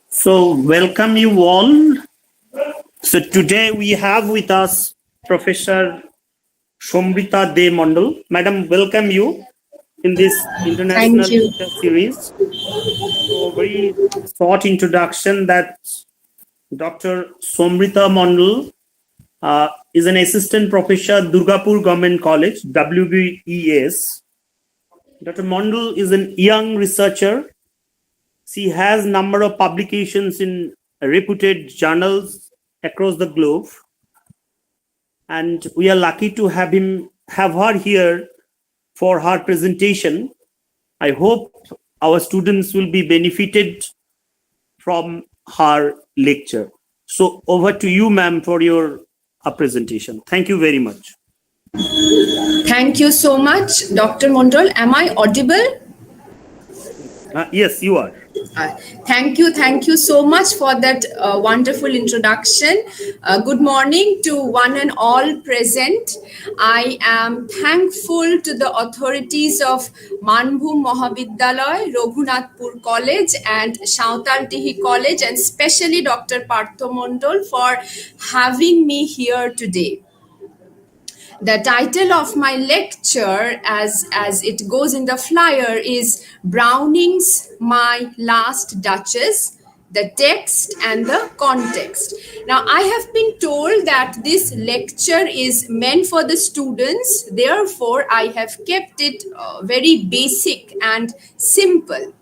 So welcome you all. So today we have with us Professor Somrita De Mondal. Madam, welcome you in this international series. So very short introduction that Dr. Somrita Mondal is an assistant professor at Durgapur Government College, WBES. Dr. Mondal is a young researcher. She has a number of publications in reputed journals across the globe. And we are lucky to have her here for her presentation. I hope our students will be benefited from her lecture. So over to you, ma'am, for your presentation. Thank you very much. Thank you so much, Dr. Mondal. Am I audible? Yes, you are. Thank you so much for that wonderful introduction. Good morning to one and all present. I am thankful to the authorities of Manbhum Mahavidyalaya, Raghunathpur College and Santaldih College, and especially Dr. Mondal for having me here today. The title of my lecture, as it goes in the flyer, is Browning's My Last Duchess, the text and the context. Now, I have been told that this lecture is meant for the students. Therefore, I have kept it very basic and simple.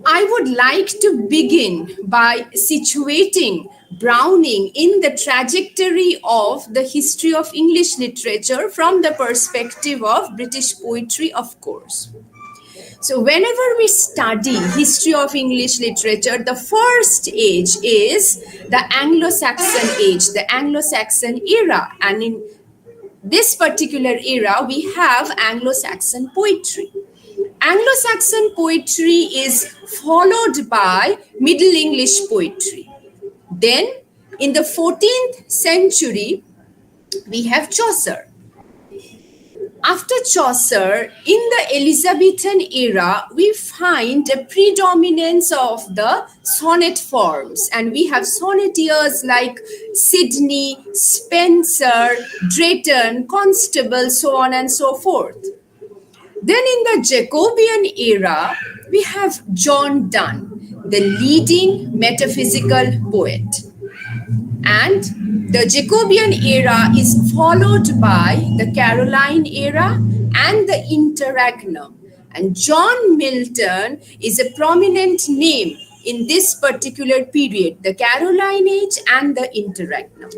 I would like to begin by situating Browning in the trajectory of the history of English literature from the perspective of British poetry, of course. So whenever we study history of English literature, the first age is the Anglo-Saxon age, the Anglo-Saxon era. And in this particular era, we have Anglo-Saxon poetry. Anglo-Saxon poetry is followed by Middle English poetry. Then, in the 14th century, we have Chaucer. After Chaucer, in the Elizabethan era, we find a predominance of the sonnet forms. And we have sonneteers like Sidney, Spenser, Drayton, Constable, so on and so forth. Then in the Jacobean era, we have John Donne, the leading metaphysical poet. And the Jacobean era is followed by the Caroline era and the Interregnum. And John Milton is a prominent name in this particular period, the Caroline age and the Interregnum.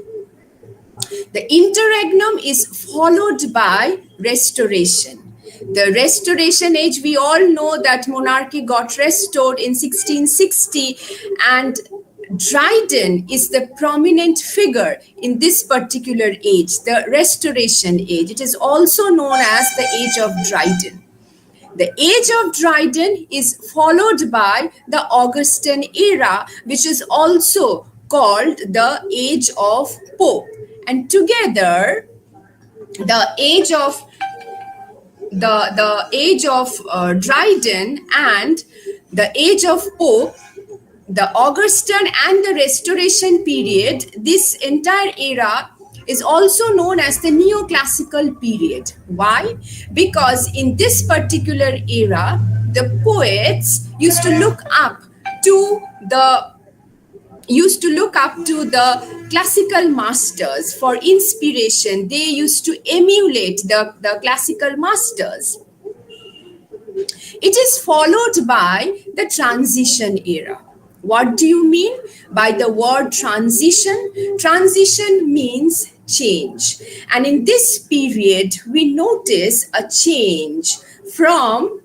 The Interregnum is followed by Restoration. The Restoration age, we all know that monarchy got restored in 1660, and Dryden is the prominent figure in this particular age, the Restoration age. It is also known as the Age of Dryden. The Age of Dryden is followed by the Augustan era, which is also called the Age of Pope. And together, the age of Dryden and the age of Pope, the Augustan and the Restoration period, this entire era is also known as the neoclassical period. Why? Because in this particular era, the poets used to look up to the classical masters for inspiration. They used to emulate the classical masters. It is followed by the transition era. What do you mean by the word transition? Transition means change. And in this period, we notice a change from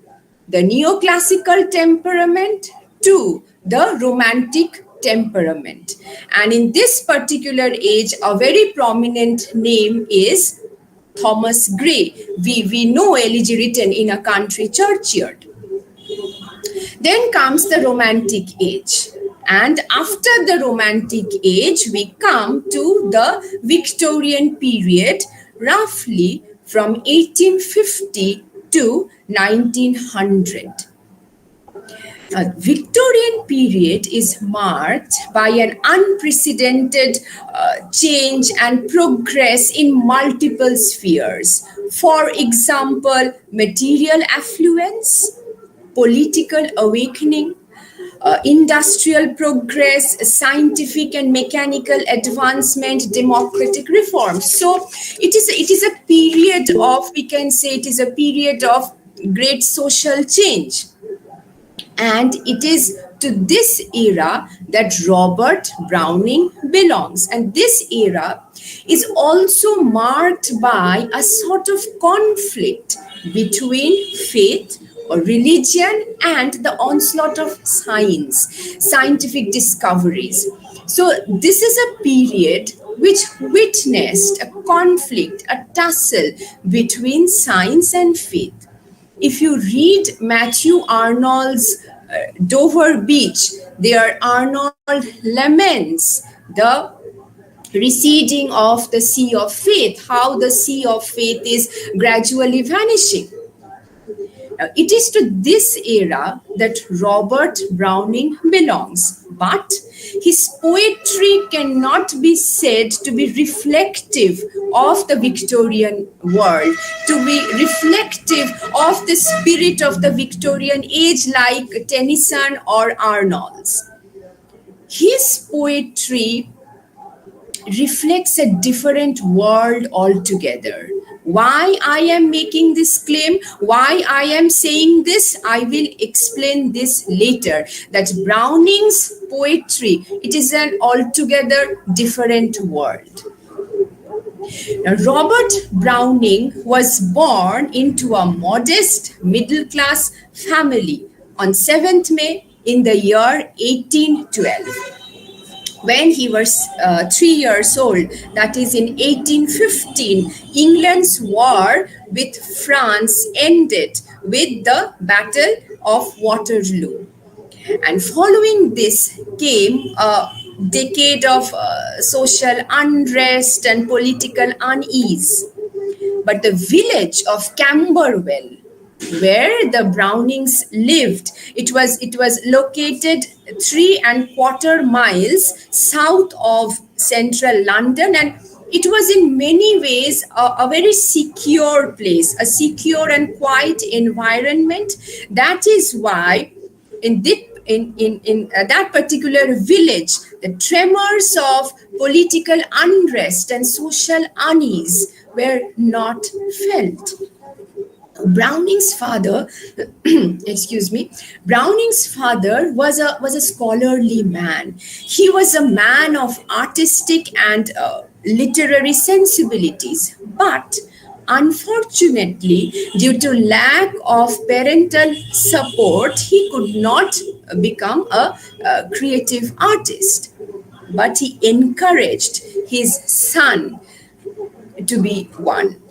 the neoclassical temperament to the romantic temperament. And in this particular age, a very prominent name is Thomas Gray. We know Elegy Written in a Country Churchyard. Then comes the Romantic age. And after the Romantic age, we come to the Victorian period, roughly from 1850 to 1900. Victorian period is marked by an unprecedented change and progress in multiple spheres. For example, material affluence, political awakening, industrial progress, scientific and mechanical advancement, democratic reforms. So it is a period of, we can say it is a period of great social change. And it is to this era that Robert Browning belongs. And this era is also marked by a sort of conflict between faith or religion and the onslaught of science, scientific discoveries. So this is a period which witnessed a conflict, a tussle between science and faith. If you read Matthew Arnold's Dover Beach, there Arnold laments the receding of the sea of faith, how the sea of faith is gradually vanishing. Now, it is to this era that Robert Browning belongs, but his poetry cannot be said to be reflective of the Victorian world, to be reflective of the spirit of the Victorian age like Tennyson or Arnold's. His poetry reflects a different world altogether. Why I am making this claim, why I am saying this, I will explain this later, that Browning's poetry, it is an altogether different world. Now, Robert Browning was born into a modest middle-class family on 7th May in the year 1812. When he was 3 years old, that is in 1815, England's war with France ended with the Battle of Waterloo. And following this came a decade of social unrest and political unease. But the village of Camberwell, where the Brownings lived, it was located 3¼ miles south of central London, and it was in many ways a very secure place, a secure and quiet environment. That is why in that particular village, the tremors of political unrest and social unease were not felt. Browning's father, Browning's father was a scholarly man. He was a man of artistic and literary sensibilities, but unfortunately, due to lack of parental support, he could not become a creative artist. But he encouraged his son to be one.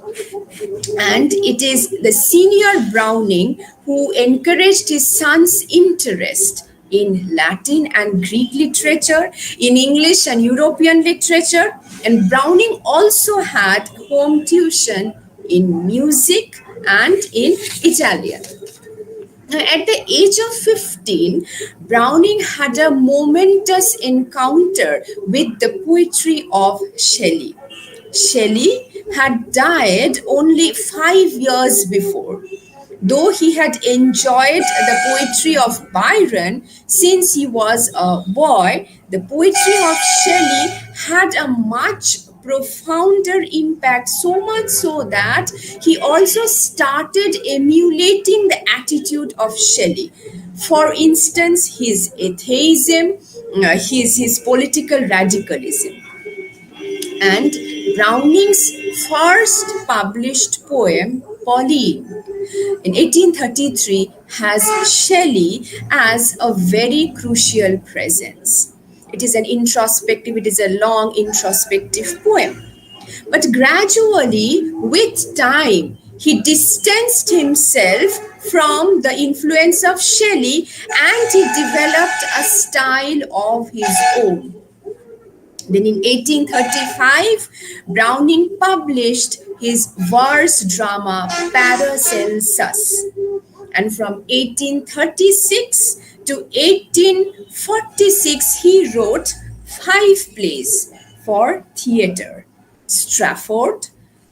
And it is the senior Browning who encouraged his son's interest in Latin and Greek literature, in English and European literature. And Browning also had home tuition in music and in Italian. Now, at the age of 15, Browning had a momentous encounter with the poetry of Shelley. Shelley had died only 5 years before. Though he had enjoyed the poetry of Byron since he was a boy, the poetry of Shelley had a much profounder impact, so much so that he also started emulating the attitude of Shelley. For instance, his atheism, his political radicalism. And Browning's first published poem, Pauline, in 1833, has Shelley as a very crucial presence. It is it is a long introspective poem. But gradually, with time, he distanced himself from the influence of Shelley and he developed a style of his own. Then in 1835, Browning published his verse drama Paracelsus. And from 1836 to 1846, he wrote 5 plays for theatre: Strafford,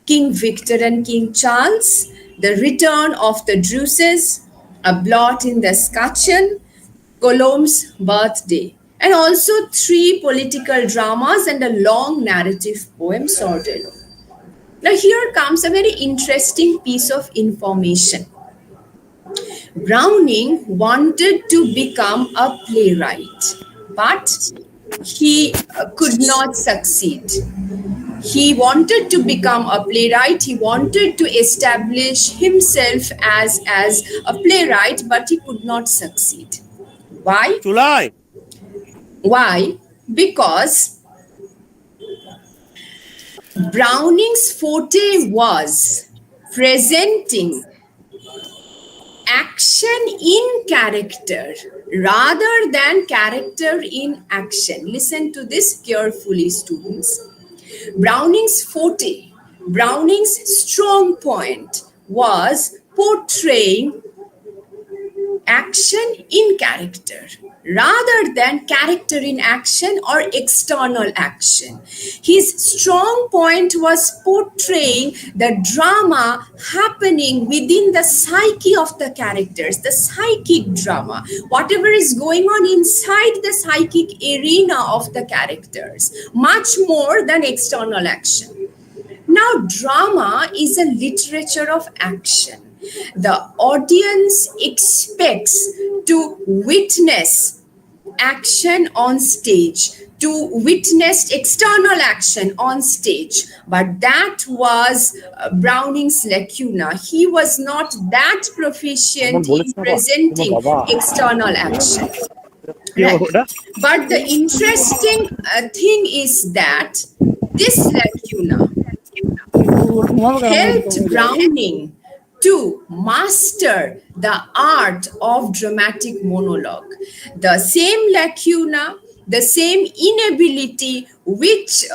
King Victor and King Charles, The Return of the Duchess, A Blot in the Scutcheon, Colombe's Birthday, and also 3 political dramas and a long narrative poem, Sordello. Now here comes a very interesting piece of information. Browning wanted to become a playwright, but he could not succeed. He wanted to become a playwright. He wanted to establish himself as a playwright, but he could not succeed. Why? July. Why? Because Browning's forte was presenting action in character rather than character in action. Listen to this carefully, students. Browning's forte, Browning's strong point was portraying action in character rather than character in action or external action. His strong point was portraying the drama happening within the psyche of the characters, the psychic drama, whatever is going on inside the psychic arena of the characters, much more than external action. Now, drama is a literature of action. The audience expects to witness action on stage, to witness external action on stage. But that was Browning's lacuna. He was not that proficient in presenting external action. Right. But the interesting thing is that this lacuna helped Browning to master the art of dramatic monologue. The same lacuna, the same inability which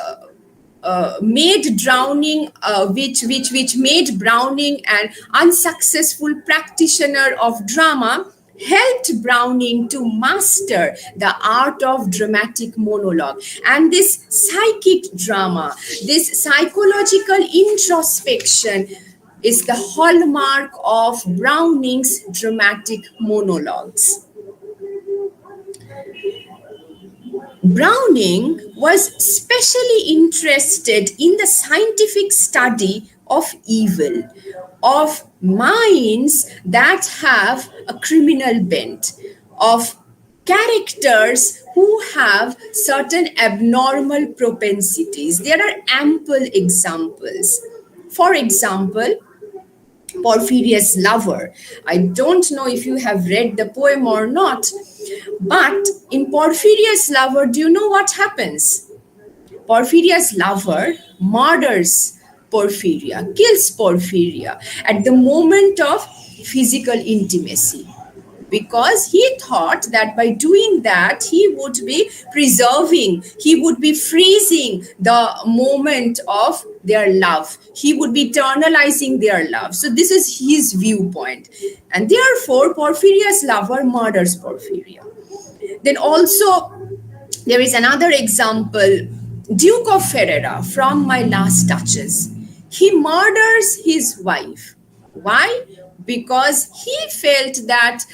made Browning, which made Browning an unsuccessful practitioner of drama, helped Browning to master the art of dramatic monologue. And this psychic drama, this psychological introspection is the hallmark of Browning's dramatic monologues. Browning was specially interested in the scientific study of evil, of minds that have a criminal bent, of characters who have certain abnormal propensities. There are ample examples. For example, Porphyria's lover. I don't know if you have read the poem or not, but in Porphyria's lover, do you know what happens? Porphyria's lover murders Porphyria, kills Porphyria at the moment of physical intimacy, because he thought that by doing that, he would be preserving, he would be freezing the moment of their love. He would be eternalizing their love. So this is his viewpoint. And therefore, Porphyria's lover murders Porphyria. Then also, there is another example, Duke of Ferrara from My Last Touches. He murders his wife. Why? Because he felt that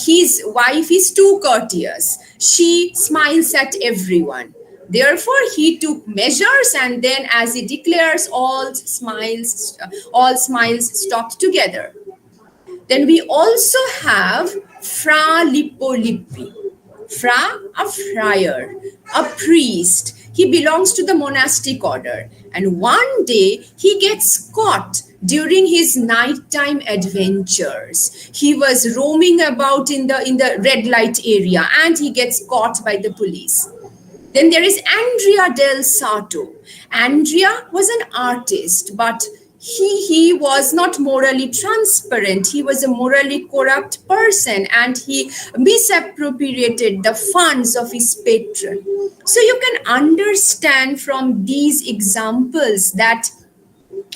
his wife is too courteous. She smiles at everyone. Therefore, he took measures, and then, as he declares, all smiles stopped together. Then we also have Fra Lippo Lippi. Fra, a friar, a priest. He belongs to the monastic order. And one day, he gets caught during his nighttime adventures. He was roaming about in the red light area, and he gets caught by the police. Then there is Andrea del Sarto. Andrea was an artist, but he was not morally transparent. He was a morally corrupt person, and he misappropriated the funds of his patron. So you can understand from these examples that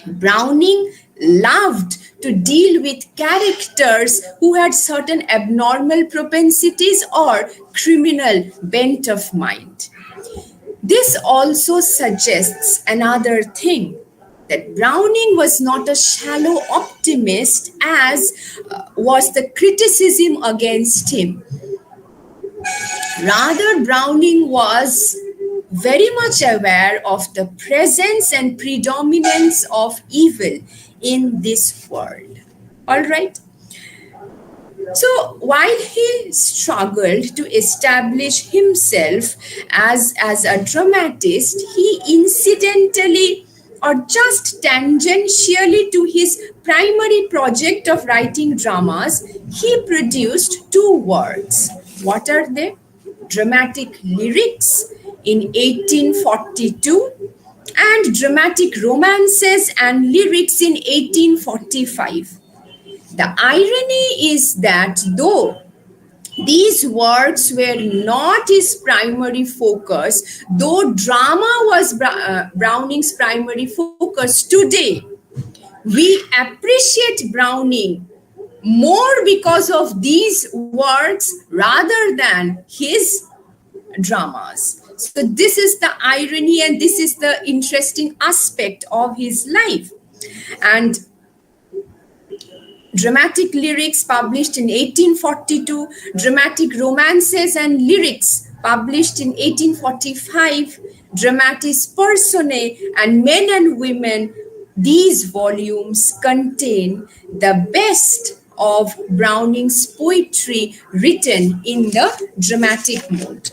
Browning loved to deal with characters who had certain abnormal propensities or criminal bent of mind. This also suggests another thing, that Browning was not a shallow optimist as was the criticism against him. Rather, Browning was very much aware of the presence and predominance of evil in this world. All right. So while he struggled to establish himself as a dramatist, he incidentally or just tangentially to his primary project of writing dramas, he produced two works. What are they? Dramatic lyrics in 1842 and dramatic romances and lyrics in 1845. The irony is that though these works were not his primary focus, though drama was Browning's primary focus, today we appreciate Browning more because of these works rather than his dramas. So this is the irony and this is the interesting aspect of his life. And dramatic lyrics published in 1842, dramatic romances and lyrics published in 1845, dramatis personae and men and women. These volumes contain the best of Browning's poetry written in the dramatic mode.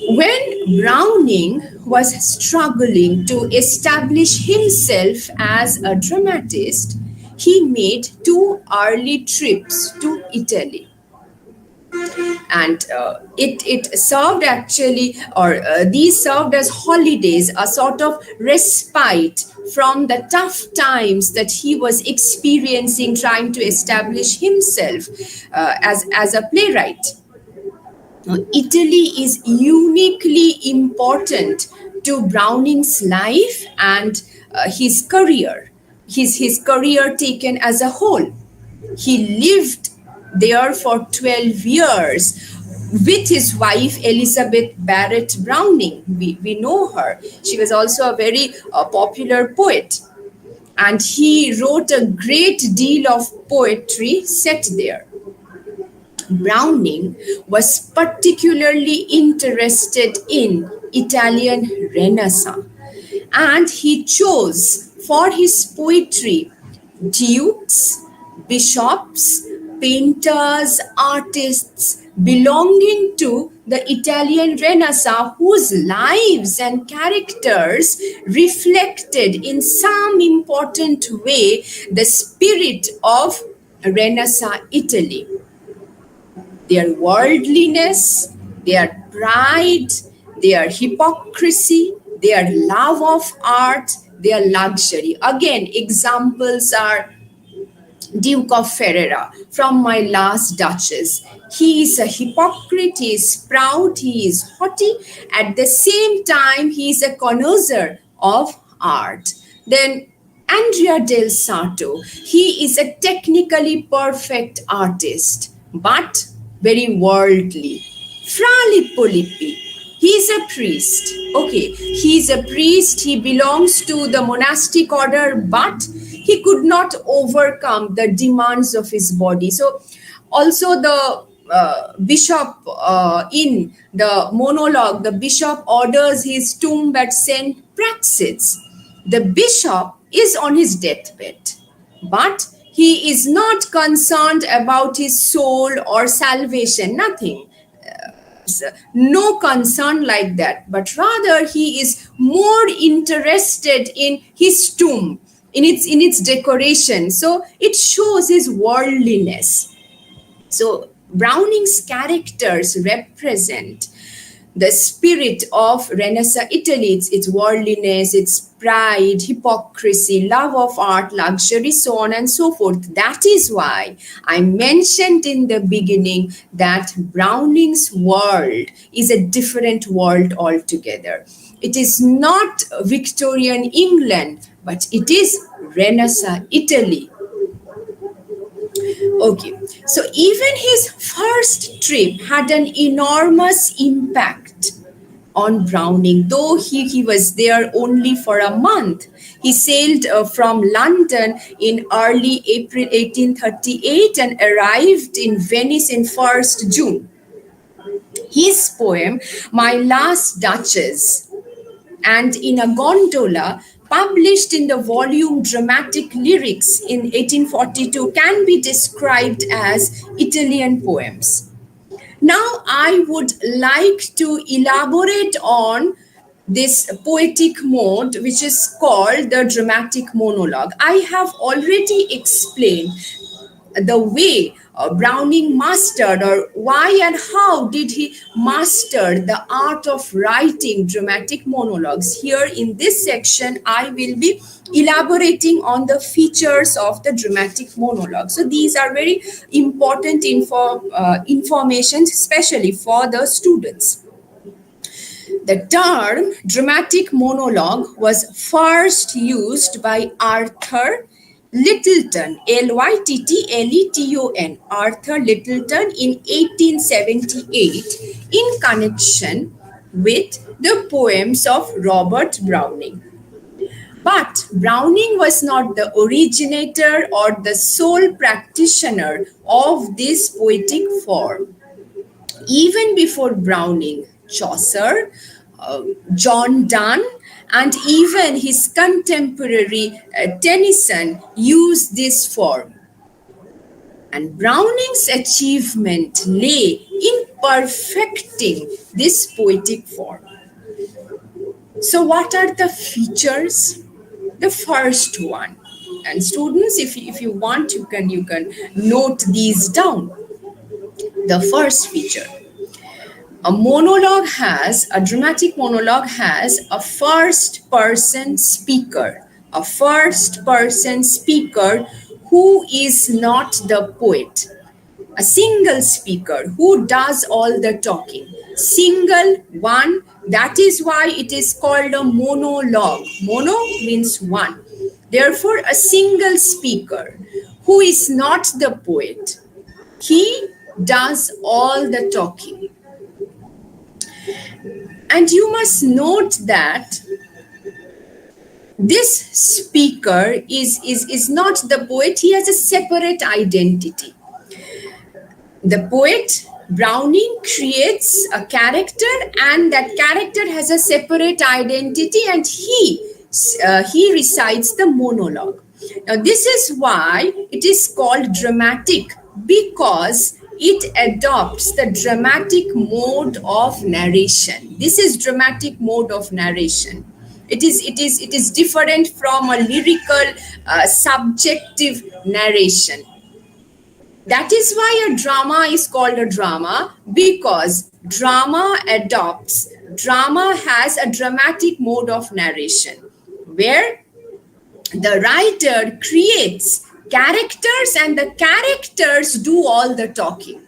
When Browning was struggling to establish himself as a dramatist, he made two early trips to Italy. And it served actually, or these served as holidays, a sort of respite from the tough times that he was experiencing trying to establish himself as a playwright. Italy is uniquely important to Browning's life and his career, his career taken as a whole. He lived there for 12 years with his wife, Elizabeth Barrett Browning. We know her. She was also a very popular poet. And he wrote a great deal of poetry set there. Browning was particularly interested in Italian Renaissance, and he chose for his poetry dukes, bishops, painters, artists belonging to the Italian Renaissance, whose lives and characters reflected in some important way the spirit of Renaissance Italy. Their worldliness, their pride, their hypocrisy, their love of art, their luxury. Again, examples are Duke of Ferrara from My Last Duchess. He is a hypocrite, he is proud, he is haughty. At the same time, he is a connoisseur of art. Then Andrea del Sarto, he is a technically perfect artist, but very worldly. Fra Lippo Lippi, he is a priest. Okay, he is a priest, he belongs to the monastic order, but he could not overcome the demands of his body. So also the bishop in the monologue, the bishop orders his tomb at St. Praxed's. The bishop is on his deathbed, but he is not concerned about his soul or salvation, nothing. No concern like that, but rather he is more interested in his tomb, in its decoration. So it shows his worldliness. So Browning's characters represent the spirit of Renaissance Italy, its worldliness, its pride, hypocrisy, love of art, luxury, so on and so forth. That is why I mentioned in the beginning that Browning's world is a different world altogether. It is not Victorian England but it is Renaissance Italy. Okay, so even his first trip had an enormous impact on Browning, though he was there only for a month. He sailed from London in early April 1838 and arrived in Venice in 1st June. His poem, My Last Duchess, and in a gondola, published in the volume Dramatic Lyrics in 1842, can be described as Italian poems. Now, I would like to elaborate on this poetic mode, which is called the dramatic monologue. I have already explained the way Browning mastered, or why and how did he master the art of writing dramatic monologues. Here in this section, I will be elaborating on the features of the dramatic monologue. So these are very important information, especially for the students. The term dramatic monologue was first used by Arthur Littleton, Lyttleton, Arthur Littleton in 1878 in connection with the poems of Robert Browning. But Browning was not the originator or the sole practitioner of this poetic form. Even before Browning, Chaucer, John Donne, and even his contemporary Tennyson used this form. And Browning's achievement lay in perfecting this poetic form. So what are the features? The first one. And students, if you want, you can note these down. The first feature. A dramatic monologue has a first person speaker who is not the poet, a single speaker who does all the talking, single one. That is why it is called a monologue. Mono means one. Therefore, a single speaker who is not the poet, he does all the talking. And you must note that this speaker is not the poet. He has a separate identity. The poet, Browning, creates a character, and that character has a separate identity, and he recites the monologue. Now, this is why it is called dramatic, because it adopts the dramatic mode of narration. This is dramatic mode of narration. It is different from a lyrical, subjective narration. That is why a drama is called a drama, because drama has a dramatic mode of narration, where the writer creates characters and the characters do all the talking.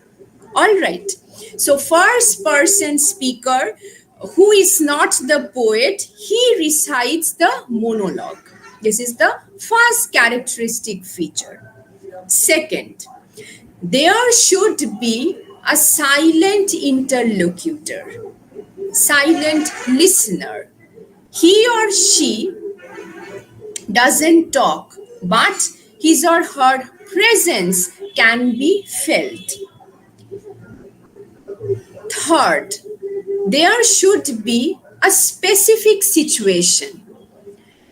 All right. So first person speaker who is not the poet, he recites the monologue. This is the first characteristic feature. Second, there should be a silent interlocutor, silent listener. He or she doesn't talk, but his or her presence can be felt. Third, there should be a specific situation.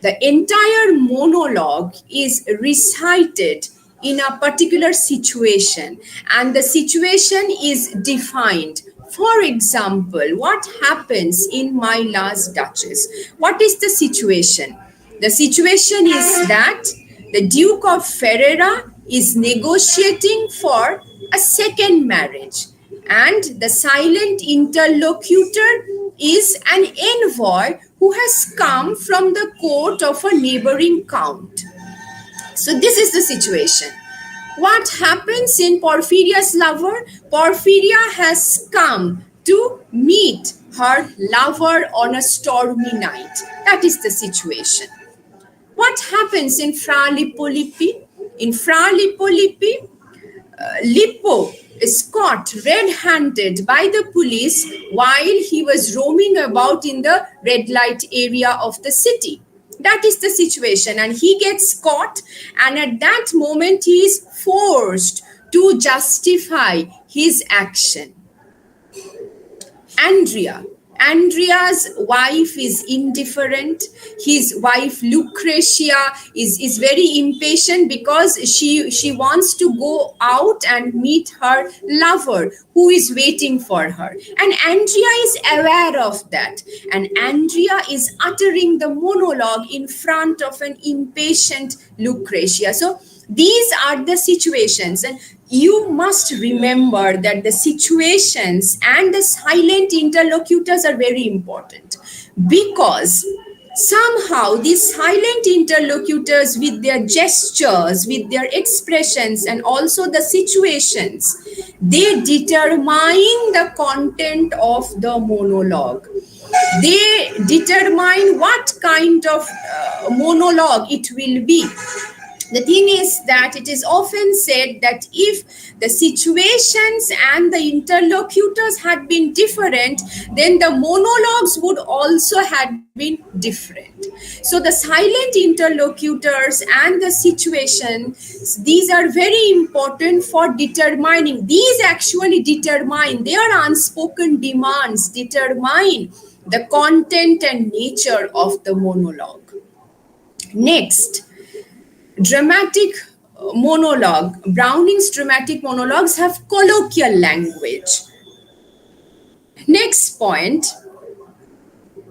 The entire monologue is recited in a particular situation, and the situation is defined. For example, what happens in My Last Duchess? What is the situation? The situation is that the Duke of Ferrara is negotiating for a second marriage, and the silent interlocutor is an envoy who has come from the court of a neighboring count. So this is the situation. What happens in Porphyria's lover? Porphyria has come to meet her lover on a stormy night. That is the situation. What happens in Fra Lippo-Lippi? In Fra Lippo-Lippi, Lippo is caught red-handed by the police while he was roaming about in the red light area of the city. That is the situation, and he gets caught, and at that moment he is forced to justify his action. Andrea's wife is indifferent. His wife Lucretia is very impatient because she wants to go out and meet her lover who is waiting for her. And Andrea is aware of that. And Andrea is uttering the monologue in front of an impatient Lucretia. So these are the situations, and you must remember that the situations and the silent interlocutors are very important, because somehow these silent interlocutors, with their gestures, with their expressions, and also the situations, they determine the content of the monologue. They determine what kind of monologue it will be. The thing is that it is often said that if the situations and the interlocutors had been different, then the monologues would also have been different. So the silent interlocutors and the situations, these are very important for determining. These actually determine, their unspoken demands determine the content and nature of the monologue. Next, dramatic monologue. Browning's dramatic monologues have colloquial language. Next point,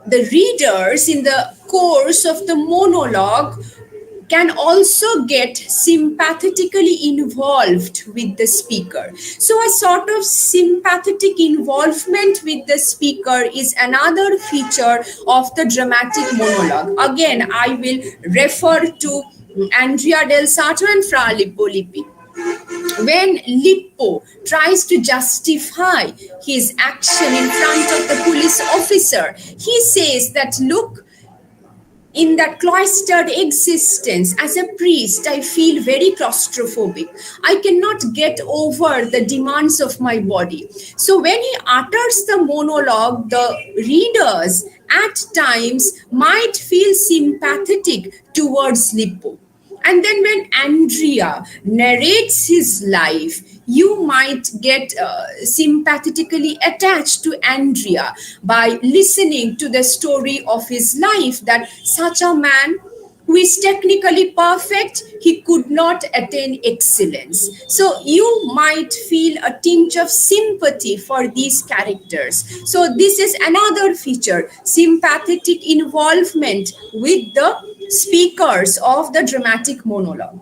the readers in the course of the monologue can also get sympathetically involved with the speaker. So a sort of sympathetic involvement with the speaker is another feature of the dramatic monologue. Again, I will refer to Andrea del Sarto and Fra Lippo-Lippi. When Lippo tries to justify his action in front of the police officer, he says that, look, in that cloistered existence as a priest, I feel very claustrophobic. I cannot get over the demands of my body. So when he utters the monologue, the readers at times might feel sympathetic towards Lippo. And then when Andrea narrates his life, you might get sympathetically attached to Andrea by listening to the story of his life, that such a man who is technically perfect, he could not attain excellence. So you might feel a tinge of sympathy for these characters. So this is another feature, sympathetic involvement with the speakers of the dramatic monologue.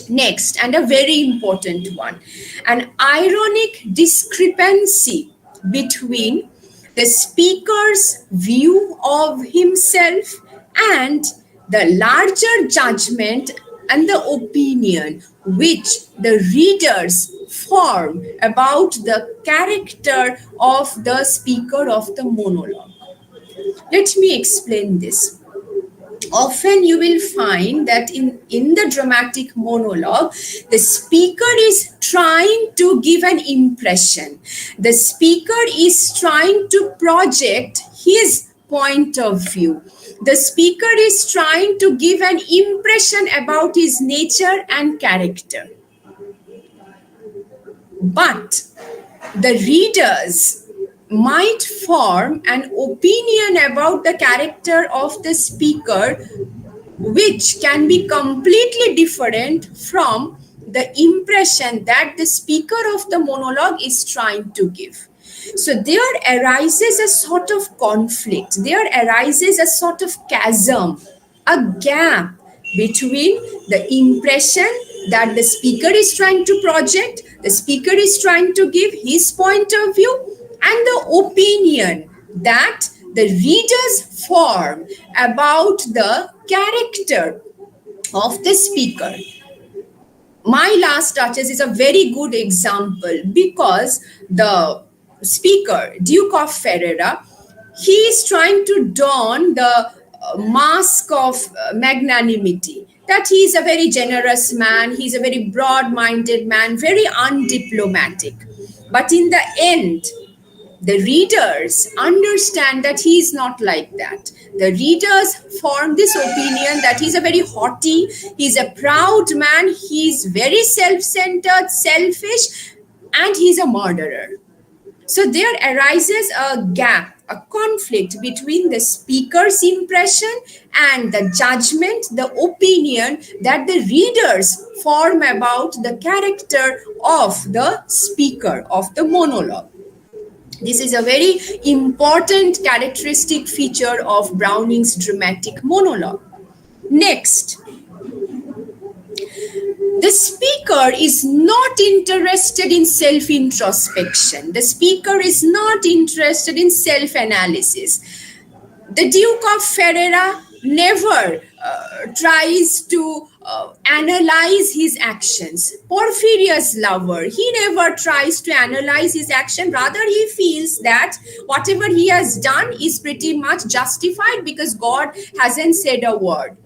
Next, and a very important one, an ironic discrepancy between the speaker's view of himself and the larger judgment and the opinion which the readers form about the character of the speaker of the monologue. Let me explain this. Often you will find that in the dramatic monologue, the speaker is trying to give an impression. The speaker is trying to project his point of view. The speaker is trying to give an impression about his nature and character. But the readers might form an opinion about the character of the speaker which can be completely different from the impression that the speaker of the monologue is trying to give. So there arises a sort of conflict, there arises a sort of chasm, a gap between the impression that the speaker is trying to project, the speaker is trying to give his point of view, and the opinion that the readers form about the character of the speaker. My Last Duchess is a very good example, because the speaker, Duke of Ferrara, he is trying to don the mask of magnanimity, that he is a very generous man, he is a very broad-minded man, very undiplomatic. But in the end, the readers understand that he is not like that. The readers form this opinion that he's a very haughty, he's a proud man, he's very self-centered, selfish, and he's a murderer. So there arises a gap, a conflict between the speaker's impression and the judgment, the opinion that the readers form about the character of the speaker, of the monologue. This is a very important characteristic feature of Browning's dramatic monologue. Next, the speaker is not interested in self-introspection. The speaker is not interested in self-analysis. The Duke of Ferrara never tries to analyze his actions. Porphyria's lover, he never tries to analyze his action. Rather, he feels that whatever he has done is pretty much justified because God hasn't said a word.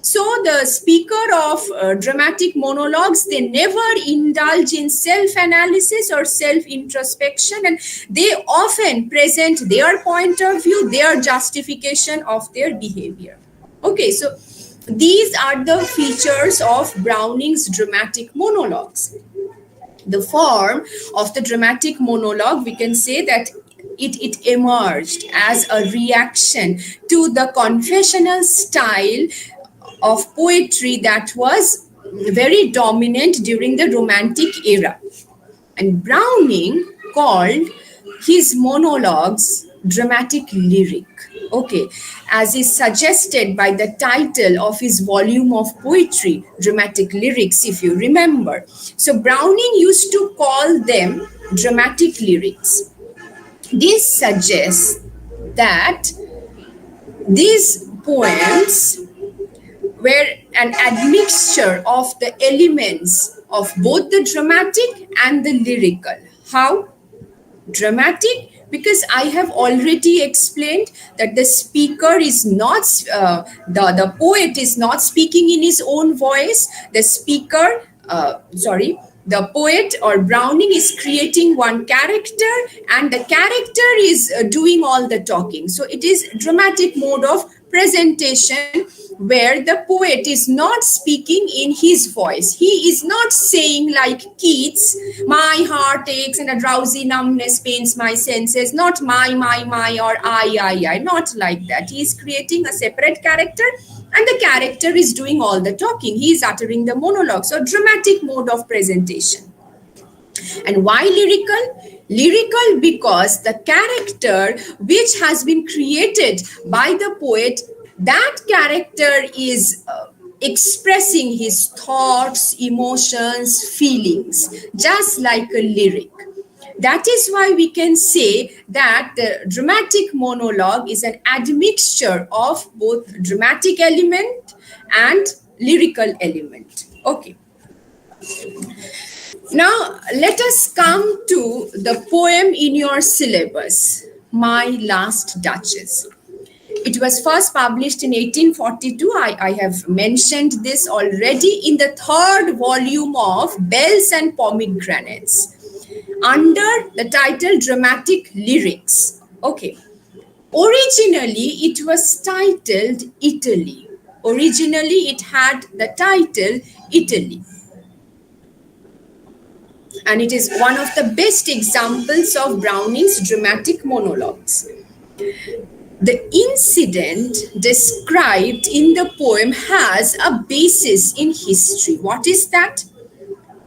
So the speaker of dramatic monologues, they never indulge in self-analysis or self-introspection, and they often present their point of view, their justification of their behavior. Okay, so these are the features of Browning's dramatic monologues. The form of the dramatic monologue, we can say that it emerged as a reaction to the confessional style of poetry that was very dominant during the Romantic era. And Browning called his monologues dramatic lyric. Okay, as is suggested by the title of his volume of poetry, Dramatic Lyrics, if you remember. So Browning used to call them dramatic lyrics. This suggests that these poems were an admixture of the elements of both the dramatic and the lyrical. How? Dramatic, because I have already explained that the speaker is not, the poet is not speaking in his own voice. The poet or Browning is creating one character and the character is doing all the talking. So it is dramatic mode of presentation where the poet is not speaking in his voice. He is not saying like Keats, my heart aches and a drowsy numbness pains my senses, not my, or I, not like that. He is creating a separate character and the character is doing all the talking. He is uttering the monologue. So dramatic mode of presentation. And why lyrical? Lyrical because the character which has been created by the poet, that character is expressing his thoughts, emotions, feelings, just like a lyric. That is why we can say that the dramatic monologue is an admixture of both dramatic element and lyrical element. Okay. Now, let us come to the poem in your syllabus, My Last Duchess. It was first published in 1842. I have mentioned this already in the third volume of Bells and Pomegranates under the title Dramatic Lyrics. Okay. Originally, it was titled Italy. Originally, it had the title Italy. And it is one of the best examples of Browning's dramatic monologues. The incident described in the poem has a basis in history. What is that?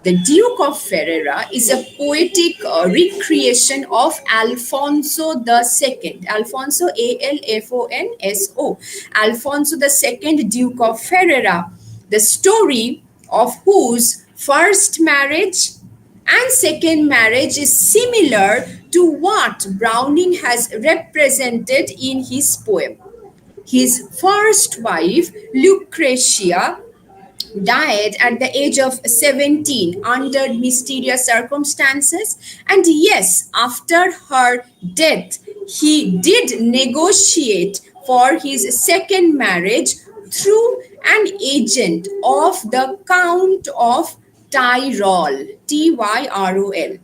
The Duke of Ferrara is a poetic recreation of Alfonso II. Alfonso, A-L-F-O-N-S-O. Alfonso II, Duke of Ferrara, the story of whose first marriage and second marriage is similar to what Browning has represented in his poem. His first wife, Lucretia, died at the age of 17 under mysterious circumstances. And yes, after her death, he did negotiate for his second marriage through an agent of the Count of Tyrol, Tyrol.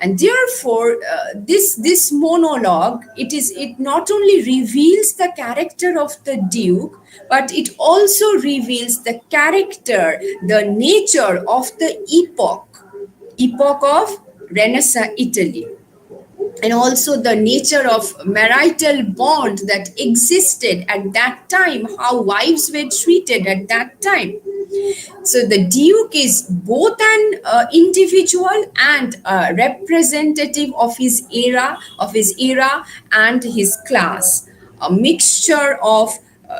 And therefore, this monologue, it not only reveals the character of the Duke, but it also reveals the character, the nature of the epoch of Renaissance Italy, and also the nature of marital bond that existed at that time, how wives were treated at that time. So the Duke is both an individual and a representative of his era, and his class, a mixture of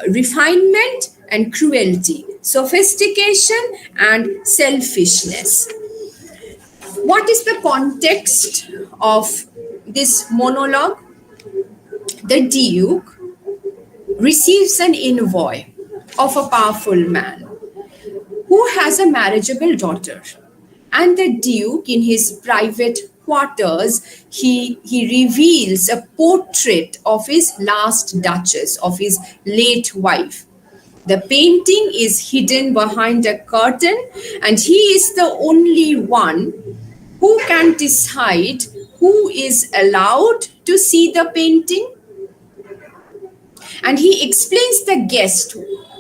refinement and cruelty, sophistication and selfishness. What is the context of this monologue? The Duke receives an envoy of a powerful man who has a marriageable daughter. And the Duke, in his private quarters, he reveals a portrait of his last Duchess, of his late wife. The painting is hidden behind a curtain, and he is the only one who can decide who is allowed to see the painting. And he explains the guest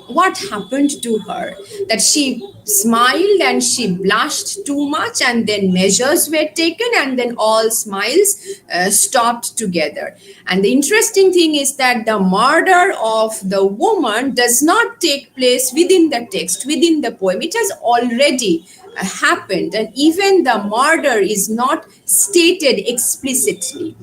what happened to her, that she smiled and she blushed too much, and then measures were taken, and then all smiles stopped together. And the interesting thing is that the murder of the woman does not take place within the text, within the poem. It has already happened, and even the murder is not stated explicitly.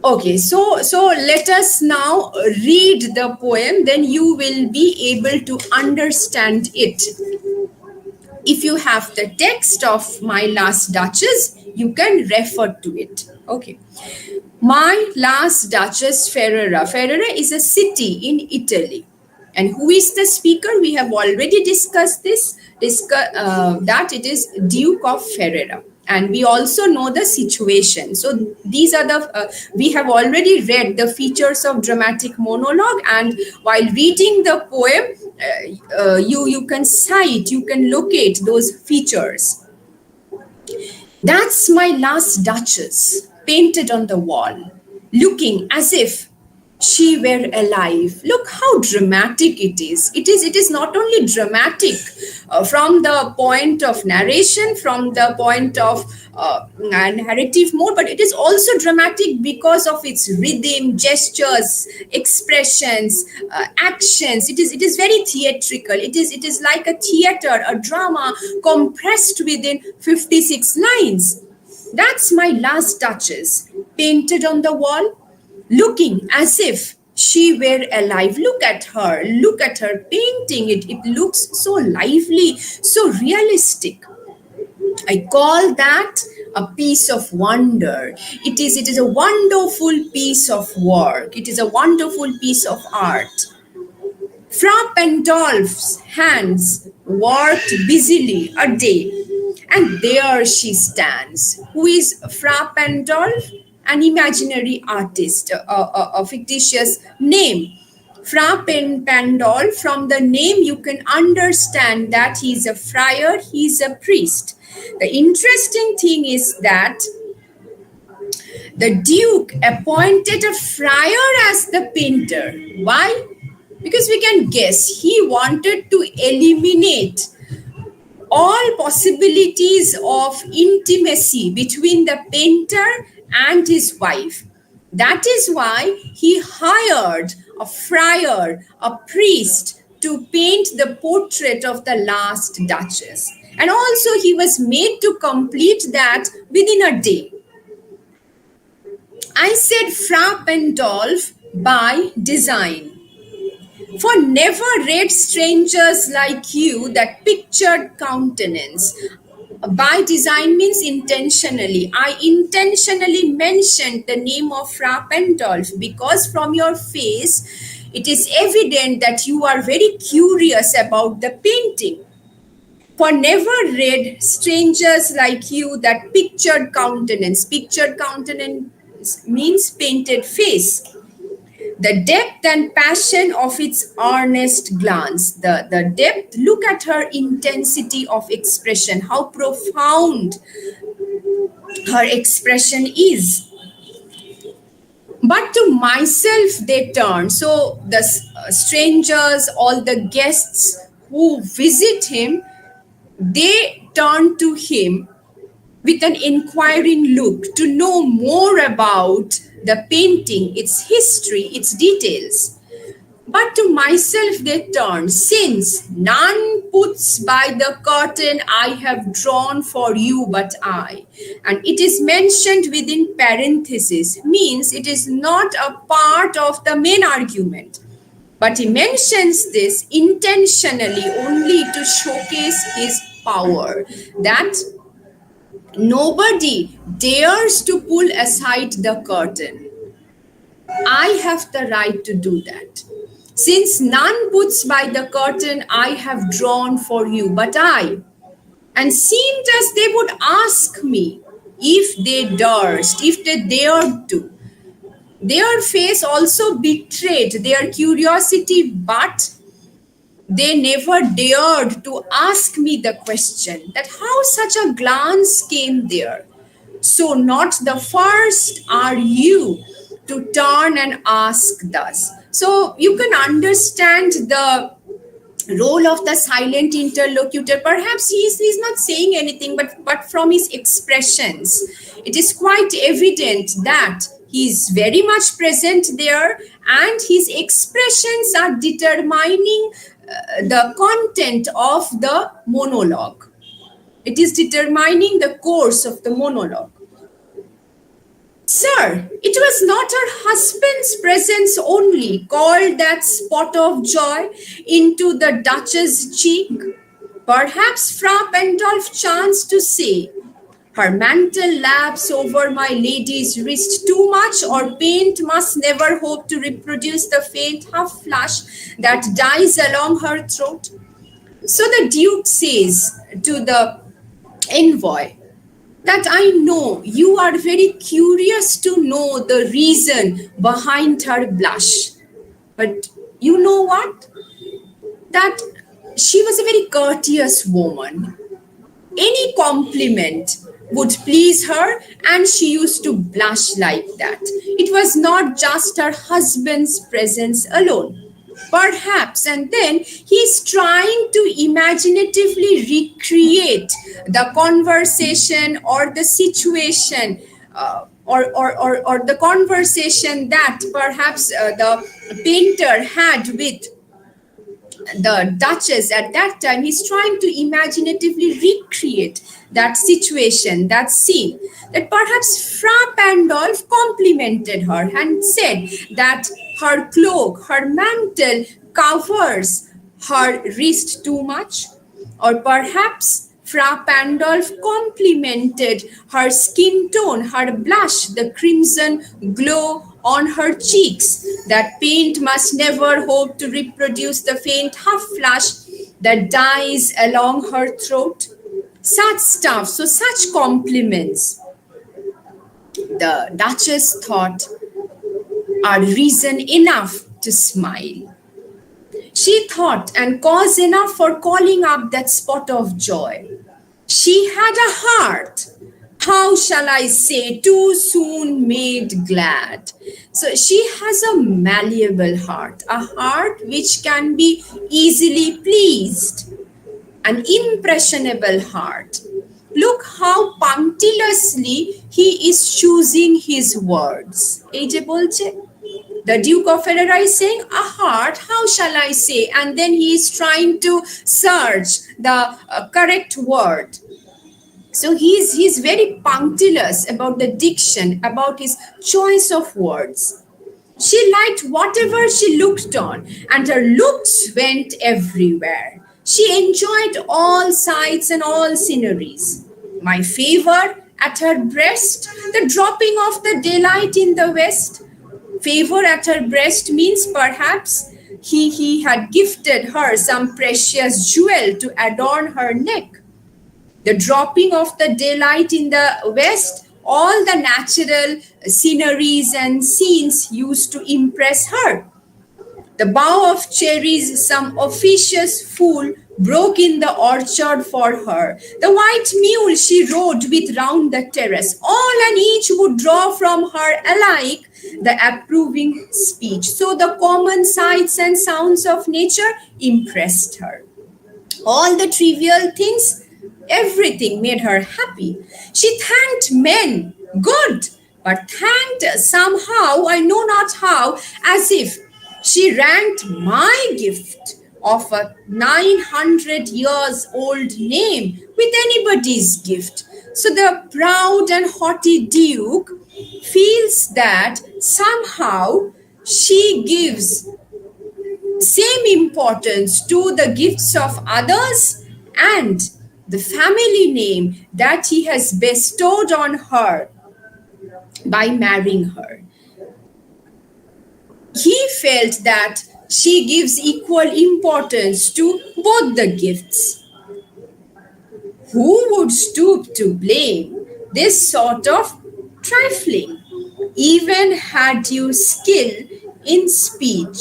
Okay, so let us now read the poem, then you will be able to understand it. If you have the text of My Last Duchess, you can refer to it. Okay. My Last Duchess, Ferrara. Ferrara is a city in Italy. And who is the speaker? We have already discussed this, that it is Duke of Ferrara. And we also know the situation. So these are we have already read the features of dramatic monologue, and while reading the poem, you can cite, you can locate those features. That's my last Duchess, painted on the wall, looking as if she were alive. Look how dramatic it is. It is not only dramatic from the point of narration, from the point of narrative mode, but it is also dramatic because of its rhythm, gestures, expressions, actions. It is very theatrical. It is like a theater, a drama compressed within 56 lines. That's my last Duchess, painted on the wall, looking as if she were alive. Look at her painting. It looks so lively, so realistic. I call that a piece of wonder. It is a wonderful piece of work. It is a wonderful piece of art. Fra Pandolf's hands worked busily a day, and there she stands. Who is Fra Pandolf? An imaginary artist, a fictitious name. Fra Pandolf, from the name you can understand that he's a friar, he's a priest. The interesting thing is that the Duke appointed a friar as the painter. Why? Because we can guess he wanted to eliminate all possibilities of intimacy between the painter and his wife. That is why he hired a friar, a priest, to paint the portrait of the last Duchess. And also he was made to complete that within a day. I said Fra Pandolf by design. For never read strangers like you that pictured countenance. By design means intentionally. I intentionally mentioned the name of Fra Pandolf because from your face, it is evident that you are very curious about the painting. For never read strangers like you that pictured countenance. Pictured countenance means painted face. The depth and passion of its earnest glance. The depth, look at her intensity of expression, how profound her expression is. But to myself they turn. So the strangers, all the guests who visit him, they turn to him with an inquiring look to know more about the painting, its history, its details. But to myself they turn, since none puts by the curtain I have drawn for you but I. And it is mentioned within parentheses, means it is not a part of the main argument. But he mentions this intentionally only to showcase his power, that nobody dares to pull aside the curtain. I have the right to do that. Since none puts by the curtain I have drawn for you, but I. And seemed as they would ask me if they durst, if they dared to. Their face also betrayed their curiosity, but they never dared to ask me the question that how such a glance came there. So not the first are you to turn and ask thus. So you can understand the role of the silent interlocutor. Perhaps he's not saying anything, but from his expressions, it is quite evident that he is very much present there, and his expressions are determining the content of the monologue. It is determining the course of the monologue. Sir, it was not her husband's presence only called that spot of joy into the Duchess' cheek. Perhaps Fra Pandolf chanced to say, her mantle laps over my lady's wrist too much, or paint must never hope to reproduce the faint half flush that dies along her throat. So the Duke says to the envoy, that I know you are very curious to know the reason behind her blush. But you know what? That she was a very courteous woman. Any compliment would please her, and she used to blush like that. It was not just her husband's presence alone. Perhaps, and then he's trying to imaginatively recreate the conversation or the situation or the conversation that perhaps the painter had with the Duchess at that time. He's trying to imaginatively recreate that situation, that scene, that perhaps Fra Pandolf complimented her and said that her cloak, her mantle covers her wrist too much, or perhaps Fra Pandolf complimented her skin tone, her blush, the crimson glow on her cheeks, that paint must never hope to reproduce the faint half flush that dies along her throat. Such stuff, so such compliments, the Duchess thought, are reason enough to smile. She thought, and cause enough for calling up that spot of joy. She had a heart, how shall I say, too soon made glad. So she has a malleable heart, a heart which can be easily pleased, an impressionable heart. Look how punctiliously he is choosing his words. Ei je bolche? The Duke of Ferrara is saying, a heart, how shall I say? And then he is trying to search the correct word. So he's very punctilious about the diction, about his choice of words. She liked whatever she looked on, and her looks went everywhere. She enjoyed all sights and all sceneries. My favor at her breast, the dropping of the daylight in the west. Favor at her breast means perhaps he had gifted her some precious jewel to adorn her neck. The dropping of the daylight in the west, all the natural sceneries and scenes used to impress her. The bough of cherries some officious fool broke in the orchard for her. The white mule she rode with round the terrace. All and each would draw from her alike the approving speech. So the common sights and sounds of nature impressed her. All the trivial things, everything made her happy. She thanked men, good, but thanked somehow, I know not how, as if she ranked my gift of a 900 years old name with anybody's gift. So the proud and haughty Duke feels that somehow she gives same importance to the gifts of others and the family name that he has bestowed on her by marrying her. He felt that she gives equal importance to both the gifts. Who would stoop to blame this sort of trifling, even had you skill in speech?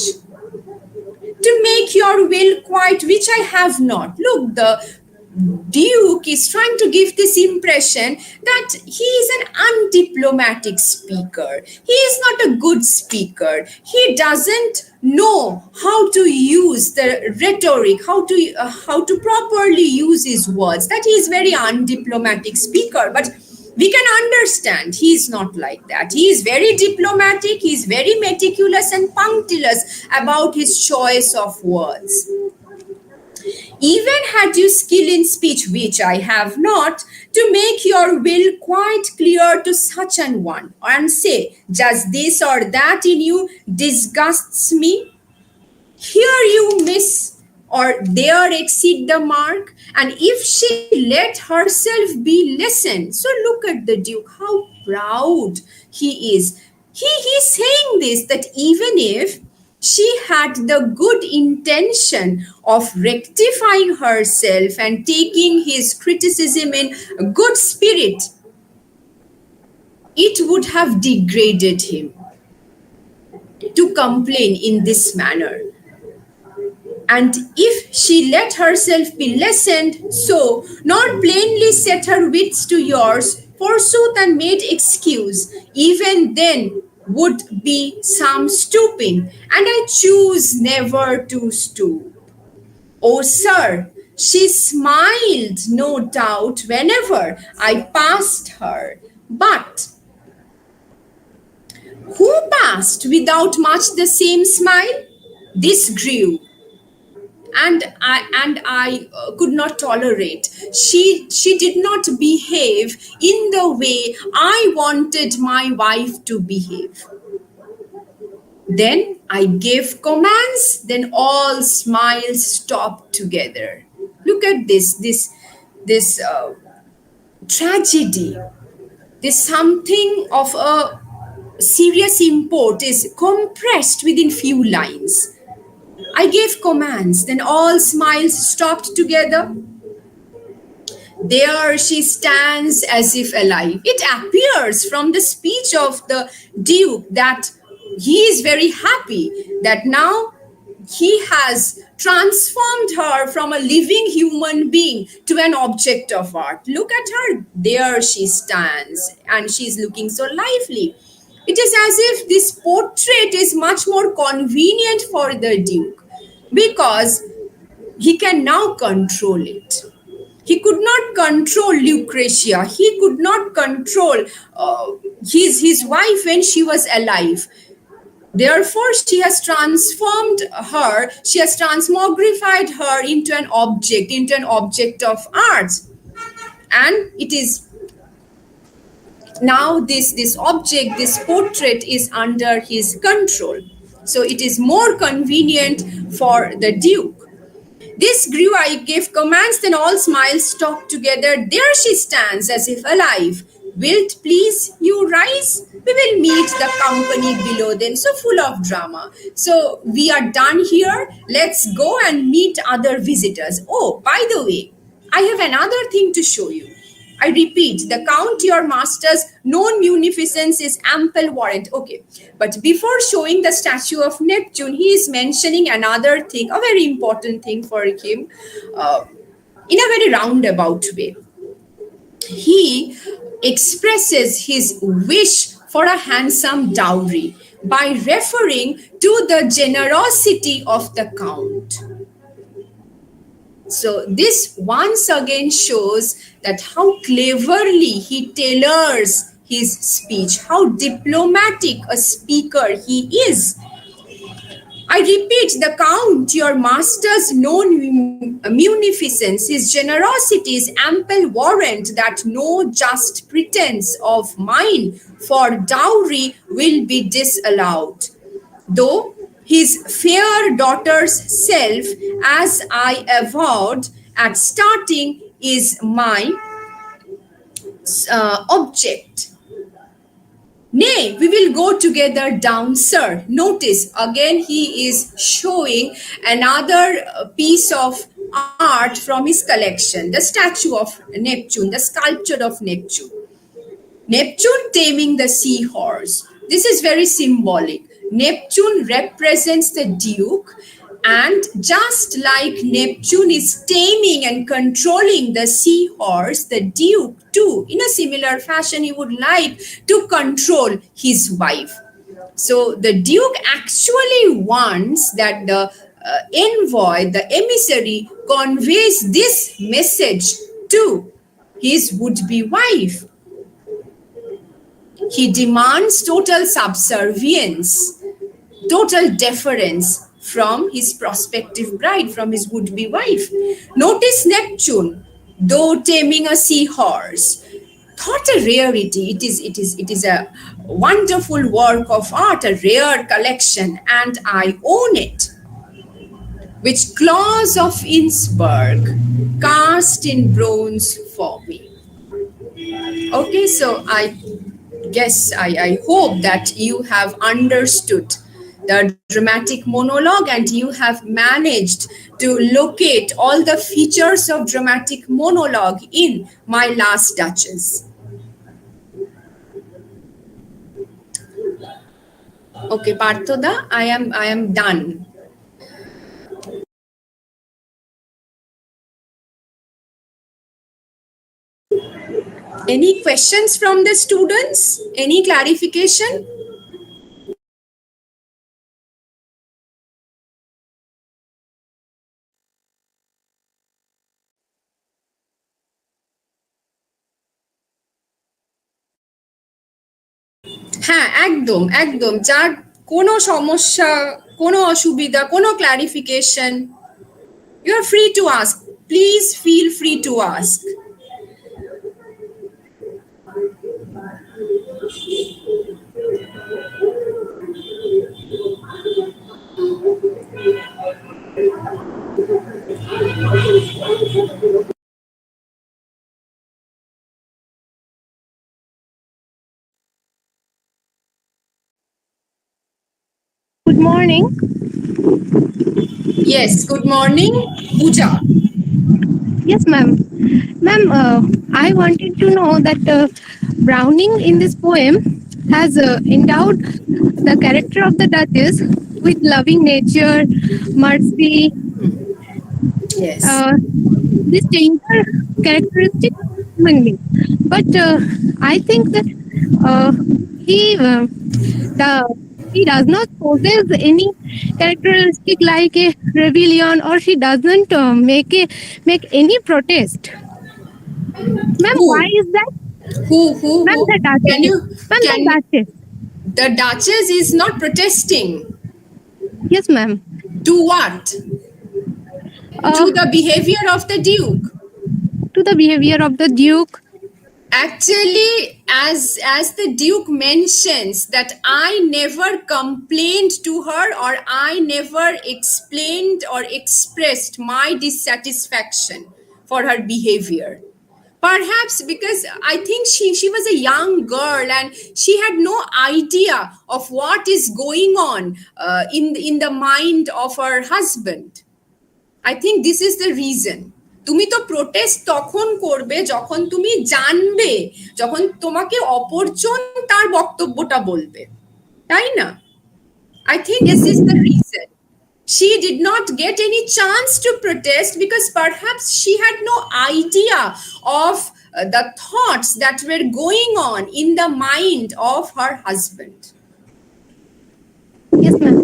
To make your will quite, which I have not. Look, the Duke is trying to give this impression that he is an undiplomatic speaker. He is not a good speaker. He doesn't know how to use the rhetoric, how to properly use his words. That he is very undiplomatic speaker. But we can understand he is not like that. He is very diplomatic. He is very meticulous and punctilious about his choice of words. Even had you skill in speech, which I have not, to make your will quite clear to such an one, and say, just this or that in you disgusts me, here you miss or there exceed the mark, and if she let herself be listened. So look at the Duke, how proud he is. He is saying this, that even if she had the good intention of rectifying herself and taking his criticism in good spirit, it would have degraded him to complain in this manner. And if she let herself be listened, so not plainly set her wits to yours, forsooth, and made excuse, even then would be some stooping, and I choose never to stoop. Oh, sir, she smiled, no doubt, whenever I passed her. But who passed without much the same smile? This grew, and I could not tolerate. She did not behave in the way I wanted my wife to behave. Then I gave commands, then all smiles stopped together. Look at this tragedy. This something of a serious import is compressed within few lines. I gave commands, then all smiles stopped together. There she stands as if alive. It appears from the speech of the Duke that he is very happy that now he has transformed her from a living human being to an object of art. Look at her. There she stands and she's looking so lively. It is as if this portrait is much more convenient for the Duke because he can now control it. He could not control Lucretia. He could not control his wife when she was alive. Therefore, she has transformed her, she has transmogrified her into an object of art. And it is now this object, this portrait is under his control. So it is more convenient for the Duke. This grew, I gave commands, then all smiles stopped together. There she stands as if alive. Wilt please you rise? We will meet the company below then. So full of drama. So we are done here. Let's go and meet other visitors. Oh, by the way, I have another thing to show you. I repeat, the count your master's known munificence is ample warrant. Okay, but before showing the statue of Neptune, he is mentioning another thing, a very important thing for him, in a very roundabout way. He expresses his wish for a handsome dowry by referring to the generosity of the count. So this once again shows that how cleverly he tailors his speech, how diplomatic a speaker he is. I repeat, the count, your master's known munificence, his generosity is ample warrant that no just pretense of mine for dowry will be disallowed. Though his fair daughter's self, as I avowed at starting, is my object. Nay, we will go together down, sir. Notice, again, he is showing another piece of art from his collection, the statue of Neptune, the sculpture of Neptune. Neptune taming the seahorse. This is very symbolic. Neptune represents the Duke, and just like Neptune is taming and controlling the seahorse, the Duke too, in a similar fashion, he would like to control his wife. So the Duke actually wants that the envoy, the emissary, conveys this message to his would-be wife. He demands total subservience, total deference from his prospective bride, from his would-be wife. Notice Neptune, though taming a seahorse, thought a rarity. It is a wonderful work of art, a rare collection, and I own it, which Claus of Innsbruck cast in bronze for me. Okay, so I hope that you have understood the dramatic monologue and you have managed to locate all the features of dramatic monologue in My Last Duchess. Okay, Parthoda, I am done. Any questions from the students? Any clarification? হ্যাঁ, একদম যার কোনো সমস্যা, কোনো অসুবিধা, কোনো clarification, you are free to ask. Please feel free to ask. Good morning. Yes, good morning, Pooja. Yes, ma'am. Ma'am, I wanted to know that Browning in this poem has endowed the character of the Duchess with loving nature, mercy. Yes. This danger characteristic human being. But I think that he does not possess any characteristic like a rebellion, or she doesn't make any protest. Ma'am, Who? why is that? Who? Ma'am, the Duchess. The Duchess. The Duchess is not protesting. Yes, ma'am. To what? To the behavior of the Duke. To the behavior of the Duke. Actually, as the Duke mentions that I never complained to her, or I never explained or expressed my dissatisfaction for her behavior. Perhaps because I think she was a young girl and she had no idea of what is going on in the mind of her husband. I think this is the reason. তুমি তো protest তখন করবে যখন তুমি জানবে, যখন তোমাকে অপরজন তার বক্তব্যটা বলবে, তাই না? I think this is the reason. She did not get any chance to protest because perhaps she had no idea of the thoughts that were going on in the mind of her husband. Yes, ma'am.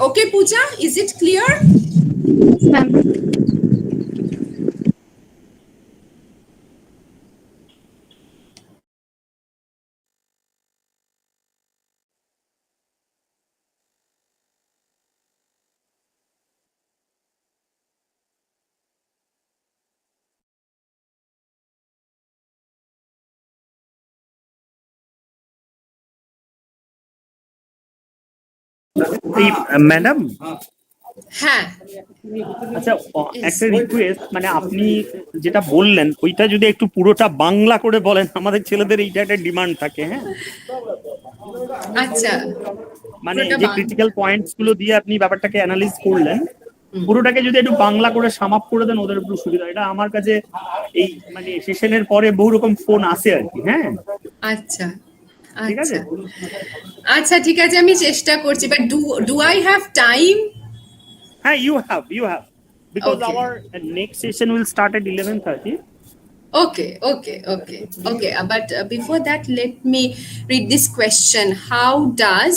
Okay, Pooja, is it clear? Yes, ma'am. Madam, হ্যাঁ, আচ্ছা একটা request, মানে আপনি যেটা বললেন ওইটা যদি একটু পুরোটা বাংলা করে বলেন, আমাদের ছেলেদের এইটা একটা ডিমান্ড থাকে। হ্যাঁ, আচ্ছা, মানে যে ক্রিটিক্যাল পয়েন্টস গুলো দিয়ে আপনি ব্যাপারটাকে অ্যানালাইজ করলেন, পুরোটাকে যদি একটু বাংলা করে সাম আপ করে দেন ওদের একটু সুবিধা। এটা আমার কাছে এই মানে সেশনের পরে বহু রকম ফোন আসে আর কি। হ্যাঁ, আচ্ছা, ঠিক আছে, আচ্ছা, ঠিক আছে, আমি চেষ্টা করছি, but do I have time? হ্যাঁ, you have because Okay. our next session will start at 11:30. Okay. But before that, let me read this question. How does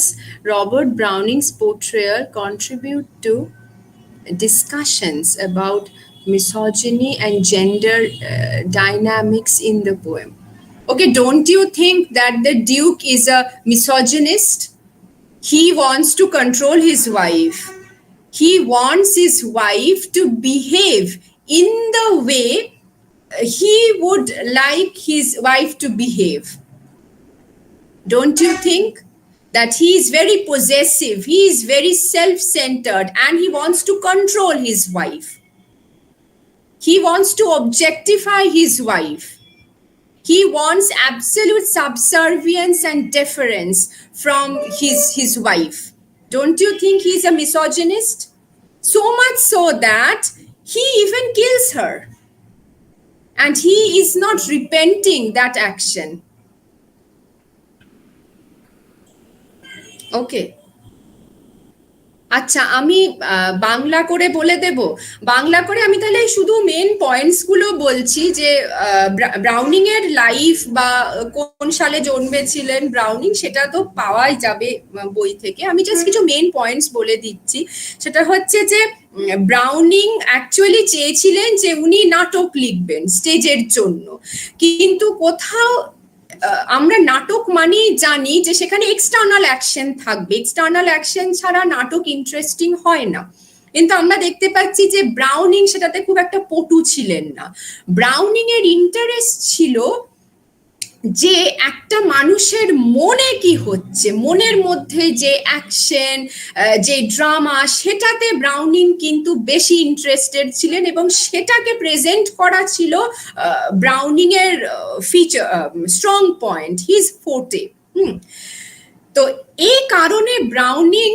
Robert Browning's portrayal contribute to discussions about misogyny and gender dynamics in the poem? Okay, don't you think that the Duke is a misogynist? He wants to control his wife. He wants his wife to behave in the way he would like his wife to behave. Don't you think that he is very possessive, he is very self-centered, and he wants to control his wife? He wants to objectify his wife. He wants absolute subservience and deference from his wife. Don't you think he's a misogynist? So much so that he even kills her. And he is not repenting that action. Okay. আচ্ছা, আমি বাংলা করে বলে দেব। বাংলা করে আমি তাহলে শুধু main points গুলো বলছি, যে ব্রাউনিং এর লাইফ বা কোন সালে জন্মেছিলেন ব্রাউনিং সেটা তো পাওয়াই যাবে বই থেকে। আমি জাস্ট কিছু মেন পয়েন্টস বলে দিচ্ছি। সেটা হচ্ছে যে ব্রাউনিং অ্যাকচুয়ালি চেয়েছিলেন যে উনি নাটক লিখবেন স্টেজের জন্য, কিন্তু কোথাও আমরা নাটক মানেই জানি যে সেখানে এক্সটার্নাল অ্যাকশন থাকবে, এক্সটার্নাল অ্যাকশন ছাড়া নাটক ইন্টারেস্টিং হয় না। কিন্তু আমরা দেখতে পাচ্ছি যে ব্রাউনিং সেটাতে খুব একটা পটু ছিলেন না। ব্রাউনিং এর ইন্টারেস্ট ছিল যে একটা মানুষের মনে কি হচ্ছে, মনের মধ্যে যে অ্যাকশন, যে ড্রামা, সেটাতে ব্রাউনিং কিন্তু বেশি ইন্টারেস্টেড ছিলেন, এবং সেটাকে প্রেজেন্ট করা ছিল ব্রাউনিং এর ফিচার, স্ট্রং পয়েন্ট, হিজ ফোর্টে। তো এই কারণে ব্রাউনিং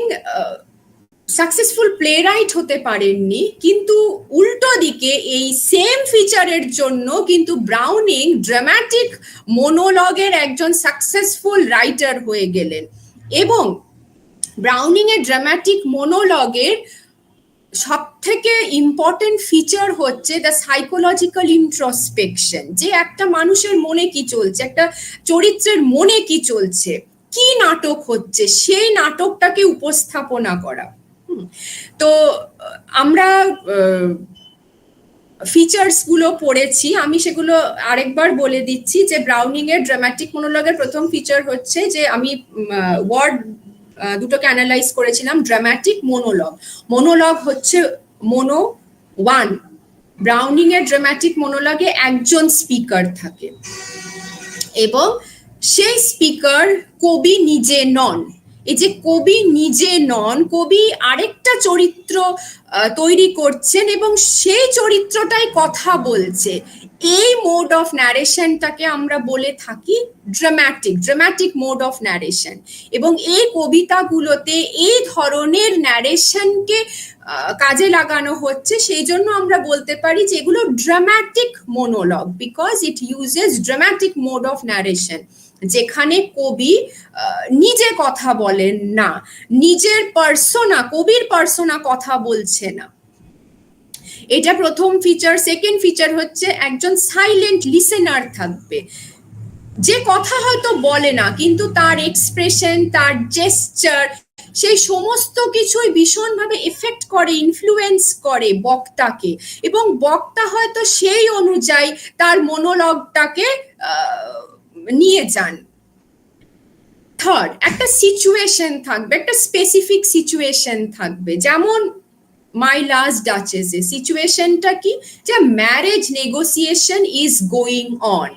সাকসেসফুল প্লেরাইট হতে পারেননি, কিন্তু উল্টো দিকে এই সেম ফিচারের জন্য কিন্তু ব্রাউনিং ড্রামাটিক মোনোলগের একজন সাকসেসফুল রাইটার হয়ে গেলেন। এবং ব্রাউনিং এর ড্রামাটিক মোনোলগের সব থেকে ইম্পর্টেন্ট ফিচার হচ্ছে দ্য সাইকোলজিক্যাল ইন্ট্রোস্পেকশন, যে একটা মানুষের মনে কি চলছে, একটা চরিত্রের মনে কি চলছে, কি নাটক হচ্ছে, সেই নাটকটাকে উপস্থাপনা করা। তো আমরা ফিচার্স গুলো পড়েছি, আমি সেগুলো আরেকবার বলে দিচ্ছি। যে ব্রাউনিং এর ড্রামাটিক মোনোলগের প্রথম ফিচার হচ্ছে যে, আমি ওয়ার্ড দুটোকে অ্যানালাইজ করেছিলাম। ড্রামাটিক মোনোলগ, মোনোলগ হচ্ছে মোনো ওয়ান। ব্রাউনিং এর ড্রামাটিক মোনোলগে একজন স্পিকার থাকে এবং সেই স্পিকার কবি নিজে নন। এই যে কবি নিজে নন, কবি আরেকটা চরিত্র তৈরি করছেন এবং সেই চরিত্রটাই কথা বলছে। এই মোড অফ ন্যারেশনটাকে আমরা বলে থাকি ড্রামাটিক মোড অফ ন্যারেশন। এবং এই কবিতাগুলোতে এই ধরনের ন্যারেশনকে কাজে লাগানো হচ্ছে, সেই জন্য আমরা বলতে পারি যে এগুলো dramatic মোনোলগ, because it uses dramatic mode of narration, যেখানে কবি নিজে কথা বলেন না, নিজের পার্সোনা, কবির পার্সোনা কথা বলছে না। এটা প্রথম ফিচার। সেকেন্ড ফিচার হচ্ছে একজন সাইলেন্ট লিসেনার থাকবে, যে কথা হয়তো বলে না কিন্তু তার এক্সপ্রেশন, তার জেস্চার, সেই সমস্ত কিছুই ভীষণভাবে এফেক্ট করে, ইনফ্লুয়েন্স করে বক্তাকে, এবং বক্তা হয়তো সেই অনুযায়ী তার মনোলগটাকে নিয়ে যান। থার্ড, একটা সিচুয়েশন থাকবে, একটা স্পেসিফিক সিচুয়েশন থাকবে। যেমন মাই লাস্ট ডাচেস এ সিচুয়েশনটা কি, যে marriage negotiation is going on.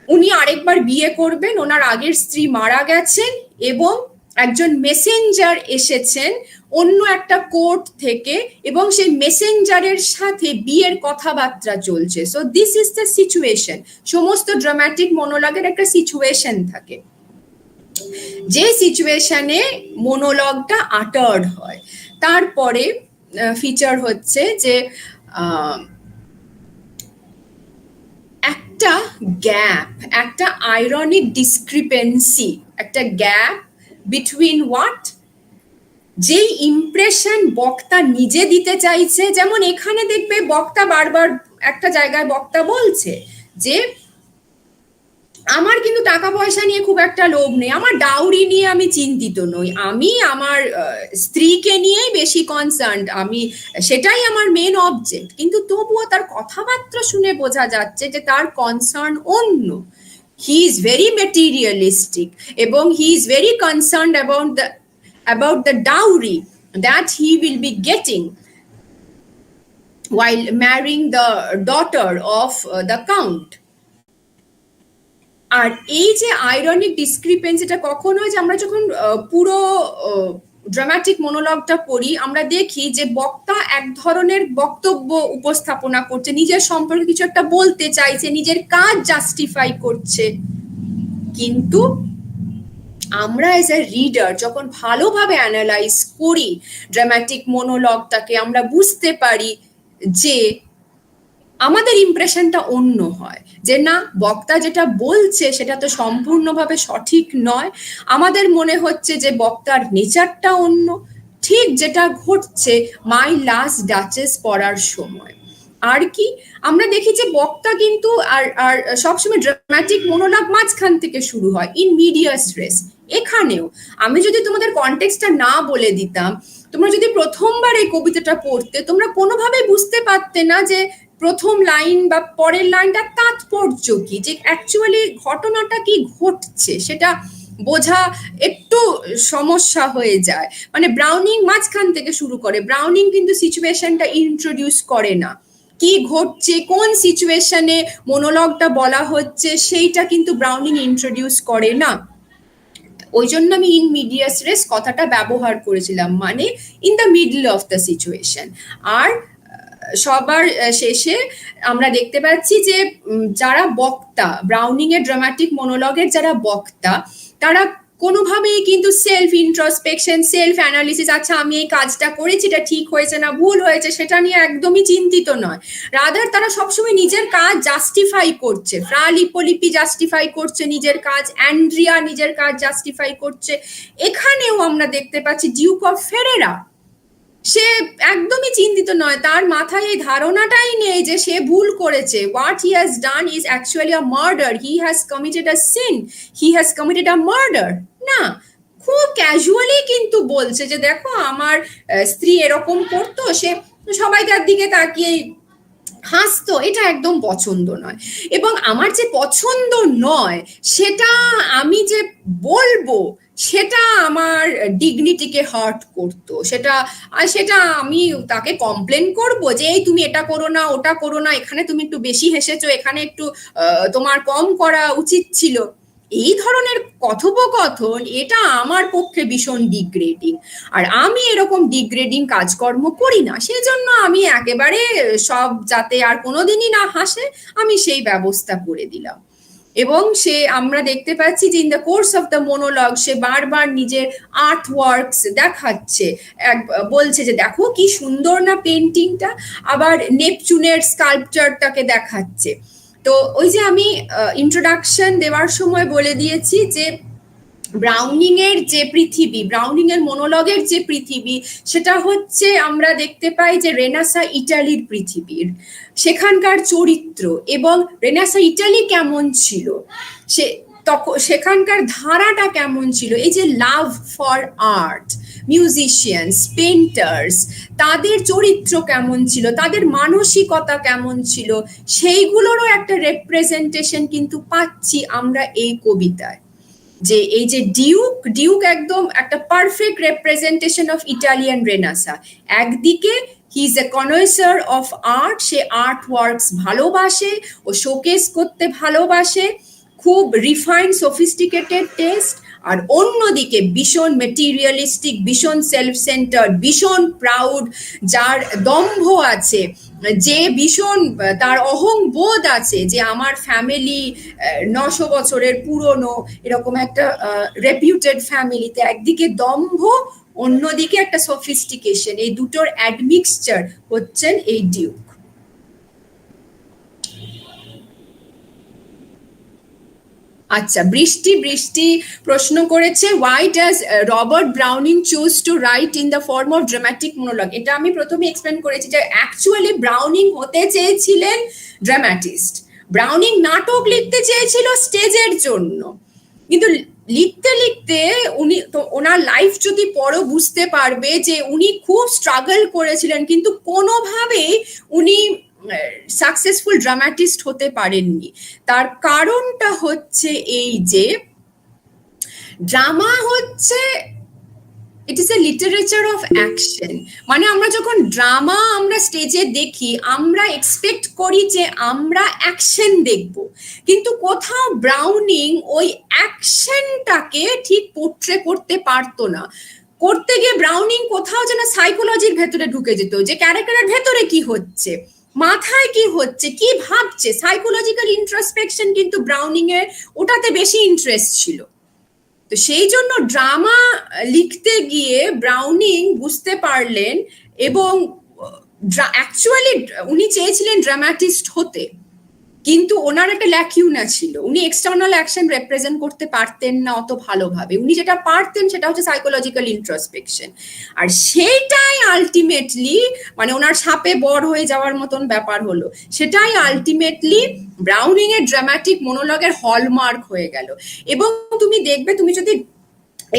উনি আরেকবার বিয়ে করবেন, ওনার আগের স্ত্রী মারা গেছেন এবং একজন মেসেঞ্জার এসেছেন অন্য একটা কোর্ট থেকে, এবং সেই মেসেঞ্জারের সাথে বিয়ের কথাবার্তা চলছে। So this is the situation. সমস্ত ড্রামাটিক মনোলগের একটা সিচুয়েশন থাকে, যে সিচুয়েশনে মনোলগটা আটার্ড হয়। তারপরে ফিচার হচ্ছে যে একটা গ্যাপ, একটা আইরনিক ডিসক্রিপেন্সি, একটা গ্যাপ বিটুইন হোয়াট, যেই ইমপ্রেশন বক্তা নিজে দিতে চাইছে। যেমন এখানে দেখবে বক্তা বারবার একটা জায়গায় বক্তা বলছে যে আমার কিন্তু টাকা পয়সা নিয়ে খুব একটা লোভ নেই, আমার ডাউরি নিয়ে আমি চিন্তিত নই, আমি আমার স্ত্রীকে নিয়েই বেশি কনসার্নড, আমি সেটাই আমার মেন অবজেক্ট। কিন্তু তবুও তার কথাবার্তা শুনে বোঝা যাচ্ছে যে তার কনসার্ন অন্য। হি ইজ ভেরি মেটেরিয়ালিস্টিক এবং he is very concerned about the dowry that he will be getting while marrying the daughter of the count. আর এই যে আইরনিক ডিসক্রিপেন্সিটা কখন হয়, যে আমরা যখন পুরো ড্রামাটিক মনোলগটা পড়ি, আমরা দেখি যে বক্তা এক ধরনের বক্তব্য উপস্থাপনা করছে, নিজের সম্পর্কে কিছু একটা বলতে চাইছে, নিজের কাজ জাস্টিফাই করছে। কিন্তু আমরা এজ এ রিডার যখন ভালোভাবে অ্যানালাইজ করি ড্রামাটিক মনোলগটাকে, আমরা বুঝতে পারি যে আমাদের ইমপ্রেশনটা অন্য হয়, যে না, বক্তা যেটা বলছে সেটা তো সম্পূর্ণভাবে সঠিক নয়। আমাদের মনে হচ্ছে যে বক্তার নেচারটা অন্য। ঠিক যেটা ঘটছে মাই লাস্ট ডাচেস পড়ার সময়। আর কি আমরা দেখি যে বক্তা কিন্তু আর সবসময় ড্রামাটিক মনোলগ মাঝখান থেকে শুরু হয়, ইন মিডিয়াস রেস। এখানেও আমি যদি তোমাদের কনটেক্সটটা না বলে দিতাম, তোমরা যদি প্রথমবার এই কবিতাটা পড়তে, তোমরা কোনোভাবে বুঝতে পারতে না যে প্রথম লাইন বা পরের লাইনটা তাৎপর্য কি, যে অ্যাকচুয়ালি ঘটনাটা কি ঘটছে সেটা বোঝা একটু সমস্যা হয়ে যায়। মানে ব্রাউনিং মাঝখান থেকে শুরু করে, ব্রাউনিং কিন্তু সিচুয়েশনটা ইন্ট্রোডিউস করে না, কি ঘটছে, কোন সিচুয়েশনে মনোলগটা বলা হচ্ছে সেইটা কিন্তু ব্রাউনিং ইন্ট্রোডিউস করে না। ওই জন্য আমি ইন মিডিয়াস রেস কথাটা ব্যবহার করেছিলাম, মানে in the middle of the situation. আর সবার শেষে আমরা দেখতে পাচ্ছি যে যারা বক্তা, ব্রাউনিং এর ড্রামাটিক মনোলগের যারা বক্তা, তারা কোনোভাবেই কিন্তু সেলফ ইন্ট্রোস্পেকশন, সেলফ অ্যানালিসিস, আচ্ছা আমি এই কাজটা করেছি, এটা ঠিক হয়েছে না ভুল হয়েছে, সেটা নিয়ে একদমই চিন্তিত নয়। রাদার তারা সবসময় নিজের কাজ জাস্টিফাই করছে। ফ্রা লিপোলিপি জাস্টিফাই করছে নিজের কাজ, অ্যান্ড্রিয়া নিজের কাজ জাস্টিফাই করছে। এখানেও আমরা দেখতে পাচ্ছি ডিউক অফ ফেরেরা, সে একদমই চিন্তিত নয়, তার মাথায় এই ধারণাটাই নেই যে সে ভুল করেছে। What he has done is actually a murder, he has committed a sin, he has committed a murder. না, খুব ক্যাজুয়ালি কিন্তু বলছে যে দেখো আমার স্ত্রী এরকম করতো, সে সবাই তার দিকে তাকিয়ে হাসতো, এটা একদম পছন্দ নয়। এবং আমার যে পছন্দ নয় সেটা আমি যে বলবো, সেটা আমার ডিগনিটিকে হার্ট করতো, সেটা আমি তাকে কমপ্লেন করবো যে এই তুমি এটা করো না, ওটা করো না, এখানে তুমি একটু বেশি হেসেছো, এখানে একটু তোমার কম করা উচিত ছিল। এই ধরনের কথোপকথন এটা আমার পক্ষে ভীষণ ডিগ্রেডিং, আর আমি এরকম ডিগ্রেডিং কাজকর্ম করি না, সেজন্য আমি একেবারে সব যাতে আর কোনোদিনই না হাসে আমি সেই ব্যবস্থা করে দিলাম। এবং সে আমরা দেখতে পাচ্ছি যে in the course of the monologue সে বারবার নিজের আর্ট ওয়ার্কস দেখাচ্ছে, বলছে যে দেখো কি সুন্দর না পেন্টিংটা, আবার নেপচুনের স্কাল্পচারটাকে দেখাচ্ছে। তো ওই যে আমি ইন্ট্রোডাকশন দেওয়ার সময় বলে দিয়েছি যে ব্রাউনিং এর যে পৃথিবী, ব্রাউনিং এর মোনোলগের যে পৃথিবী, সেটা হচ্ছে আমরা দেখতে পাই যে রেনেসাঁ ইটালির পৃথিবীর, সেখানকার চরিত্র এবং রেনেসাঁ ইটালি কেমন ছিল, সে তখন সেখানকার ধারাটা কেমন ছিল, এই যে love for art, musicians, painters, তাদের চরিত্র কেমন ছিল, তাদের মানসিকতা কেমন ছিল, সেইগুলোরও একটা রেপ্রেজেন্টেশন কিন্তু পাচ্ছি আমরা এই কবিতায়। যে এই যে ডিউক একদম একটা perfect representation of Italian Renaissance. একদিকে he is a connoisseur of art, সে আর্ট ওয়ার্কস ভালোবাসে ও শোকেস করতে ভালোবাসে, খুব রিফাইন্ড সফিস্টিকেটেড টেস্ট, আর অন্যদিকে ভীষণ মেটেরিয়ালিস্টিক, ভীষণ সেলফ সেন্টার্ড, ভীষণ প্রাউড, যার দম্ভ আছে, যে ভীষণ তার অহংবোধ আছে যে আমার ফ্যামিলি 900 বছরের পুরনো এরকম একটা রেপিউটেড ফ্যামিলিতে, একদিকে দম্ভ অন্যদিকে একটা সফিস্টিকেশন, এই দুটোর অ্যাডমিক্সচার হচ্ছেন এই ডিউক। আচ্ছা, বৃষ্টি প্রশ্ন করেছে why does Robert Browning choose to right in the form of dramatic মোনোলগ। এটা আমি প্রথমে এক্সপ্লেন করেছি যে অ্যাকচুয়ালি ব্রাউনিং হতে চেয়েছিলেন ড্রামাটিস্ট, ব্রাউনিং নাটক লিখতে চেয়েছিল স্টেজের জন্য, কিন্তু লিখতে লিখতে উনি তো ওনার লাইফ যদি পড়ো বুঝতে পারবে যে উনি খুব স্ট্রাগল করেছিলেন, কিন্তু কোনোভাবেই উনি সাকসেসফুল ড্রামাটিস্ট হতে পারেননি। তার কারণটা হচ্ছে এই যে ড্রামা হচ্ছে it is a literature of action, মানে আমরা যখন ড্রামা আমরা স্টেজে দেখি আমরা এক্সপেক্ট করি যে আমরা অ্যাকশন দেখব, কিন্তু কোথাও ব্রাউনিং ওই অ্যাকশনটাকে ঠিক পোট্রে করতে পারতো না। করতে গিয়ে ব্রাউনিং কোথাও যেন সাইকোলজির ভেতরে ঢুকে যেত, যে ক্যারেক্টারের ভেতরে কি হচ্ছে, মাথায় কি হচ্ছে, কি ভাবছে, সাইকোলজিক্যাল ইন্ট্রোস্পেকশন কিন্তু ব্রাউনিং এর ওটাতে বেশি ইন্টারেস্ট ছিল। তো সেই জন্য ড্রামা লিখতে গিয়ে ব্রাউনিং বুঝতে পারলেন, এবং অ্যাকচুয়ালি উনি চেয়েছিলেন ড্রামাটিস্ট হতে, কিন্তু ওনার একটা ল্যাকিউনা ছিল, উনি এক্সটার্নাল অ্যাকশন রিপ্রেজেন্ট করতে পারতেন না অত ভালোভাবে, উনি যেটা পারতেন সেটা হচ্ছে সাইকোলজিক্যাল ইন্ট্রোস্পেকশন, আর সেইটাই আলটিমেটলি মানে ওনার ছাপে বড় হয়ে যাওয়ার মতন ব্যাপার হলো, সেটাই আলটিমেটলি ব্রাউনিং এর ড্রামাটিক মোনোলগের হলমার্ক হয়ে গেল। এবং তুমি দেখবে, তুমি যদি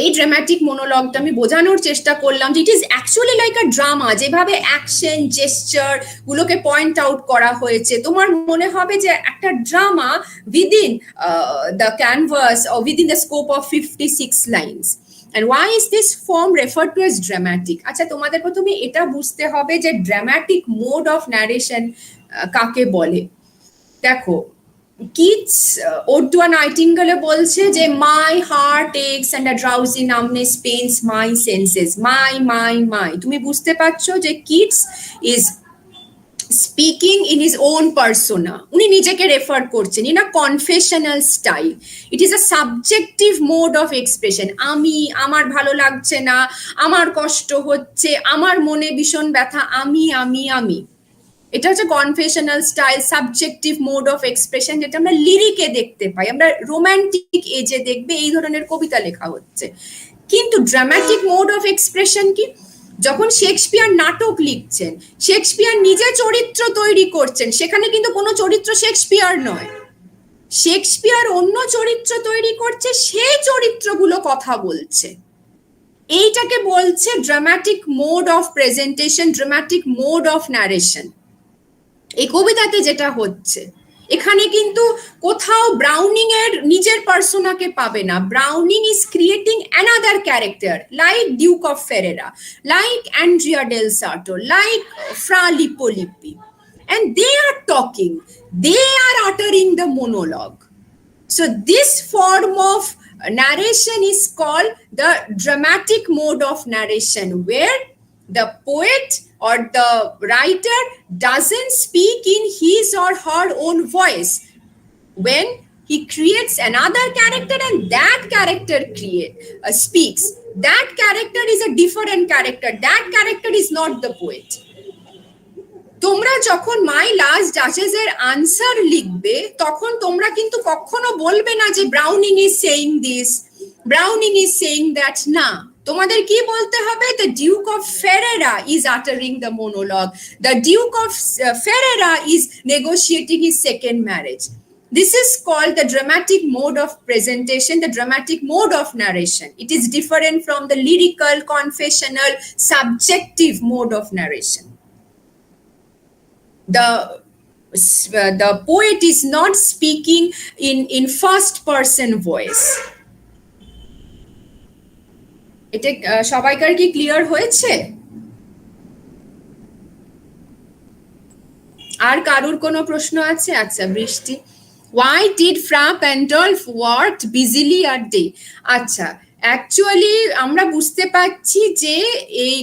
এই ড্রামাটিক মোনোলগটা আমি বোঝানোর চেষ্টা করলাম যে it is actually like a drama, যেভাবে অ্যাকশন জেস্চার গুলোকে পয়েন্ট আউট করা হয়েছে, তোমার মনে হবে যে একটা drama within the canvas or within the scope of 56 lines. And why is this form referred to as dramatic? আচ্ছা, তোমাদের প্রথমে এটা বুঝতে হবে যে ড্রামাটিক মোড অফ ন্যারেশন কাকে বলে। দেখো, কিটস ওড টু আ নাইটিঙ্গেলে বলছে যে my heart aches and a drowsy numbness pains my senses, my. তুমি বুঝতে পারছো যে Keats is speaking in his own persona, উনি নিজেকে রেফার করছেন in a confessional style. It is a subjective mode of expression, আমি, আমার ভালো লাগছে না, আমার কষ্ট হচ্ছে, আমার মনে ভীষণ ব্যথা, আমি। এটা হচ্ছে confessional style, subjective mode of expression, যেটা আমরা লিরিকে দেখতে পাই, আমরা রোমান্টিক এজে দেখবে এই ধরনের কবিতা লেখা হচ্ছে। কিন্তু ড্রামাটিক মোড অফ এক্সপ্রেশন কি? যখন শেক্সপিয়ার নাটক লিখছেন, শেক্সপিয়ার নিজে চরিত্র তৈরি করছেন, সেখানে কিন্তু কোনো চরিত্র শেক্সপিয়ার নয়, শেক্সপিয়ার অন্য চরিত্র তৈরি করছে, সেই চরিত্রগুলো কথা বলছে। এইটাকে বলছে dramatic mode of presentation, dramatic mode of narration. এই কবিতাতে যেটা হচ্ছে, এখানে কিন্তু কোথাও ব্রাউনিং এর নিজের পার্সোনাকে পাবে না। Browning is creating another character like Duke of Ferrara, like Andrea del Sarto, like Fra Lippo Lippi, and they are talking, they are uttering the monologue. So this form of narration is called the dramatic mode of narration, where the poet or the writer doesn't speak in his or her own voice. When he creates another character and that character speaks, that character is a different character. That character is not the poet. তোমরা যখন মাই last duchess এর answer লিখবে তখন তোমরা কিন্তু কখনো বলবে না যে Browning is saying this, Browning is saying that. না, তোমাদের কি বলতে হবে? The Duke of ফেরেরা is আটারিং the মোনোলগ, the Duke of ফেরেরা is negotiating his second marriage. This is called the dramatic mode of presentation, the dramatic mode of narration. It is different from the lyrical, confessional, subjective mode of narration. The poet is not speaking in first person voice. এটা সবাইকার কি clear হয়েছে? আর কারুর কোনো প্রশ্ন আছে? আচ্ছা, বৃষ্টি, why did Fra Pandolf worked busily at day? আচ্ছা, অ্যাকচুয়ালি আমরা বুঝতে পারছি যে এই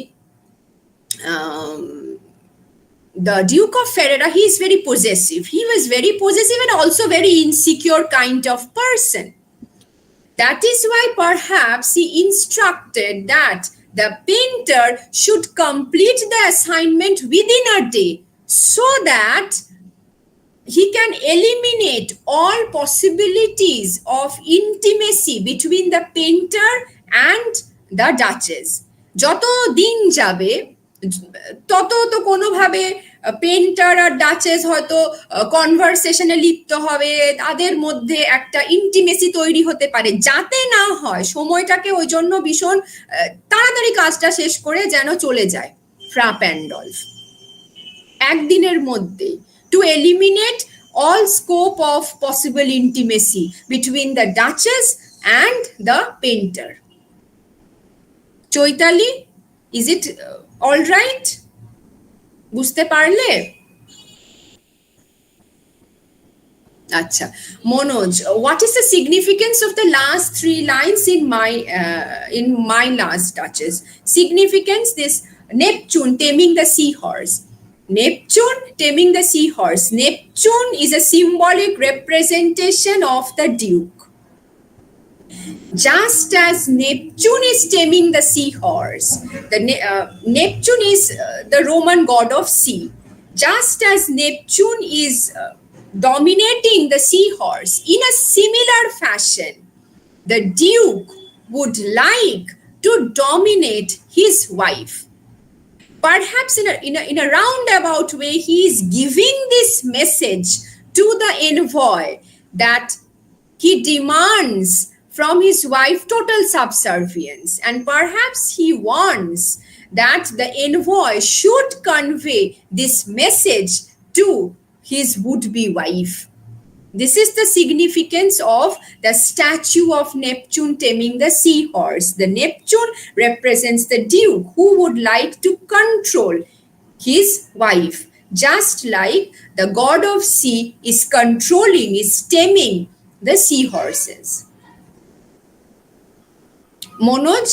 the Duke of Ferrara, he is very possessive. He was very possessive and also very insecure kind of person. That is why perhaps he instructed that the painter should complete the assignment within a day so that he can eliminate all possibilities of intimacy between the painter and the Duchess. যত দিন যাবে তত তো কোনোভাবে painter আর duchess হয়তো কনভারসেশনে লিপ্ত হবে, তাদের মধ্যে একটা ইন্টিমেসি তৈরি হতে পারে। যাতে না হয়, সময়টাকে ওই জন্য ভীষণ তাড়াতাড়ি কাজটা শেষ করে যেন চলে যায় ফ্রা প্যান্ডলফ একদিনের মধ্যেই, to eliminate all scope of possible intimacy between the Duchess and the painter. Choitali, is it all right? বুঝতে পারলে? আচ্ছা, Manoj, what is the significance of the last 3 lines in my last Duchess? Significance, this Neptune taming the seahorse. Neptune taming the seahorse. Neptune is a symbolic representation of the Duke. Just as Neptune is taming the seahorse, Neptune is the Roman god of sea. Just as Neptune is dominating the seahorse, in a similar fashion, the Duke would like to dominate his wife. Perhaps in a roundabout way, he is giving this message to the envoy that he demands from his wife total subservience, and perhaps he wants that the envoy should convey this message to his would-be wife. This is the significance of the statue of Neptune taming the seahorse. The Neptune represents the Duke who would like to control his wife, just like the god of sea is controlling, is taming the seahorses. Manoj,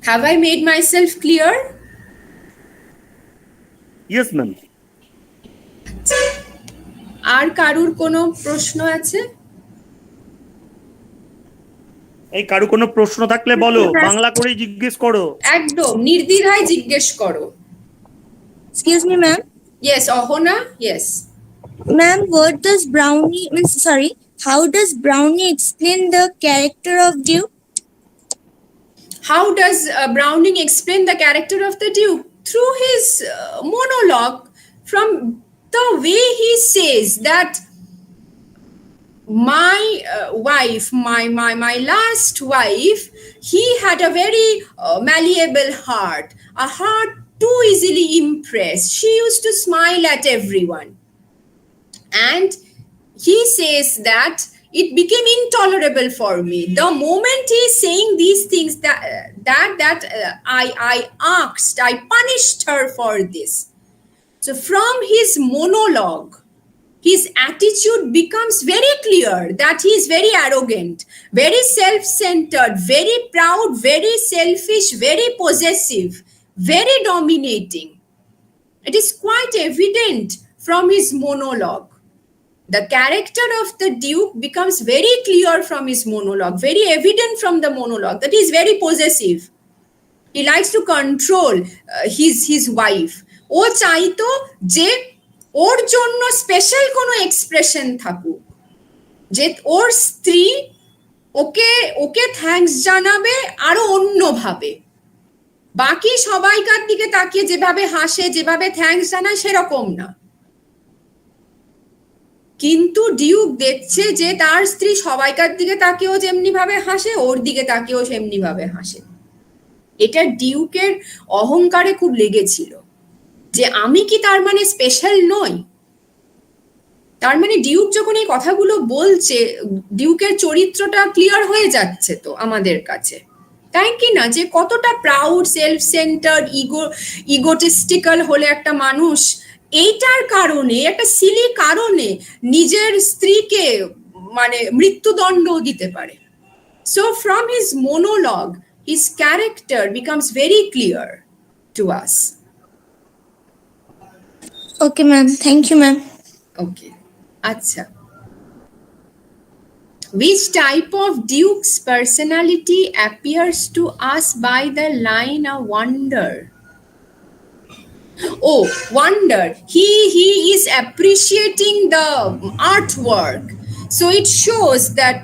have I made myself clear? Yes, ma'am. আর কারুর কোনো প্রশ্ন আছে? এই কারু কোনো প্রশ্ন থাকলে বলো, বাংলা করে জিজ্ঞেস করো, একদম নির্দ্বিধায় জিজ্ঞেস করো। Excuse me, ma'am. Yes, Ohona, yes. Ma'am, how does Brownie explain the character of Duke? How does Browning explain the character of the Duke? Through his monologue, from the way he says that my wife, my last wife, he had a very malleable heart, a heart too easily impressed. She used to smile at everyone. And he says that it became intolerable for me. The moment he is saying these things that I asked, I punished her for this. So from his monologue, his attitude becomes very clear that he is very arrogant, very self-centered, very proud, very selfish, very possessive, very dominating. It is quite evident from his monologue. The character of the Duke becomes very clear from his monologue, very evident from the monologue that he is very possessive. He likes to control his wife. ও চাইতো যে ওর জন্য special কোনো expression থাকুক, যে ওর স্ত্রী ওকে okay thanks জানাবে আরো অন্যভাবে, বাকি সবাইকার দিকে তাকিয়ে যেভাবে হাসে, যেভাবে থ্যাঙ্কস জানায় সেরকম না। কিন্তু ডিউক দেখছে যে তার স্ত্রী সবাইকার দিকে তাকিয়েও যেমনি ভাবে হাসে, ওর দিকে তাকিয়েও সেমনি ভাবে হাসে। এটা ডিউকের অহংকারে খুব লেগেছিল যে আমি কি তার মানে স্পেশাল নই। তার মানে ডিউক যখন এই কথাগুলো বলছে, ডিউকের চরিত্রটা ক্লিয়ার হয়ে যাচ্ছে তো আমাদের কাছে, তাই কি না? যে কতটা প্রাউড, সেলফ সেন্টার, ইগোটিস্টিক্যাল হলে একটা মানুষ এইটার কারণে, একটা সিলি কারণে নিজের স্ত্রীকে মানে মৃত্যুদণ্ড দিতে পারে। So from his মোনোলগ his character becomes very clear to us. Okay, ma'am. Thank you, ma'am. Okay. Acha. Which type of Duke's personality appears to us by the line "a wonder"? Oh, wonder. He is appreciating the artwork. So it shows that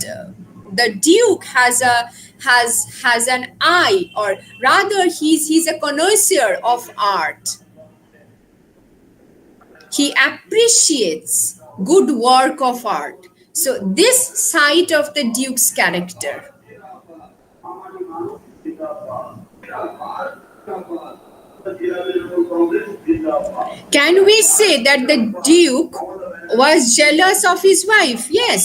the Duke has an eye, or rather he's a connoisseur of art. He appreciates good work of art. So this side of the Duke's character. Can we say that the Duke was jealous of his wife? Yes.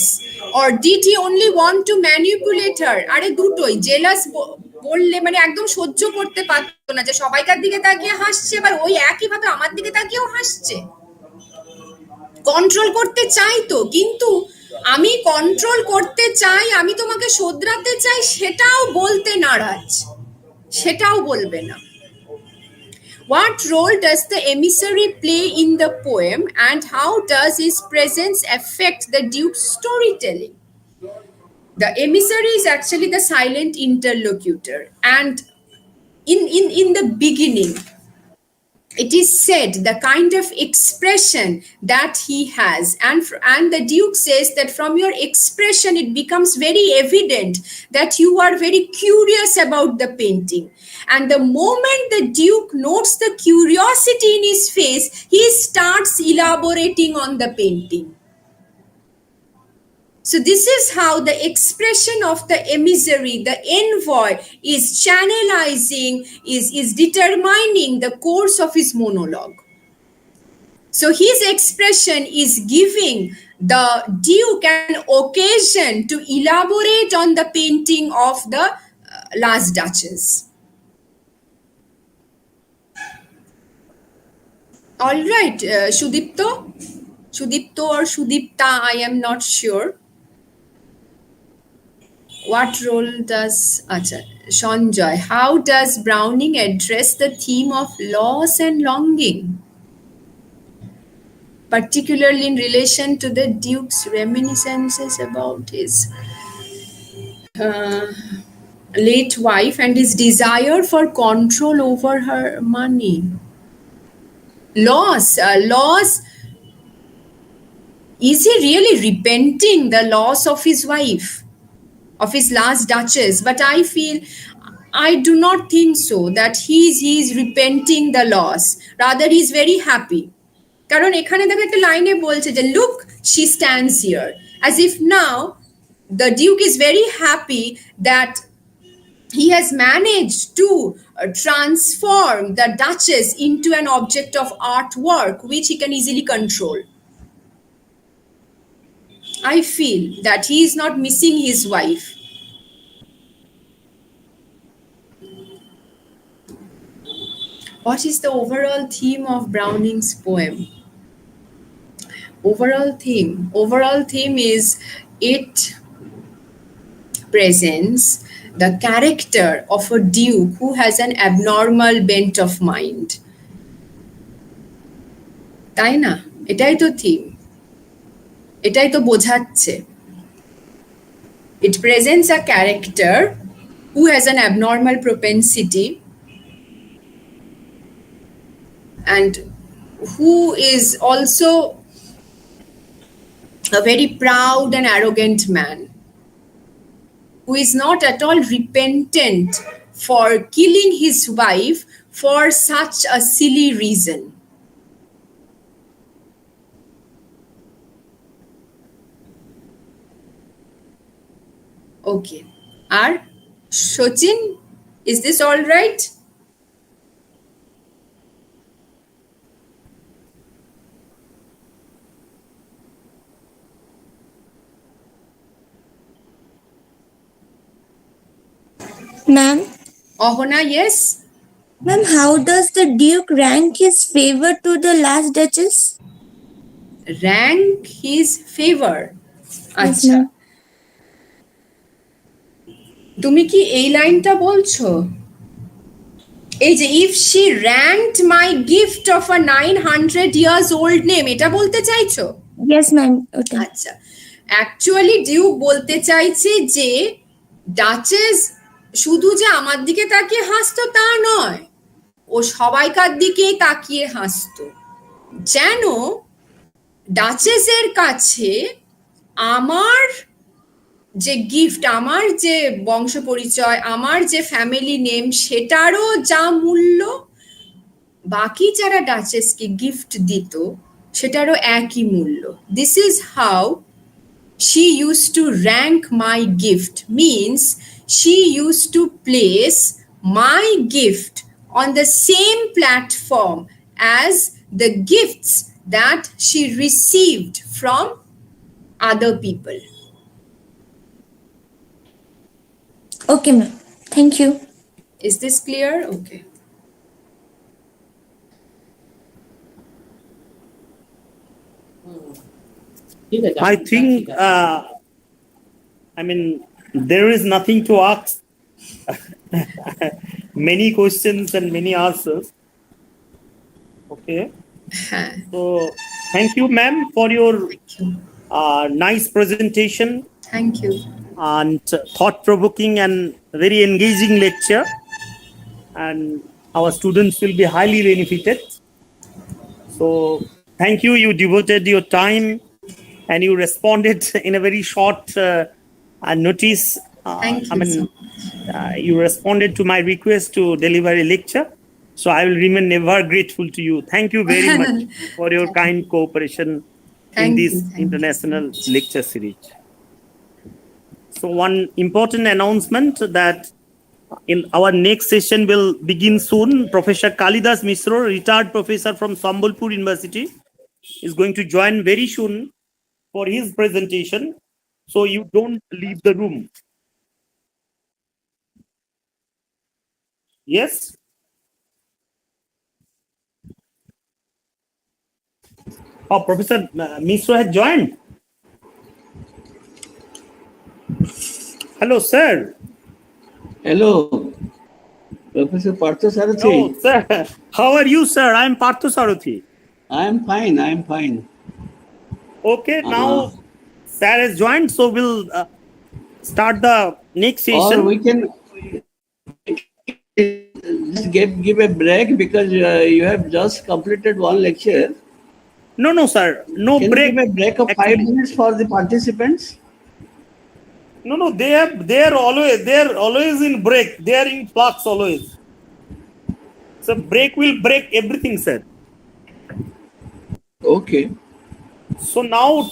Or did he only want to manipulate her? আরে দুটোই। Jealous বললে মানে একদম সহ্য করতে পারতো না যে সবাইকার দিকে তাকিয়ে হাসছে, এবার ওই একইভাবে আমার দিকে তাকিয়েও হাসছে। কন্ট্রোল করতে চাইতো, কিন্তু আমি কন্ট্রোল করতে চাই, আমি তোমাকে শোধরাতে চাই, সেটাও বলতে নারাজ, সেটাও বলবে না। What role does the emissary play in the poem, and how does his presence affect the Duke's storytelling? The emissary is actually the silent interlocutor, and in the beginning, it is said the kind of expression that he has, and the Duke says that from your expression it becomes very evident that you are very curious about the painting. And the moment the Duke notes the curiosity in his face, he starts elaborating on the painting. So this is how the expression of the emissary, the envoy, is channelizing, is determining the course of his monologue. So his expression is giving the Duke an occasion to elaborate on the painting of the last Duchess. All right, Sudipto or Sudipta, I am not sure. What role does Sanjoy? How does Browning address the theme of loss and longing, particularly in relation to the Duke's reminiscences about his late wife and his desire for control over her money? Loss. Is he really repenting the loss of his wife, of his last Duchess? But I do not think so, that he is repenting the loss. Rather, he is very happy. কারণ এখানে দেখো একটা লাইনে বলছে যে look, she stands here, as if now the Duke is very happy that he has managed to transform the Duchess into an object of artwork which he can easily control. I feel that he is not missing his wife. What is the overall theme of Browning's poem? Overall theme is it presents the character of a duke who has an abnormal bent of mind. তাই না? এটাই তো theme, এটাই তো বোঝাচ্ছে। It presents a character who has an abnormal propensity and who is also a very proud and arrogant man, who is not at all repentant for killing his wife for such a silly reason. Okay. Are Shochin, is this all right? Ma'am, Ohana, yes? ma'am, how does the Duke rank his favor to the last Duchess? Rank his favor. Yes, আচ্ছা, ma'am. তুমি কি এই লাইনটা বলছো? এই যে if she ranked my gift of a 900 years old name, এটা বলতে চাইছো? Yes, ma'am. Okay. আচ্ছা, অ্যাকচুয়ালি ডিউক বলতে চাইছে যে ডাচেস শুধু যে আমার দিকে তাকিয়ে হাসতো তা নয়, ও সবাইকার দিকেই তাকিয়ে হাসতো, যেন ডাচেসের কাছে আমার যে গিফট, আমার যে বংশ পরিচয়, আমার যে ফ্যামিলি নেম, সেটারও যা মূল্য, বাকি যারা ডাচেসকে গিফট দিত সেটারও একই মূল্য। This is how she used to rank my gift, means she used to place my gift on the same platform as the gifts that she received from other people. Okay, ma'am. Thank you. Is this clear? Okay. I think, there is nothing to ask. Many questions and many answers. Okay. So, thank you, ma'am, for your nice presentation Thank you. and thought-provoking and very engaging lecture. And our students will be highly benefited. So, thank you. You devoted your time and you responded in a very short notice. Thank you so You responded to my request to deliver a lecture. So I will remain ever grateful to you. Thank you very much for your kind cooperation in this international lecture series. So one important announcement that in our next session will begin soon. Professor Kalidas Misra, retired professor from Sambalpur University, is going to join very soon for his presentation. So you don't leave the room. Yes? Oh, Professor Misra has joined. Hello, sir. Hello, Professor Parthasarathi. Oh, sir. How are you, sir? I am Parthasarathi. I am fine. Okay, now sir has joined, so we'll start the next session. Or we can just give a break because you have just completed one lecture. No, sir. No Can break. you give a break of 5 minutes for the participants? No. They are always in break. They are in flux always. So break will break everything, sir. Okay. So now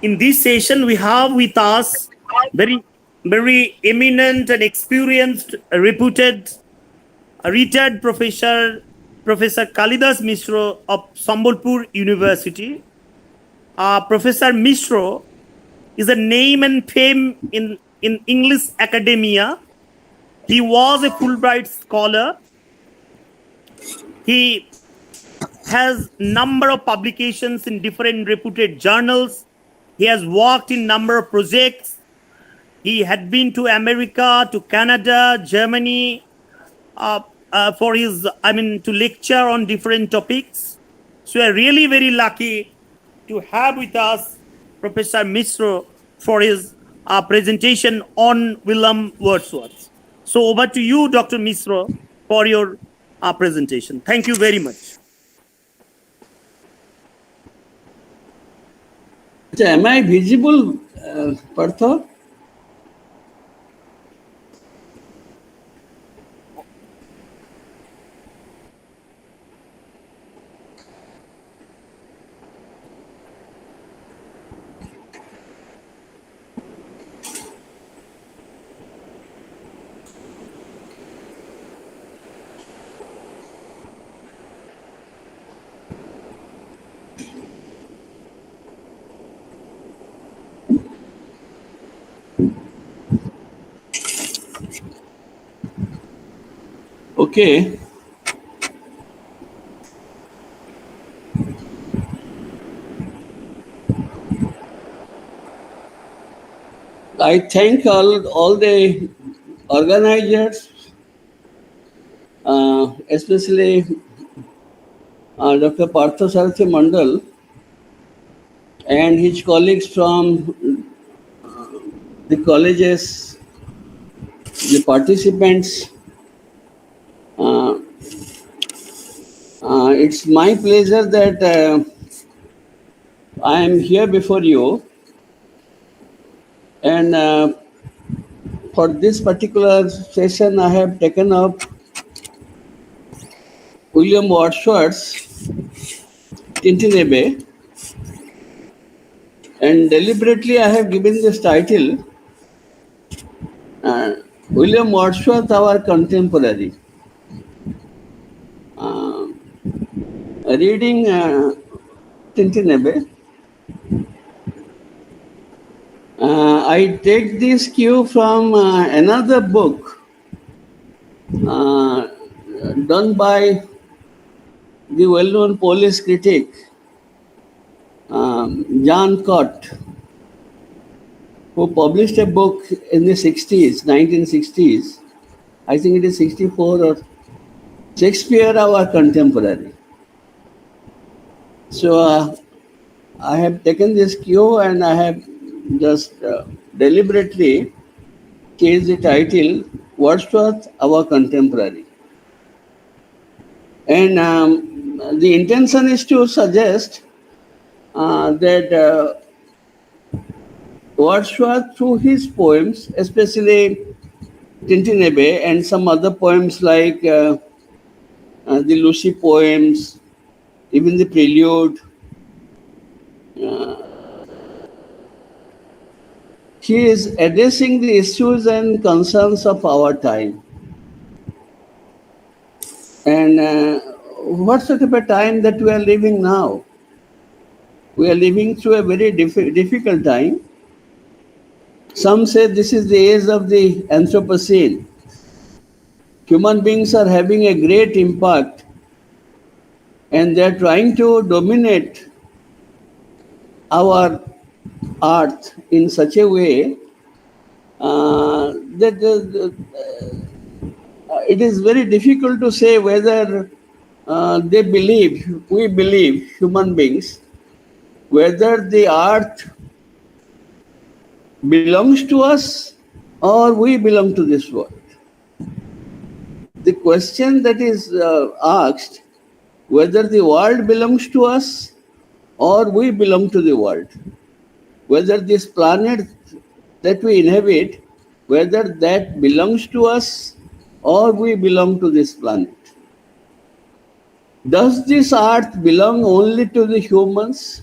in this session we have with us very eminent and experienced, reputed, retired Professor Kalidas Misra of Sambalpur University. Professor Misra is a name and fame in English academia. He was a Fulbright scholar. He has number of publications in different reputed journals. He has worked in number of projects. He had been to America, to Canada, Germany, for his, to lecture on different topics. So we are really very lucky to have with us Professor Misra for his presentation on William Wordsworth. So over to you, Dr. Misra, for your presentation. Thank you very much. Am I visible, Partha? Okay. I thank all the organizers, especially Dr. Partha Sarathi Mondal and his colleagues from the colleges, the participants. It's my pleasure that I am here before you, and for this particular session I have taken up William Wordsworth's Tintern, and deliberately I have given this title, William Wordsworth, our contemporary. Reading Tintern, I take this cue from another book done by the well-known Polish critic Jan Kot, who published a book in the 1960s. I think it is 64, or Shakespeare, our contemporary. So I have taken this cue and I have just deliberately changed the title, Wordsworth, our contemporary. And the intention is to suggest that Wordsworth, through his poems, especially Tintern and some other poems like the Lucy poems, even the prelude, he is addressing the issues and concerns of our time. And what sort of a time that we are living now? We are living through a very difficult time. Some say this is the age of the Anthropocene. Human beings are having a great impact and they are trying to dominate our earth in such a way that it is very difficult to say whether we believe, human beings, whether the earth belongs to us or we belong to this world. The question that is asked, whether the world belongs to us or we belong to the world, whether this planet that we inhabit, whether that belongs to us or we belong to this planet. Does this earth belong only to the humans?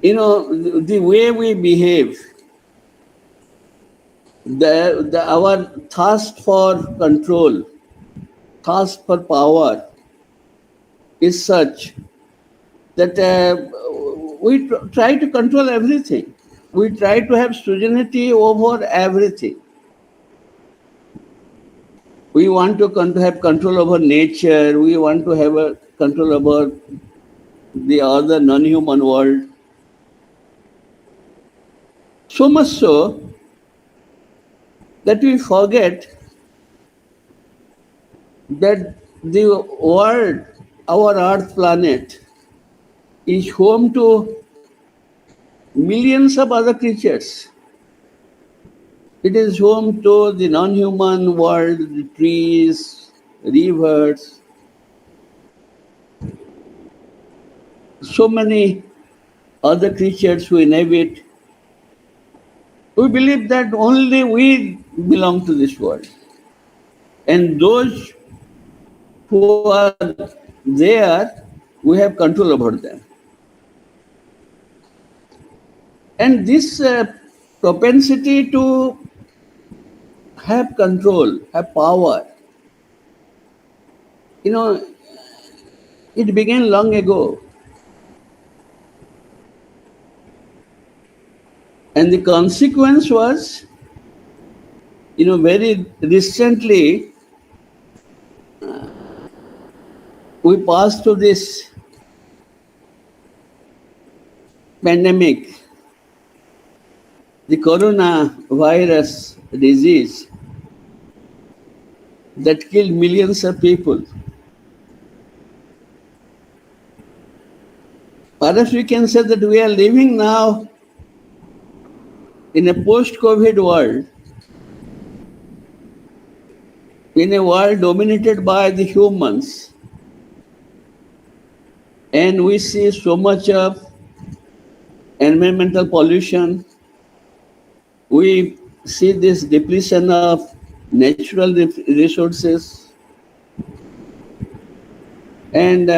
You know, the way we behave, our thirst for control, thirst for power is such that we try to control everything. We try to have suzerainty over everything. We want to have control over nature. We want to have a control over the other non-human world. So much so that we forget that the world, our Earth planet, is home to millions of other creatures. It is home to the non-human world, the trees, rivers, so many other creatures who inhabit. We believe that only we belong to this world. And those who are there, we have control over them. And this propensity to have control, have power, it began long ago. And the consequence was, very recently, we passed through this pandemic, the coronavirus disease that killed millions of people. Perhaps we can say that we are living now in a post-COVID world, in a world dominated by the humans, and we see so much of environmental pollution. We see this depletion of natural resources, and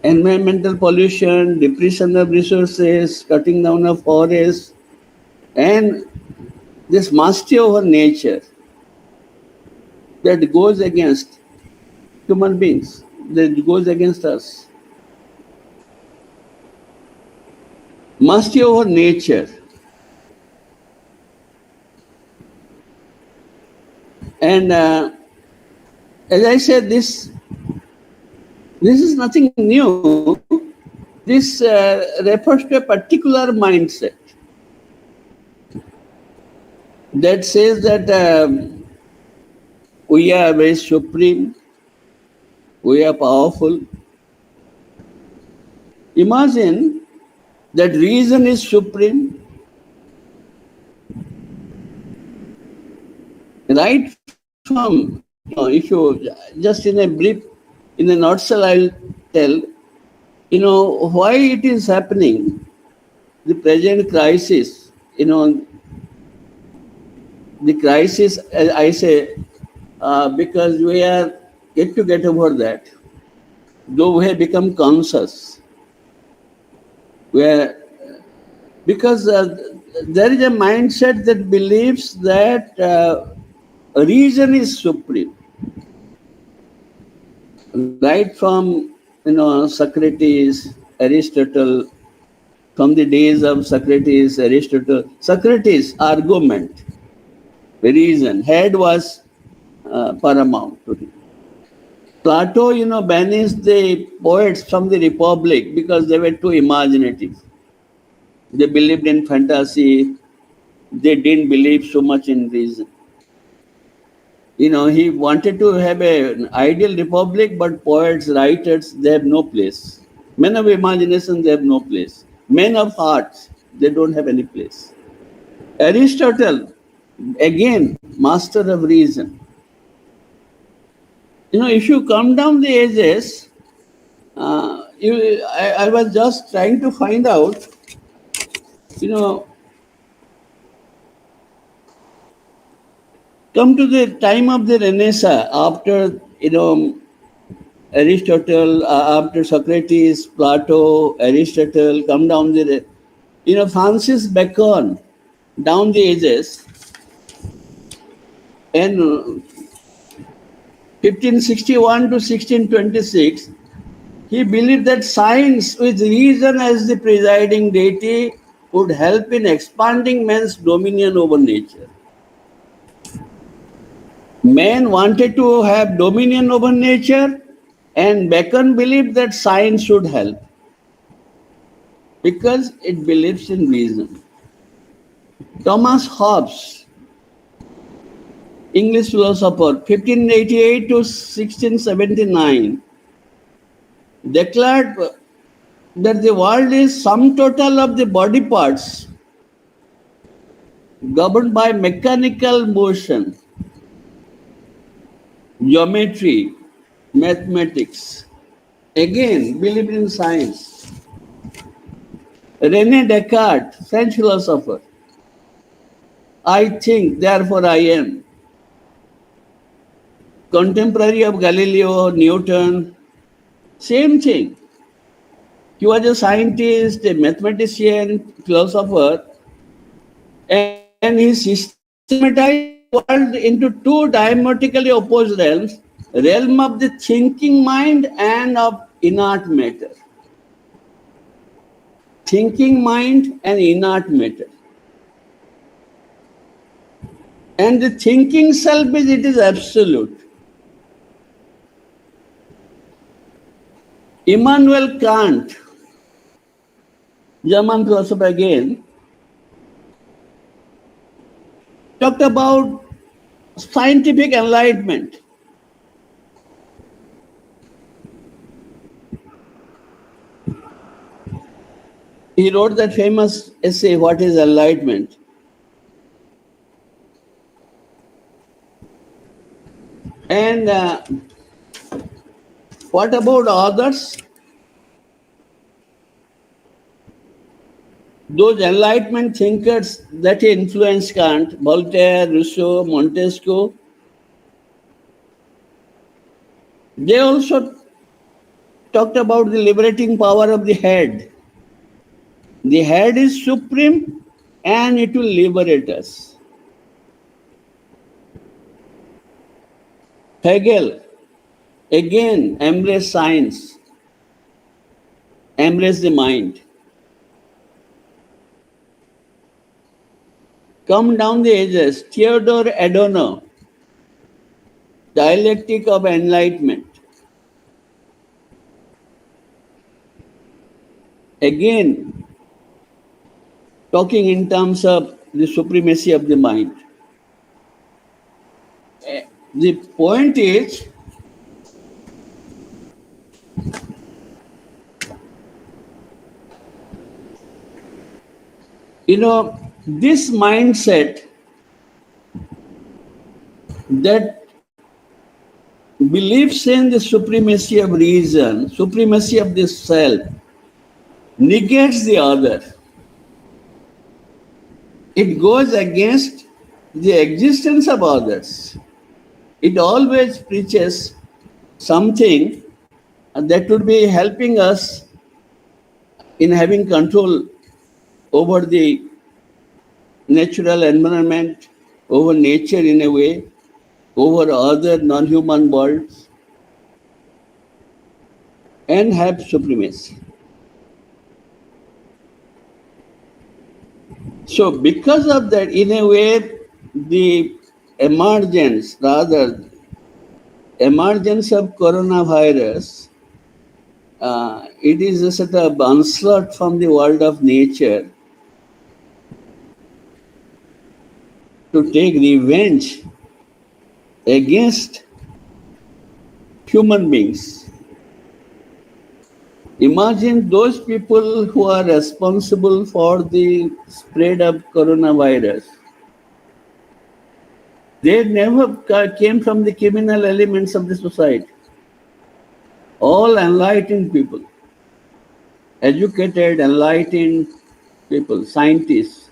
environmental pollution, depletion of resources, cutting down of forests, and this mastery over nature that goes against human beings, that goes against us. Mastery over nature. And as I said, this is nothing new. This refers to a particular mindset that says that we are very supreme, we are powerful. Imagine that reason is supreme. Right from, if you just in a nutshell, I'll tell, why it is happening, the present crisis, the crisis, I say, because we are yet to get over that, though we have become conscious. Because there is a mindset that believes that reason is supreme. Right from Socrates, Aristotle, from the days of Socrates, Aristotle, Socrates' argument, the reason, head was paramount to him. Plato, banished the poets from the Republic because they were too imaginative. They believed in fantasy. They didn't believe so much in reason. He wanted to have an ideal republic, but poets, writers, they have no place. Men of imagination, they have no place. Men of hearts, they don't have any place. Aristotle, again, master of reason. If you come down the ages, I was just trying to find out, come to the time of the Renaissance, after, Aristotle, after Socrates, Plato, Aristotle, come down the, Francis Bacon, down the ages, and 1561 to 1626, he believed that science with reason as the presiding deity would help in expanding man's dominion over nature. Man wanted to have dominion over nature, and Bacon believed that science should help because it believes in reason. Thomas Hobbes, English philosopher, 1588 to 1679, declared that the world is sum total of the body parts governed by mechanical motion, geometry, mathematics. Again, believed in science. René Descartes, French philosopher, I think, therefore I am. Contemporary of Galileo, Newton, same thing. He was a scientist, a mathematician, philosopher, and he systematized the world into two diametrically opposed realms, realm of the thinking mind and of inert matter. Thinking mind and inert matter. And the thinking self is absolute. Immanuel Kant, German philosopher again, talked about scientific enlightenment. He wrote that famous essay, What is Enlightenment? And what about others? Those Enlightenment thinkers that influenced Kant, Voltaire, Rousseau, Montesquieu, they also talked about the liberating power of the head. The head is supreme and it will liberate us. Hegel, again, embrace science, embrace the mind. Come down the ages, Theodor Adorno, dialectic of enlightenment. Again, talking in terms of the supremacy of the mind. The point is, this mindset that believes in the supremacy of reason, supremacy of the self, negates the other. It goes against the existence of others. It always preaches something that would be helping us in having control over the natural environment, over nature in a way, over other non-human worlds, and have supremacy. So because of that, in a way, the emergence of coronavirus, it is a sort of onslaught from the world of nature to take revenge against human beings. Imagine those people who are responsible for the spread of coronavirus. They never came from the criminal elements of the society. All enlightened people, educated, enlightened people, scientists,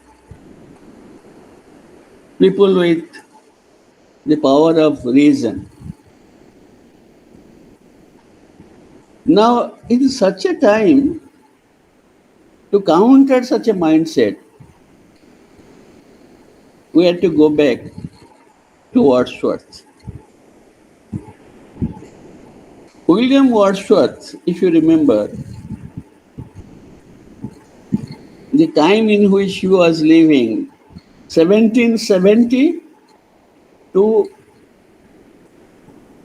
people with the power of reason. Now, it is such a time to counter such a mindset. We had to go back to Wordsworth. William Wordsworth, if you remember, the time in which he was living, 1770 to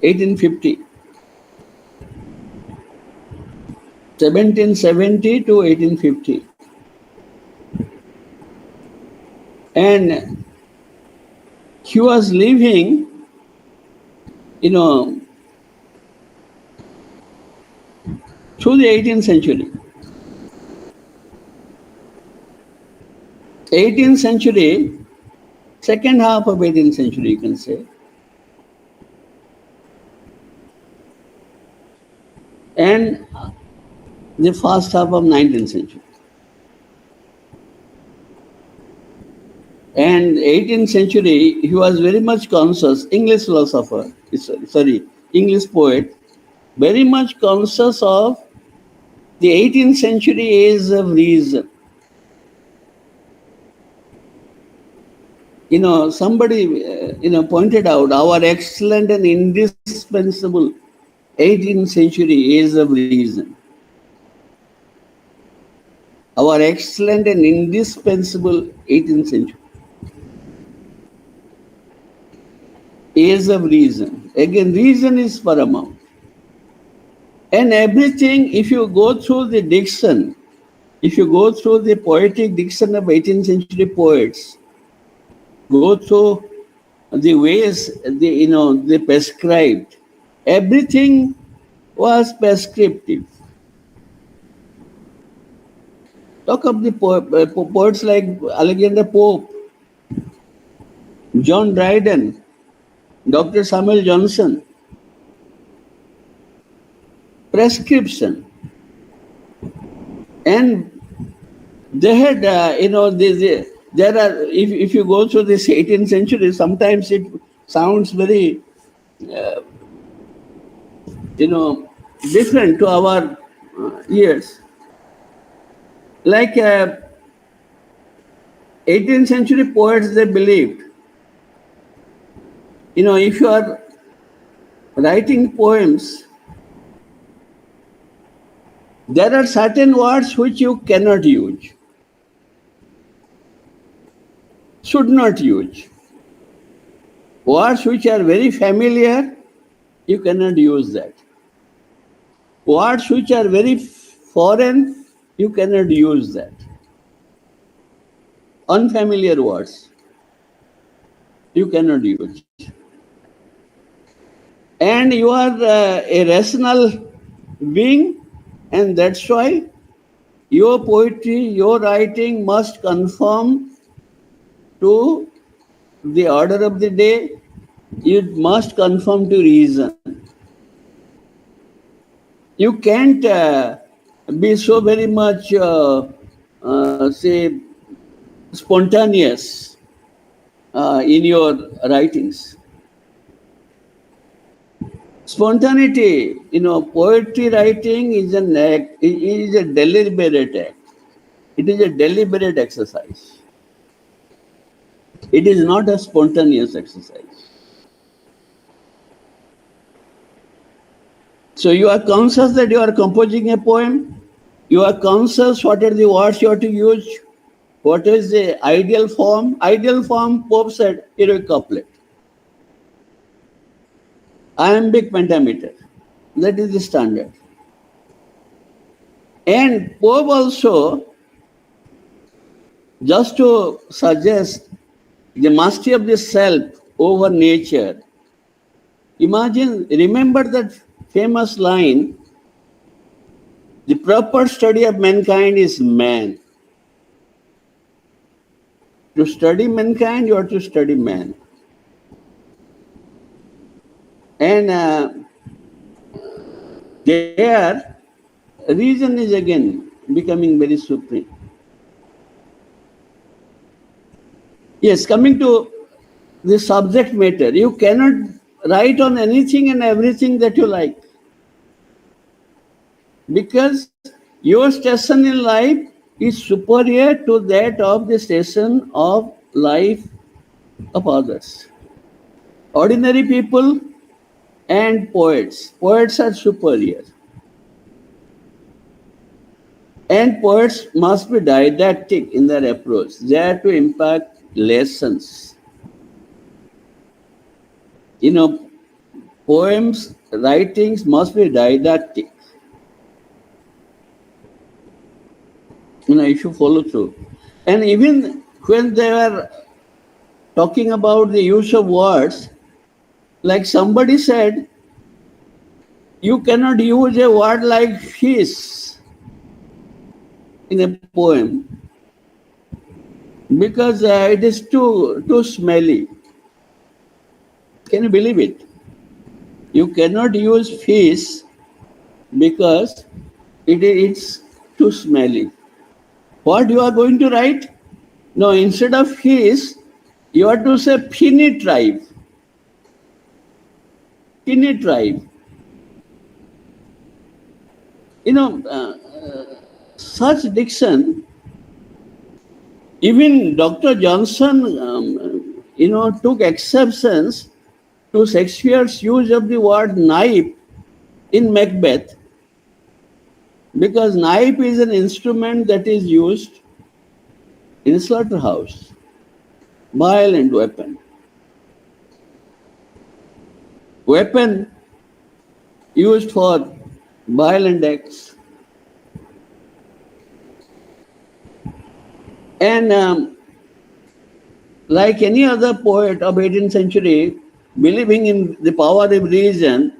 1850. 1770 to 1850. And he was living, through the 18th century. 18th century, second half of 18th century, you can say. And the first half of 19th century. And 18th century, he was very much conscious, English philosopher, English poet, very much conscious of the 18th century age of reason. Somebody, pointed out our excellent and indispensable 18th century age of reason. Our excellent and indispensable 18th century age of reason. Again, reason is paramount. And everything, if you go through the diction, if you go through the poetic diction of 18th century poets, go through the ways they prescribed, everything was prescriptive. Talk of the poets like Alexander Pope, John Dryden, Dr. Samuel Johnson. Prescription. And they had, there are, if you go through this 18th century, sometimes it sounds very, different to our ears. Like 18th century poets, they believed, if you are writing poems, there are certain words which you cannot use, should not use. Words which are very familiar, you cannot use that. Words which are very foreign, you cannot use that. Unfamiliar words, you cannot use. And you are a rational being, and that's why your poetry, your writing must conform to the order of the day. It must conform to reason. You can't be so very much, spontaneous in your writings. Spontaneity, poetry writing is an act, it is a deliberate act. It is a deliberate exercise. It is not a spontaneous exercise. So you are conscious that you are composing a poem. You are conscious what are the words you have to use. What is the ideal form? Ideal form, Pope said, heroic couplet. Iambic pentameter. That is the standard. And Pope also, just to suggest the mastery of the self over nature, remember that famous line, the proper study of mankind is man. To study mankind, you have to study man. And there, reason is again becoming very supreme. Yes, coming to the subject matter, you cannot write on anything and everything that you like, because your station in life is superior to that of the station of life of others. Ordinary people and poets. Poets are superior. And poets must be didactic in their approach. They are to impact lessons. poems, writings must be didactic. You should follow through. And even when they were talking about the use of words, like somebody said, you cannot use a word like fish in a poem because it is too smelly. Can you believe it? You cannot use fish because it's too smelly. What you are going to write? No, instead of his, you have to say Finny tribe. Finny tribe. Such diction, even Dr. Johnson, took exceptions to Shakespeare's use of the word knife in Macbeth, because knife is an instrument that is used in a slaughterhouse, violent weapon. Weapon used for violent acts. And like any other poet of 18th century, believing in the power of religion,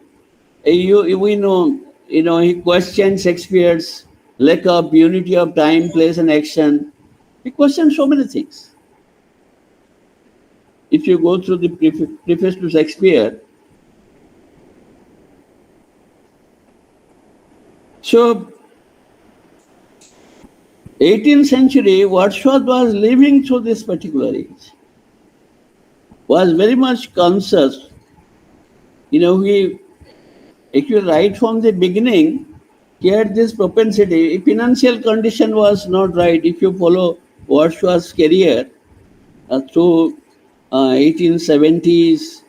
we know, he questioned Shakespeare's lack of unity of time, place, and action. He questioned so many things. If you go through the preface to Shakespeare, so 18th century, Wordsworth was living through this particular age, was very much conscious. He actually right from the beginning, he had this propensity. Financial condition was not right. If you follow Wordsworth's career through 1870s,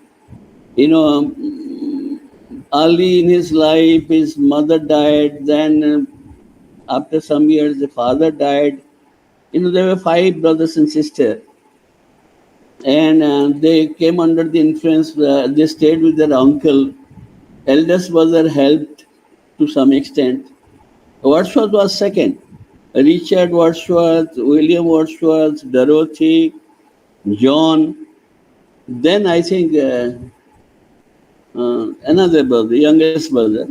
early in his life, his mother died. Then after some years, the father died. There were 5 brothers and sisters. And they came under the influence, they stayed with their uncle. Eldest brother helped to some extent. Wordsworth was second. Richard Wordsworth, William Wordsworth, Dorothy, John. Then I think another brother, youngest brother.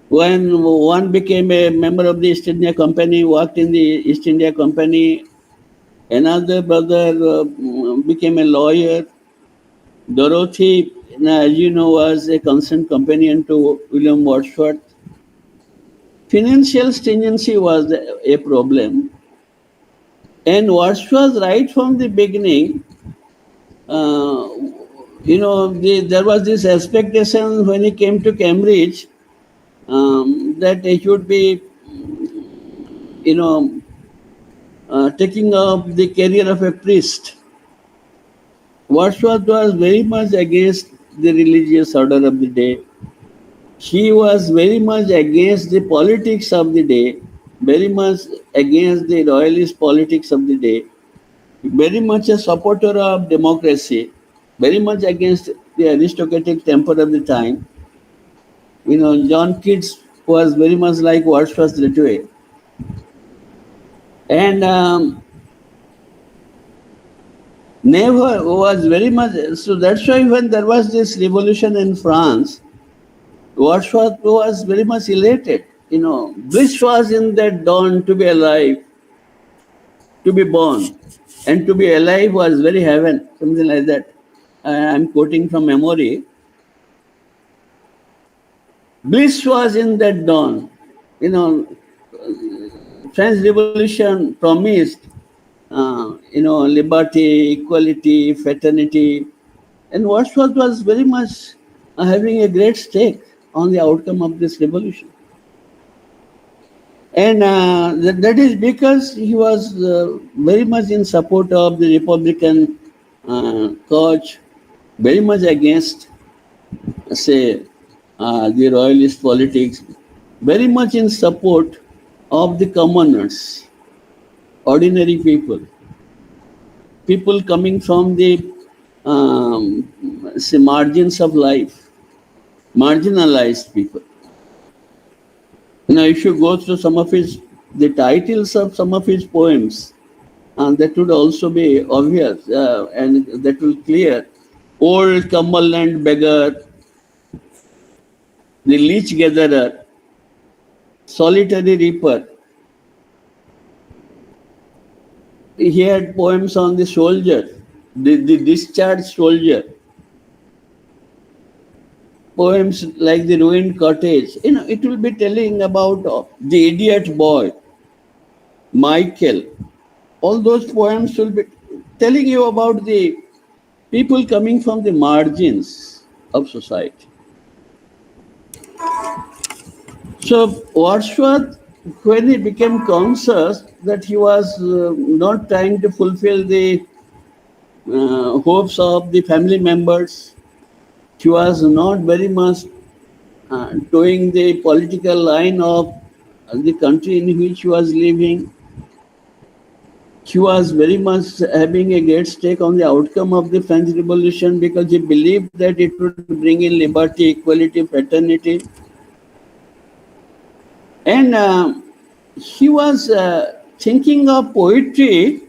When one became a member of the East India Company, worked in the East India Company, another brother became a lawyer. Dorothy, as you know, was a constant companion to William Wordsworth. Financial stringency was a problem. And Wordsworth, right from the beginning, there was this expectation when he came to Cambridge that he should be, taking up the career of a priest. Wordsworth was very much against the religious order of the day. He was very much against the politics of the day, very much against the royalist politics of the day, very much a supporter of democracy, very much against the aristocratic temper of the time. John Keats was very much like Wordsworth's literary. And never was very much, so that's why when there was this revolution in France, Wordsworth was very much elated. Bliss was in that dawn to be alive, to be born, and to be alive was very heaven, something like that. I'm quoting from memory. Bliss was in that dawn. French Revolution promised, liberty, equality, fraternity. And Wordsworth was very much having a great stake on the outcome of this revolution. And that is because he was very much in support of the Republican cause, very much against, say, the royalist politics, very much in support of the commoners, ordinary people coming from the say, margins of life, marginalized people. If you go through the titles of some of his poems, and that would also be obvious, and that will clear. Old Cumberland Beggar, The Leech Gatherer, Solitary Reaper. He had poems on the soldier, the discharged soldier. Poems like The Ruined Cottage. It will be telling about the idiot boy, Michael. All those poems will be telling you about the people coming from the margins of society. So Wordsworth, when he became conscious that he was not trying to fulfill the hopes of the family members, he was not very much towing the political line of the country in which he was living. He was very much having a great stake on the outcome of the French Revolution because he believed that it would bring in liberty, equality, fraternity. And he was thinking of poetry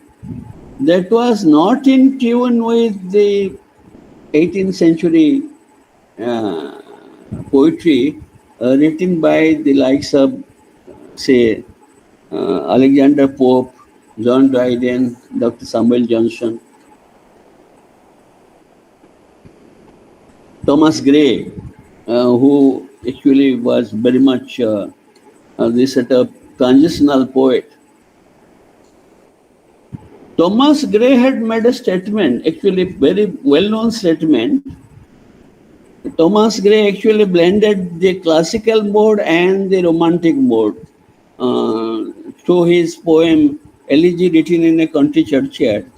that was not in tune with the 18th century poetry written by the likes of, say, Alexander Pope, John Dryden, Dr. Samuel Johnson, Thomas Gray, who actually was very much this sort of transitional poet. Thomas Gray had made a statement, actually very well-known statement. Thomas Gray actually blended the classical mode and the romantic mode through his poem Elegy Written in a Country Churchyard.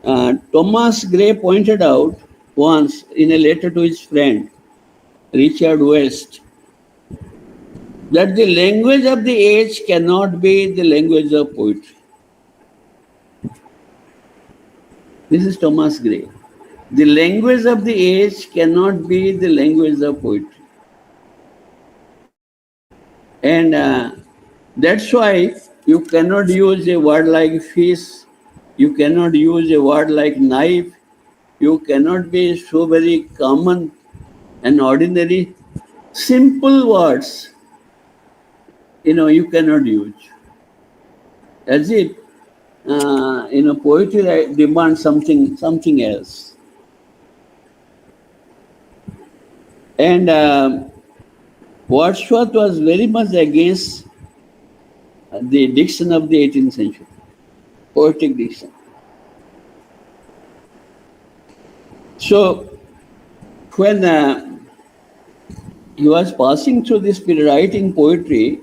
Thomas Gray pointed out once in a letter to his friend Richard West that the language of the age cannot be the language of poetry. This is Thomas Gray. The language of the age cannot be the language of poetry. And that's why you cannot use a word like fish, you cannot use a word like knife, you cannot be so very common and ordinary. Simple words, you cannot use. As if, poetry demands something else. And Wordsworth was very much against the diction of the 18th century, poetic diction. So when he was passing through this period writing poetry,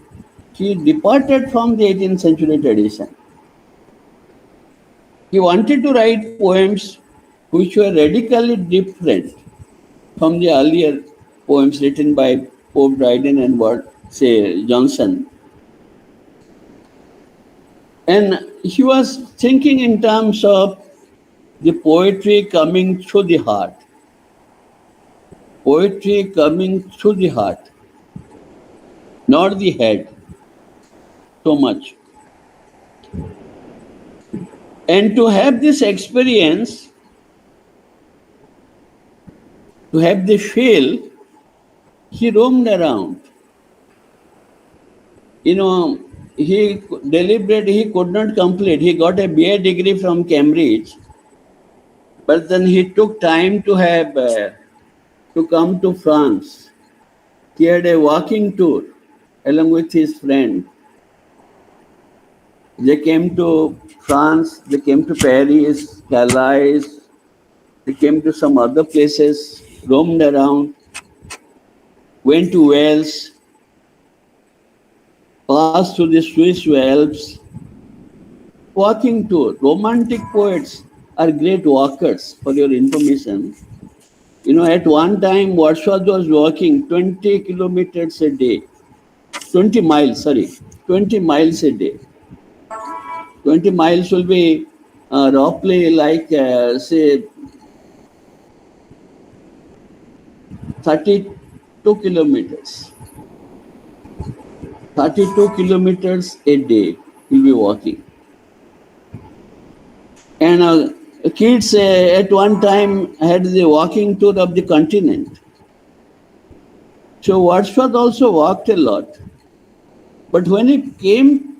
he departed from the 18th century tradition. He wanted to write poems which were radically different from the earlier poems written by Pope Dryden and Johnson. And he was thinking in terms of the poetry coming through the heart. Poetry coming through the heart, not the head so much. And to have this experience, to have the feel, he roamed around. He could not complete. He got a BA degree from Cambridge, but then he took time to come to France. He had a walking tour along with his friend. They came to France, they came to Paris, Calais, they came to some other places, roamed around, went to Wales, passed through the Swiss Alps. Walking tour. Romantic poets are great walkers, for your information. At one time, Wordsworth was walking 20 kilometers a day. 20 miles a day. 20 miles will be roughly like, say, 32 kilometers. 32 kilometers a day he'll be walking. And kids at one time had the walking tour of the continent. So Wordsworth also walked a lot. But when he came,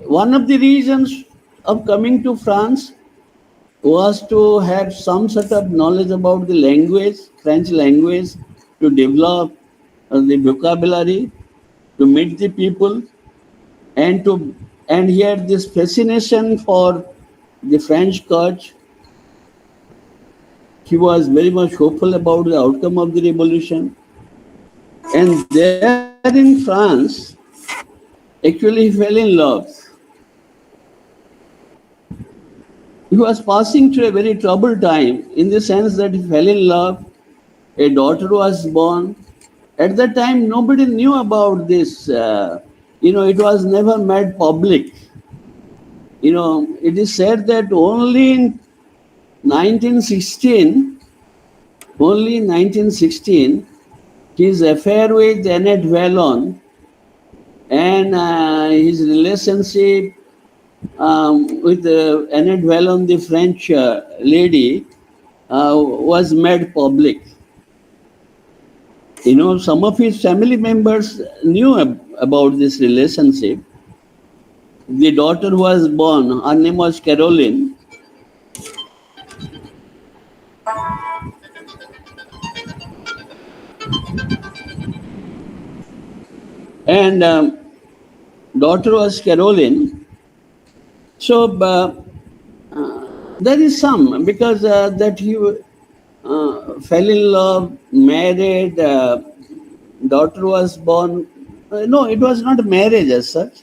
one of the reasons of coming to France was to have some sort of knowledge about the language, French language, to develop the vocabulary, to meet the people, and he had this fascination for the French court. He was very much hopeful about the outcome of the revolution. And there in France, actually he fell in love. He was passing through a very troubled time in the sense that he fell in love, a daughter was born. At that time, nobody knew about this. It was never made public. It is said that only in 1916, his affair with Annette Vallon and his relationship with Annette Vallon, the French lady, was made public. Some of his family members knew about this relationship. The daughter who was born, her name was Caroline. And daughter was Caroline. So there is some, because that he fell in love, married, daughter was born. No, it was not marriage as such.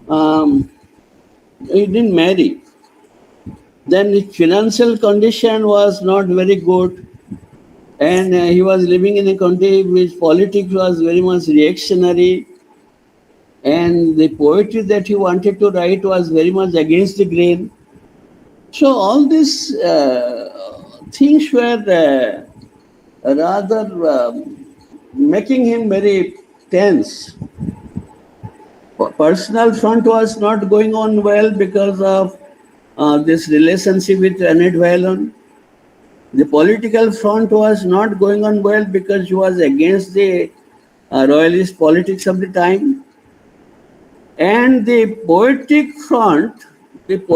He didn't marry. Then his financial condition was not very good. And he was living in a country which politics was very much reactionary. And the poetry that he wanted to write was very much against the grain. So all these things were rather making him very tense. Personal front was not going on well because of this relationship with Annette Vallon. The political front was not going on well because he was against the royalist politics of the time. And the poetic front, that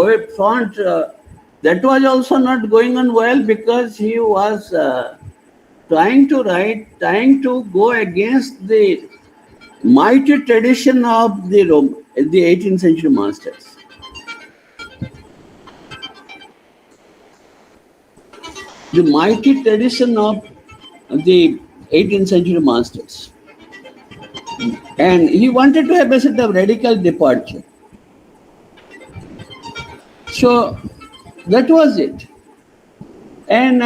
was also not going on well because he was trying to go against the mighty tradition of the 18th century masters. The mighty tradition of the 18th century masters. And he wanted to have a sort of radical departure. So that was it. And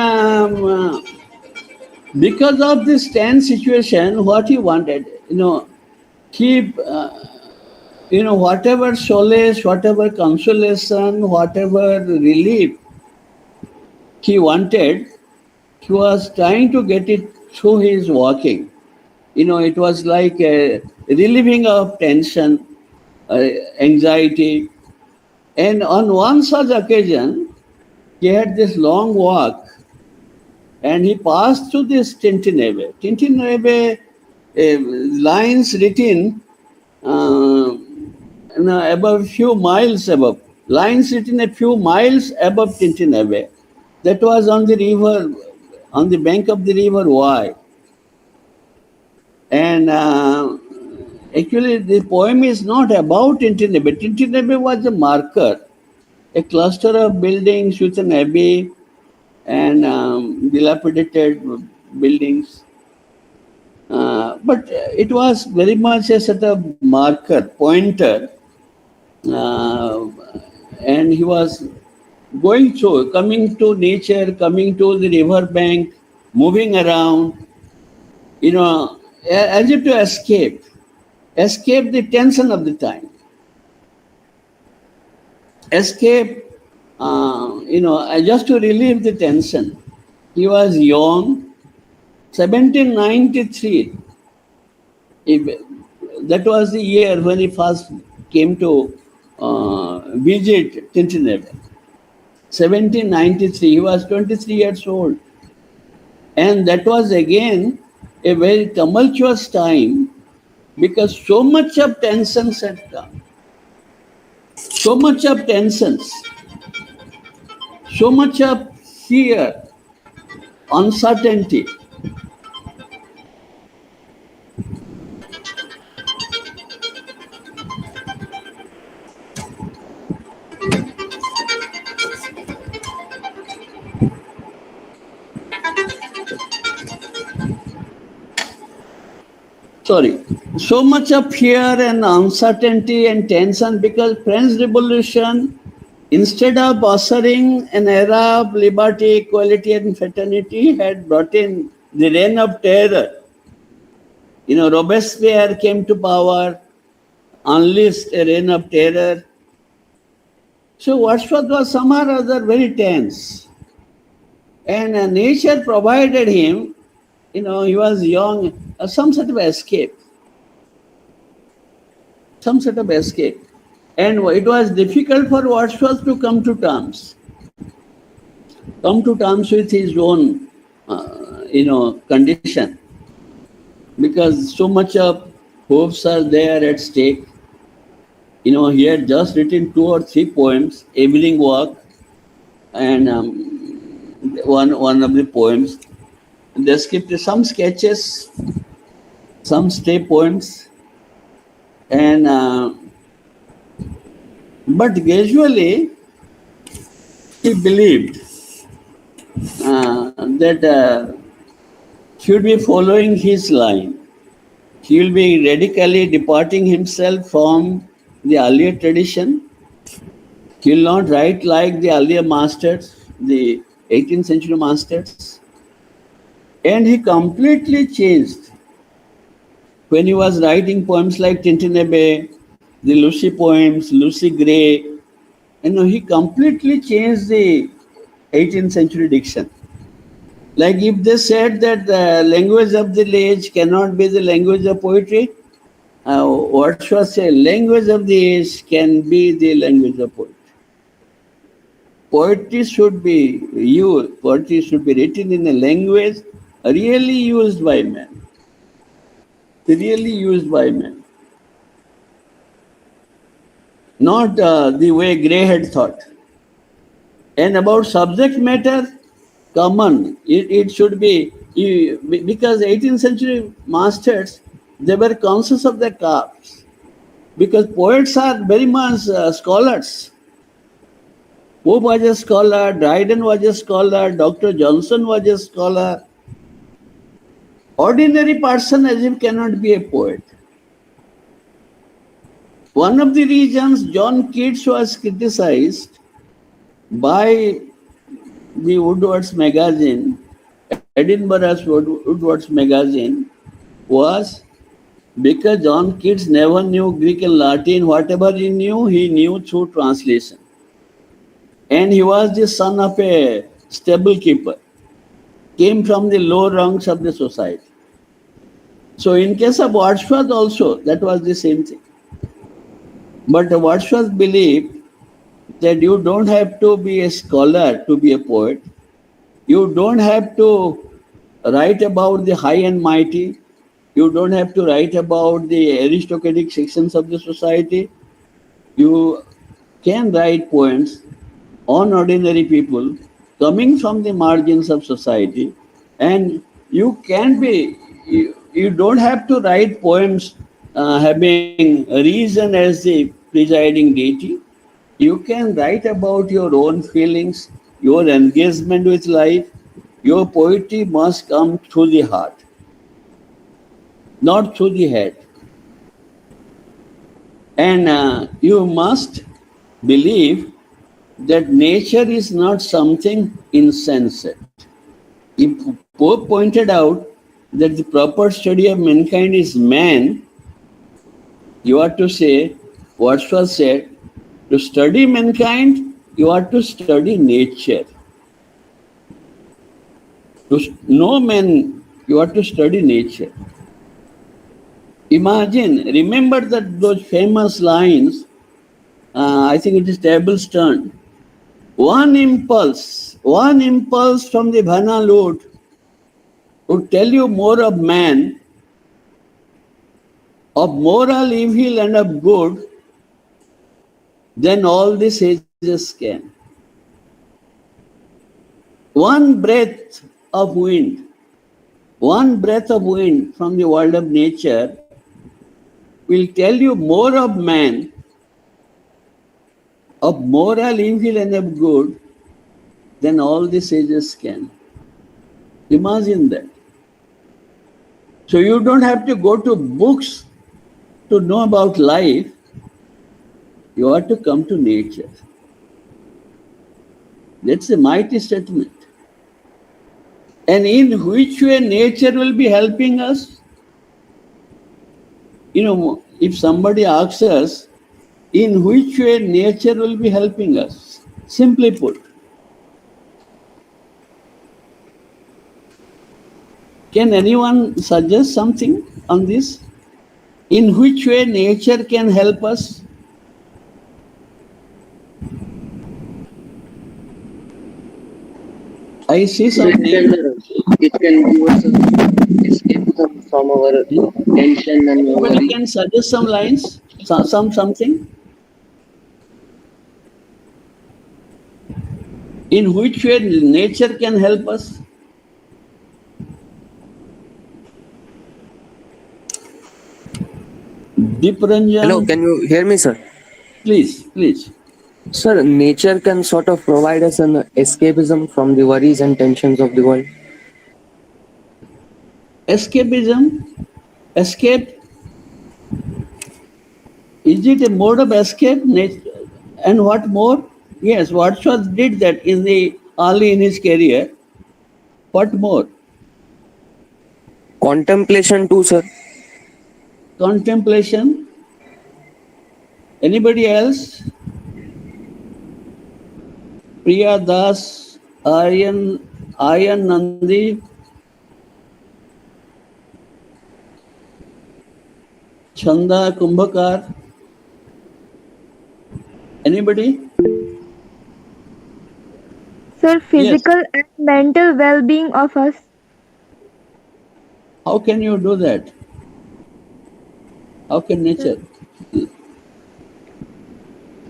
because of this tense situation, what he wanted, whatever solace, whatever consolation, whatever relief he wanted, he was trying to get it through his walking. It was like a relieving of tension, anxiety. And on one such occasion, he had this long walk and he passed through this Tintern Abbey. Tintern Abbey, lines written above a few miles above. Lines written a few miles above Tintern Abbey. That was on the river, on the bank of the river Wye. And actually, the poem is not about Tintern Abbey. Tintern Abbey was a marker, a cluster of buildings with an abbey and dilapidated buildings. But it was very much a sort of marker, pointer. And he was going through, coming to nature, coming to the river bank, moving around, as if to escape the tension of the time. Escape, just to relieve the tension. He was young, 1793, that was the year when he first came to visit Tintern. 1793, he was 23 years old. And that was again a very tumultuous time because so much of tensions had come. So much of tensions, so much of fear, uncertainty. So much of fear and uncertainty and tension because French Revolution, instead of ushering an era of liberty, equality and fraternity, had brought in the reign of terror. Robespierre came to power, unleashed a reign of terror. So Wordsworth was somehow or other very tense. And nature provided him, he was young, some sort of escape. Some sort of escape. And it was difficult for Wordsworth to come to terms with his own, condition. Because so much of hopes are there at stake. He had just written 2 or 3 poems, Evening Walk, and one of the poems. They skipped some sketches, some stray poems, and but gradually he believed that he would be following his line. He will be radically departing himself from the earlier tradition. He will not write like the earlier masters, the 18th century masters. And he completely changed. When he was writing poems like Tintern, the Lucy poems, Lucy Gray, he completely changed the 18th century diction. Like if they said that the language of the age cannot be the language of poetry, Wordsworth said language of the age can be the language of poetry. Poetry should be written in a language really used by men. Really used by men. Not the way Gray had thought. And about subject matter, common. It should be, because 18th century masters, they were conscious of their crafts. Because poets are very much scholars. Pope was a scholar, Dryden was a scholar, Dr. Johnson was a scholar. Ordinary person as if cannot be a poet. One of the reasons John Keats was criticized by the Woodward's magazine, Edinburgh's Woodward's magazine, was because John Keats never knew Greek and Latin. Whatever he knew through translation. And he was the son of a stable keeper, came from the low rungs of the society. So in case of Wordsworth also, that was the same thing. But Wordsworth believed that you don't have to be a scholar to be a poet. You don't have to write about the high and mighty. You don't have to write about the aristocratic sections of the society. You can write poems on ordinary people coming from the margins of society, and you don't have to write poems having reason as the presiding deity. You can write about your own feelings, your engagement with life. Your poetry must come through the heart, not through the head. And you must believe that nature is not something insensate. If Pope pointed out that the proper study of mankind is man, you are to say, Wordsworth said, to study mankind, you are to study nature. To know man, You have to study nature. Imagine, remember that those famous lines, I think it is Table's turn. One impulse from the Bhana Lord would tell you more of man, of moral evil and of good, than all the sages can. One breath of wind from the world of nature will tell you more of man, of moral evil and of good, than all the sages can. Imagine that. So you don't have to go to books to know about life. You have to come to nature. That's a mighty statement. And in which way nature will be helping us? You know, if somebody asks us, in which way nature will be helping us? Simply put, can anyone suggest something on this? In which way nature can help us? I see some names. It can give us escape from our tension and Anybody worry. can suggest some lines? Something? In which way nature can help us? Deeparanjan. Hello, can you hear me, sir? Please. Sir, nature can sort of provide us an escapism from the worries and tensions of the world. Escapism? Escape? Is it a mode of escape? And what more? Yes, Wordsworth did that early in his career. What more? Contemplation too, sir. Contemplation? Anybody else? Priya Das, Aryan Nandi, Chanda Kumbhakar. Anybody? Sir, physical and mental well-being of us. How can you do that? How can nature?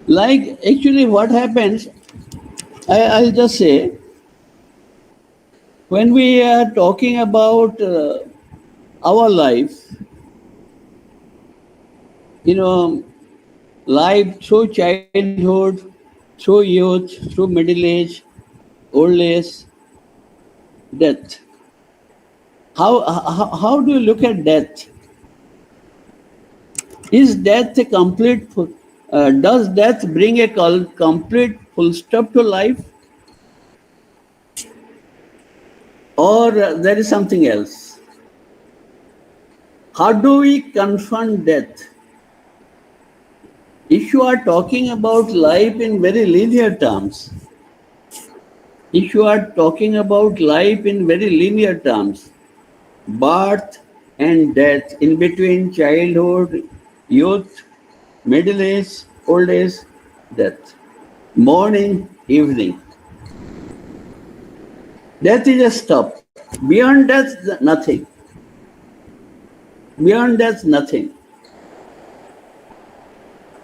Like, actually what happens, I'll just say, when we are talking about our life, you know, life through childhood, through youth, through middle age, old age, death. How do you look at death? Is death a complete, does death bring a complete full stop to life? Or there is something else? How do we confront death? If you are talking about life in very linear terms, birth and death, in between childhood, youth, middle age, old age, death, morning, evening. Death is a stop. Beyond death, nothing. Beyond death, nothing.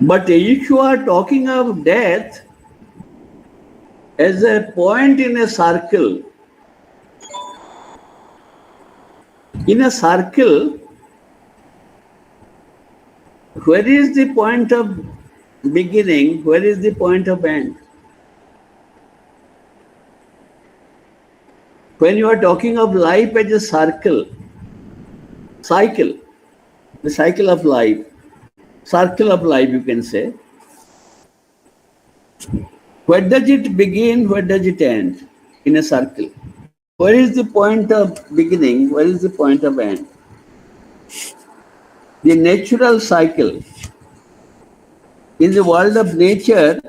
But if you are talking of death as a point in a circle, where is the point of beginning? Where is the point of end? When you are talking of life as a circle, the cycle of life, you can say, where does it begin? Where does it end in a circle? Where is the point of beginning? Where is the point of end? The natural cycle. In the world of nature,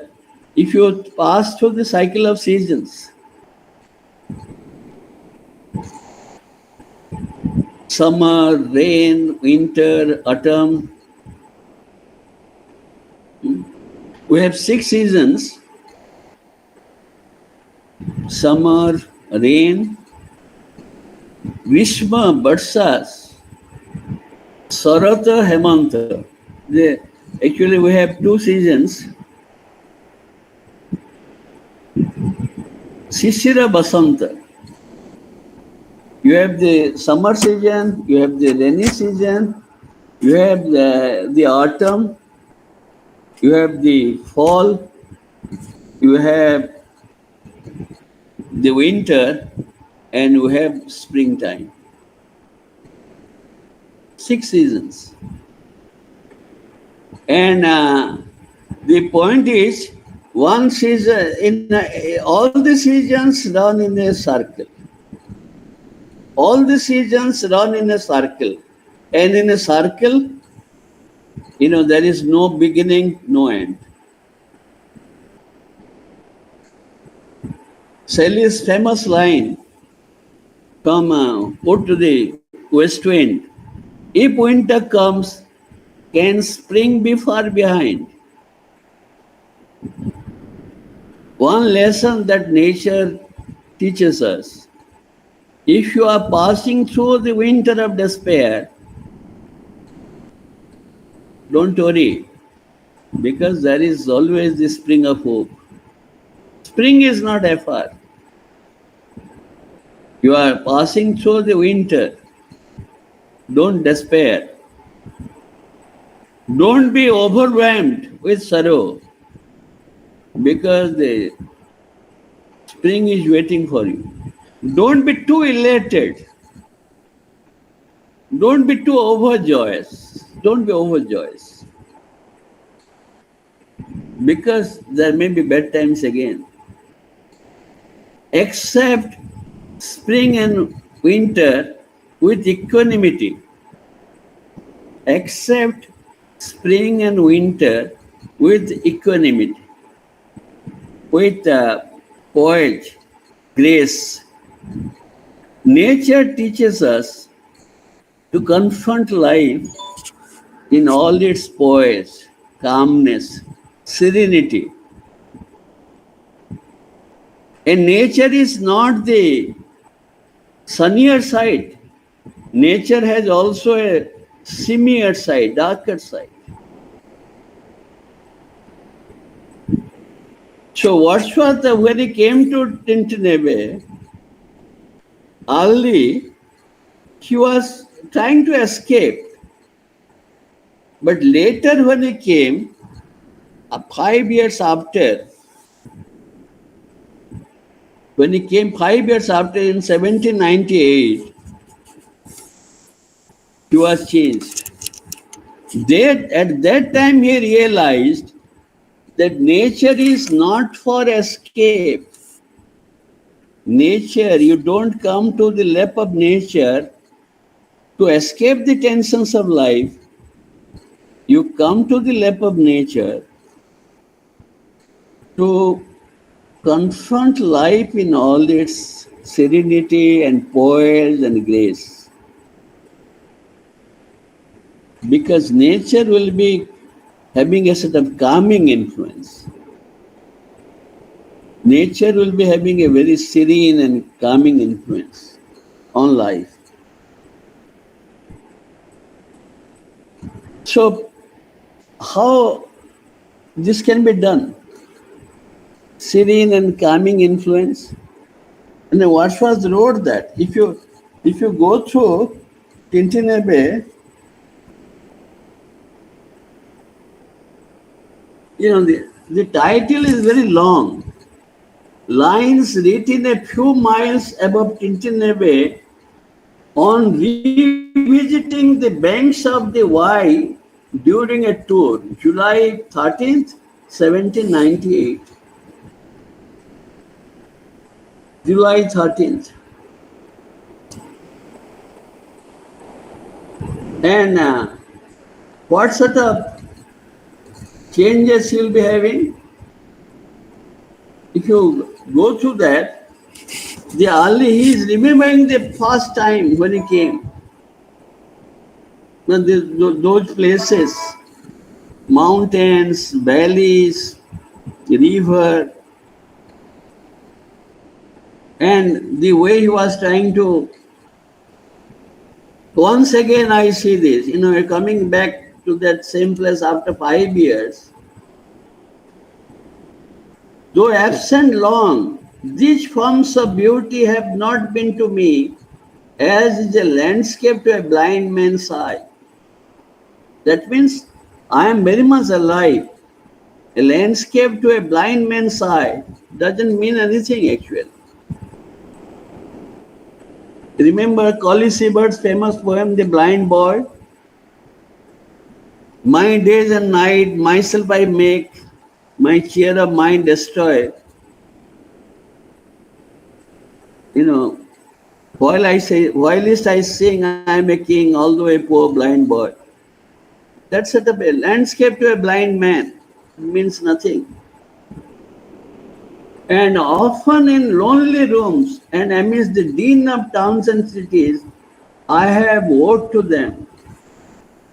if you pass through the cycle of seasons, summer, rain, winter, autumn. We have 6 seasons: summer, rain, Grishma, Barsas, Sarata, Hemanta. Actually, we have 2 seasons: Shishira, Basanta. You have the summer season, you have the rainy season, you have the autumn, you have the fall, you have the winter, and you have springtime. 6 seasons. And the point is, one season, all the seasons run in a circle. All the seasons run in a circle. And in a circle, there is no beginning, no end. Shelley's famous line from put to the west wind: if winter comes, can spring be far behind? One lesson that nature teaches us: if you are passing through the winter of despair, don't worry, because there is always the spring of hope. Spring is not afar. You are passing through the winter. Don't despair. Don't be overwhelmed with sorrow, because the spring is waiting for you. Don't be too elated. Don't be too overjoyous. Don't be overjoyous, because there may be bad times again. Accept spring and winter with equanimity. Accept spring and winter with equanimity, with poise, grace. Nature teaches us to confront life in all its poise, calmness, serenity. And nature is not the sunnier side. Nature has also a similar side, darker side. So Wordsworth, when he came to Tintern, early he was trying to escape. But later when he came, 5 years after, when he came 5 years after in 1798, he was changed. At that time he realized that nature is not for escape. Nature, you don't come to the lap of nature to escape the tensions of life. You come to the lap of nature to confront life in all its serenity and poise and grace. Because nature will be having a sort of calming influence. Nature will be having a very serene and calming influence on life. So, how this can be done? Serene and calming influence. And then Wordsworth wrote that if you go through Tintern, the title is very long. Lines written a few miles above Tintern on revisiting the banks of the Wye during a tour, July 13th, 1798. July 13th. And what sort of changes you'll be having? If you go through that, he is remembering the first time when he came. those places, mountains, valleys, river, and the way he was trying to, once again I see this, coming back to that same place after 5 years, though absent long, these forms of beauty have not been to me as is a landscape to a blind man's eye. That means I am very much alive. A landscape to a blind man's eye doesn't mean anything actually. Remember Collie Seibert's famous poem, The Blind Boy? My days and night, myself I make, my cheer of mind destroy. Whilst I sing, I am a king, although a poor blind boy. That's a landscape to a blind man. It means nothing. And often in lonely rooms and amidst the din of towns and cities, I have vowed to them.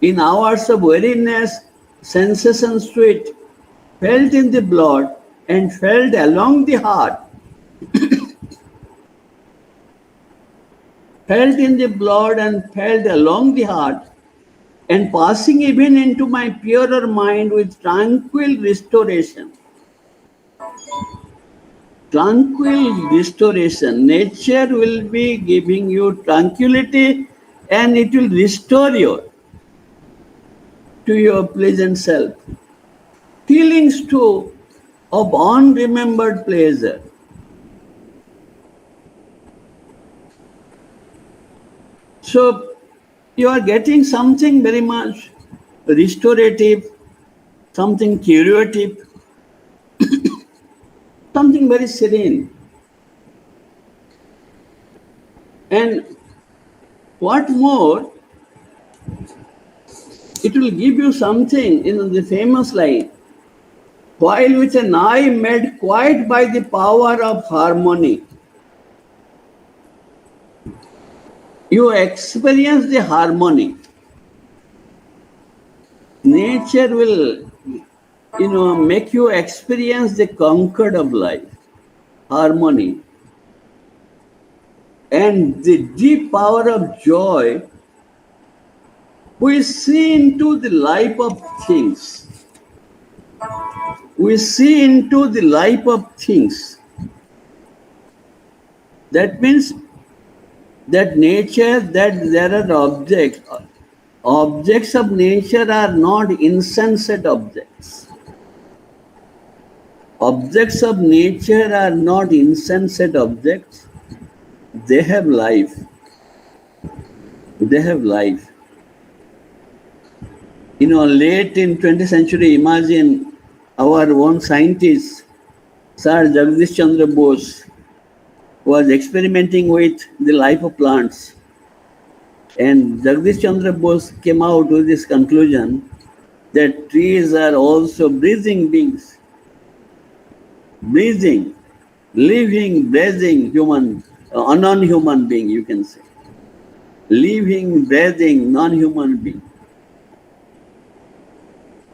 In hours of weariness, sensation sweet, felt in the blood and felt along the heart, felt in the blood and felt along the heart, and passing even into my purer mind with tranquil restoration. Tranquil restoration. Nature will be giving you tranquility and it will restore you to your pleasant self. Feelings too of unremembered pleasure. So you are getting something very much restorative, something curative, something very serene. And what more, it will give you something in the famous line, while with an eye made quiet by the power of harmony, you experience the harmony. Nature will, make you experience the concord of life, harmony. And the deep power of joy, we see into the life of things. We see into the life of things. That means that nature, that there are objects. Objects of nature are not insensate objects. Objects of nature are not insensate objects. They have life. They have life. Late in 20th century, imagine our own scientist, Sir Jagdish Chandra Bose, was experimenting with the life of plants. And Jagdish Chandra Bose came out with this conclusion that trees are also breathing beings. Breathing, living, breathing human, non-human being, you can say. Living, breathing, non-human being.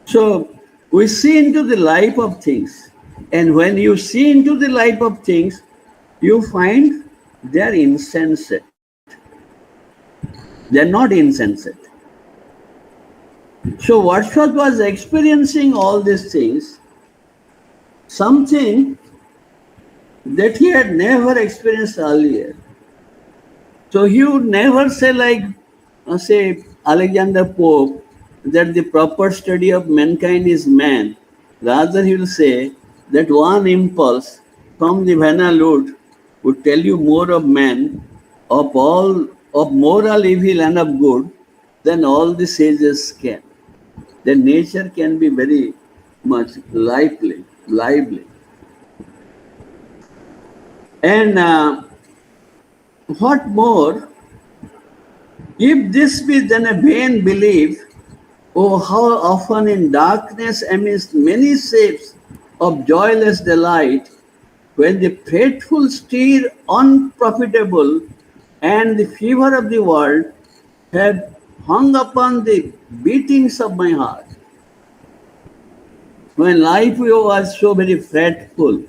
So we see into the life of things. And when you see into the life of things, you find they are insensate. They are not insensate. So Wordsworth was experiencing all these things, something that he had never experienced earlier. So he would never say like, say Alexander Pope, that the proper study of mankind is man. Rather he will say that one impulse from the Vanalud would tell you more of man, of moral evil and of good than all the sages can. Then nature can be very much lively. And what more, if this be then a vain belief, oh, how often in darkness amidst many shapes of joyless delight, when the faithful steer unprofitable and the fever of the world have hung upon the beatings of my heart. When life was so very fretful,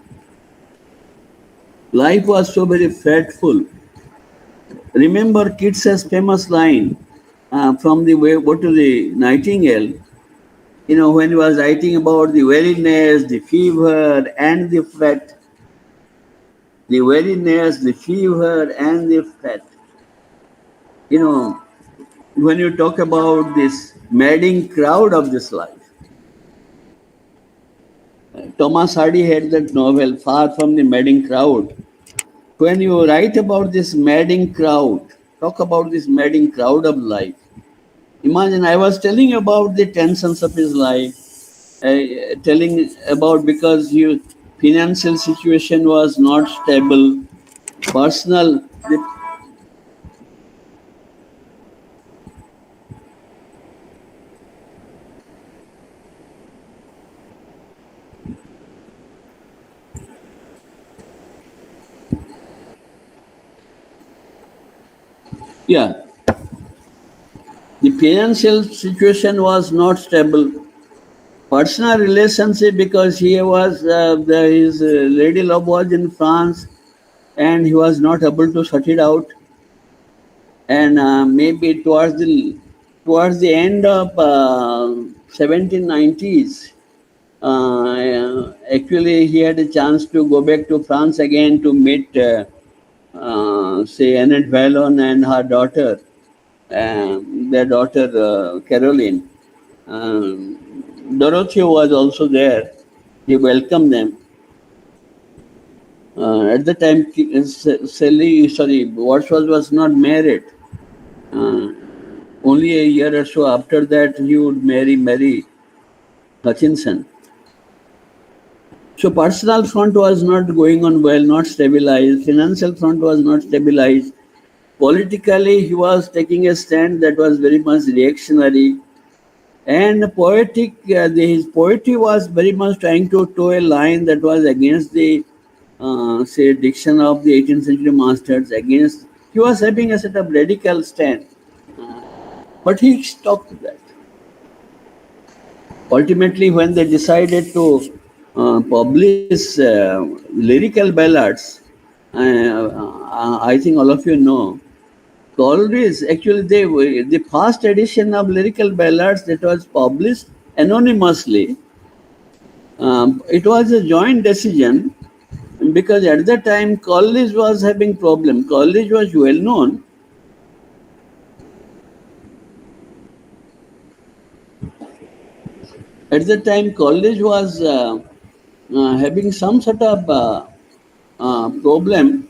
Remember Keats's famous line from the way go to the Nightingale, when he was writing about the weariness, the fever, and the fret. The weariness, the fever, and the fret. When you talk about this madding crowd of this life, Thomas Hardy had that novel, Far from the Madding Crowd. When you write about this madding crowd, talk about this madding crowd of life. Imagine, I was telling you about the tensions of his life, telling about because your financial situation was not stable, personal. Yeah. The financial situation was not stable. Personal relationship, because he was his lady love was in France, and he was not able to sort it out. And maybe towards the end of 1790s, actually he had a chance to go back to France again to meet, say, Annette Vallon and her daughter. Their daughter Caroline. Dorothy was also there. He welcomed them. At the time, Wordsworth was not married. Only a year or so after that, he would marry Mary Hutchinson. So personal front was not going on well, not stabilized. Financial front was not stabilized. Politically, he was taking a stand that was very much reactionary. And his poetry was very much trying to toe a line that was against the, diction of the 18th century masters. He was having a sort of radical stand. But he stopped that. Ultimately, when they decided to publish lyrical ballads, I think all of you know, Coleridge, actually, the first edition of lyrical ballads that was published anonymously, it was a joint decision, because at that time Coleridge was having problem. Coleridge was well known. At that time, Coleridge was having some sort of problem,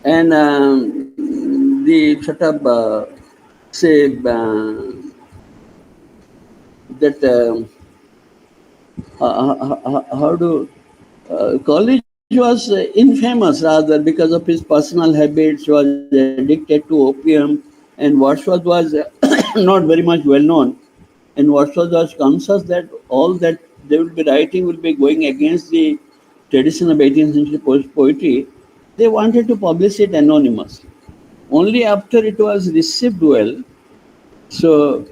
and the sort of Coleridge was infamous rather because of his personal habits. He was addicted to opium, and Wordsworth was not very much well known. And Wordsworth was conscious that all that they will be writing will be going against the tradition of 18th century poetry. They wanted to publish it anonymously. Only after it was received well, so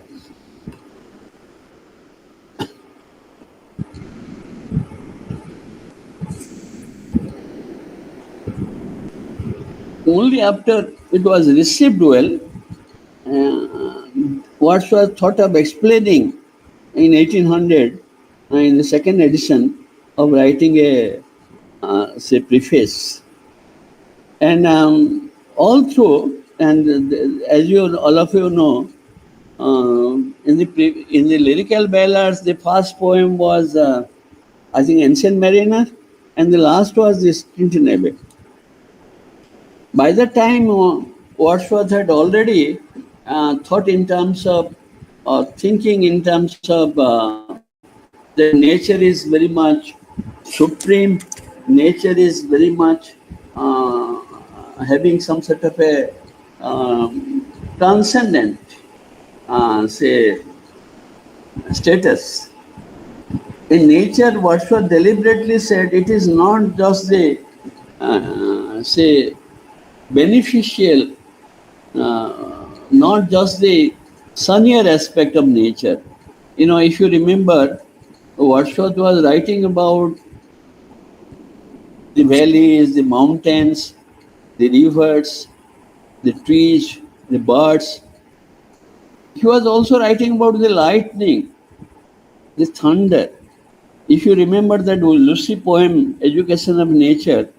only after it was received well, Wordsworth thought of explaining in 1800, in the second edition, of writing a preface. And all through, and as all of you know, in the lyrical ballads, the first poem was, I think, Ancient Mariner, and the last was this Tintern Abbey. By the time Wordsworth had already thought in terms of, thinking in terms of that nature is very much supreme, nature is very much having some sort of a transcendent, status. In nature, Wordsworth deliberately said it is not just the, beneficial not just the sunnier aspect of nature. If you remember, Wordsworth was writing about the valleys, the mountains, the rivers, the trees, the birds. He was also writing about the lightning, the thunder. If you remember that Lucy poem, Education of Nature,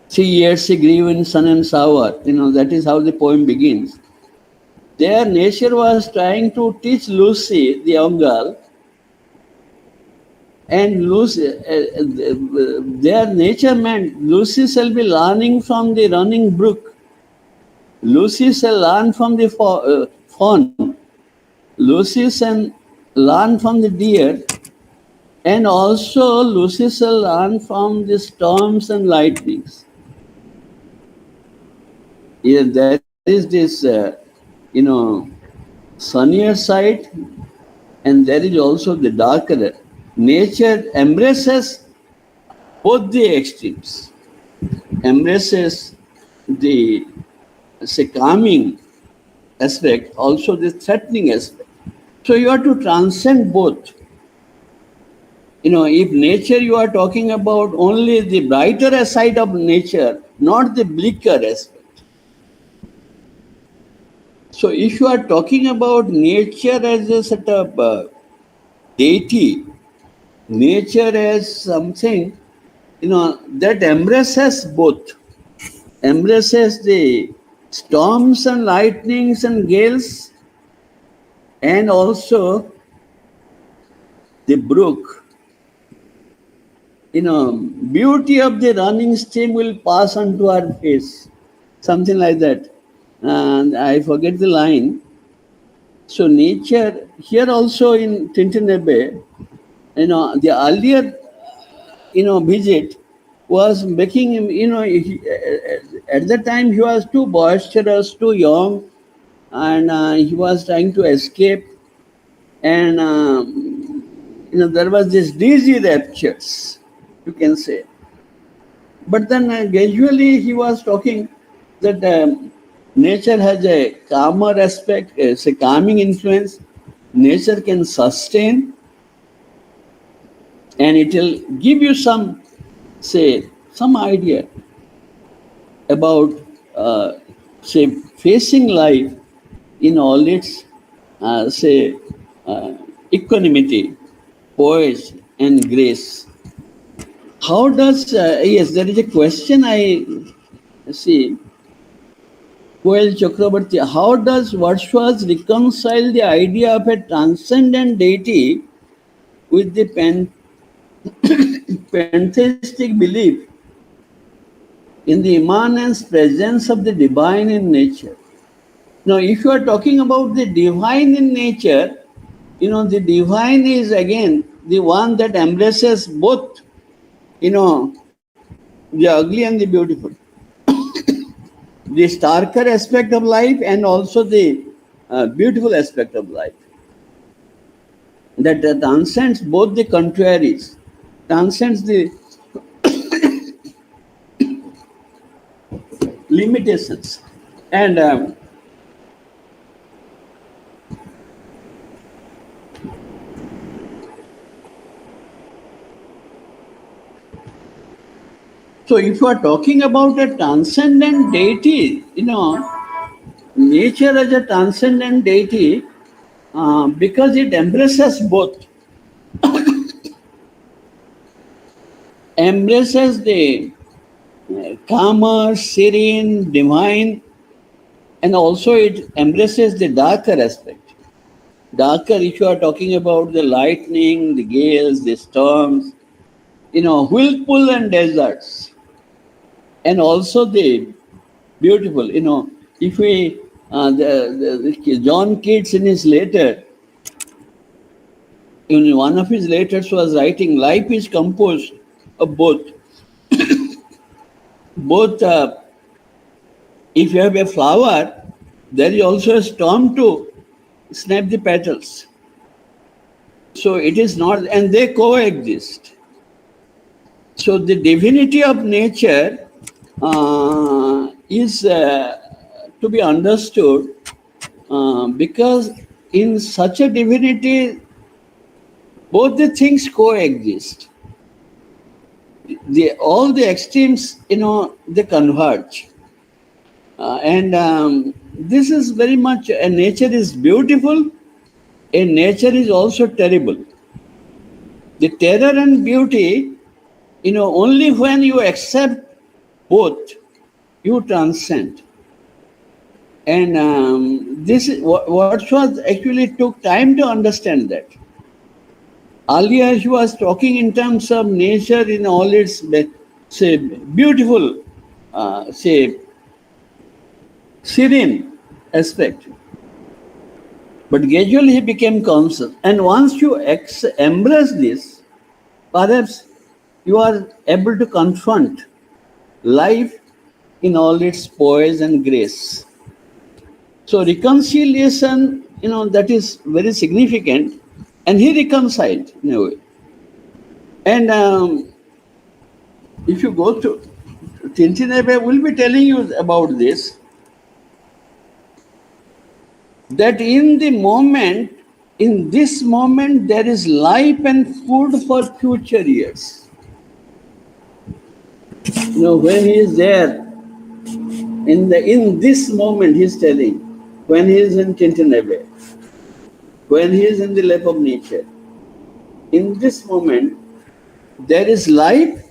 3 years she grew in sun and shower, that is how the poem begins. There nature was trying to teach Lucy, the young girl, and Lucy, their nature meant Lucy shall be learning from the running brook. Lucy shall learn from the fawn. Lucy shall learn from the deer. And also Lucy shall learn from the storms and lightnings. Yeah, there is this, sunnier side, and there is also the darker. Nature embraces both the extremes, embraces the calming aspect, also the threatening aspect. So you have to transcend both. If nature, you are talking about only the brighter side of nature, not the bleaker aspect. So if you are talking about nature as a sort of deity, nature as something, that embraces both, embraces the storms and lightnings and gales, and also the brook. Beauty of the running stream will pass onto our face, something like that. And I forget the line. So nature, here also in Tintern Abbey, the earlier, visit was making him, at that time he was too boisterous, too young, and he was trying to escape. And, there was this dizzy raptures, you can say. But then gradually he was talking that nature has a calmer aspect, it's a calming influence. Nature can sustain, and it will give you some idea about, facing life in all its, equanimity, poise, and grace. How does, yes, there is a question I see. Well, Chakrabarti, how does Wordsworth reconcile the idea of a transcendent deity with the pantheistic belief in the immanence presence of the divine in nature? Now, if you are talking about the divine in nature, the divine is again the one that embraces both, the ugly and the beautiful. The starker aspect of life and also the beautiful aspect of life. That transcends both the contraries, transcends the limitations. And so if you are talking about a transcendent deity, nature as a transcendent deity, because it embraces both. Embraces the calmer, serene, divine, and also it embraces the darker aspect. Darker, if you are talking about the lightning, the gales, the storms, whirlpool and deserts, and also the beautiful, if we, John Keats in his letter, in one of his letters was writing, life is composed of both. Both, if you have a flower, there is also a storm to snap the petals. So it is not, and they coexist. So the divinity of nature is to be understood because in such a divinity, both the things coexist. All the extremes, they converge. And this is very much, nature is beautiful, and nature is also terrible. The terror and beauty, only when you accept both, you transcend. And this is Wordsworth actually took time to understand that. Earlier, he was talking in terms of nature in all its, say, beautiful, serene aspect. But gradually he became conscious. And once you embrace this, perhaps you are able to confront life in all its poise and grace. So reconciliation, that is very significant. And he reconciled in a way. And if you go to Tintern, we'll be telling you about this. That in this moment, there is life and food for future years. When he is there, in this moment, he is telling, when he is in Tintern, when he is in the lap of nature, in this moment, there is life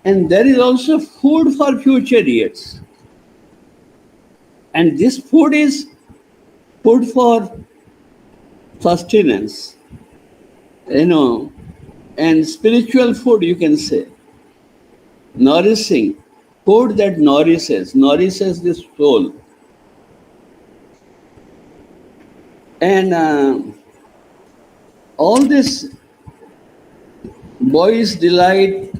and there is also food for future years. And this food is food for sustenance, and spiritual food, you can say. Nourishing, food that nourishes the soul. And all this boy's delight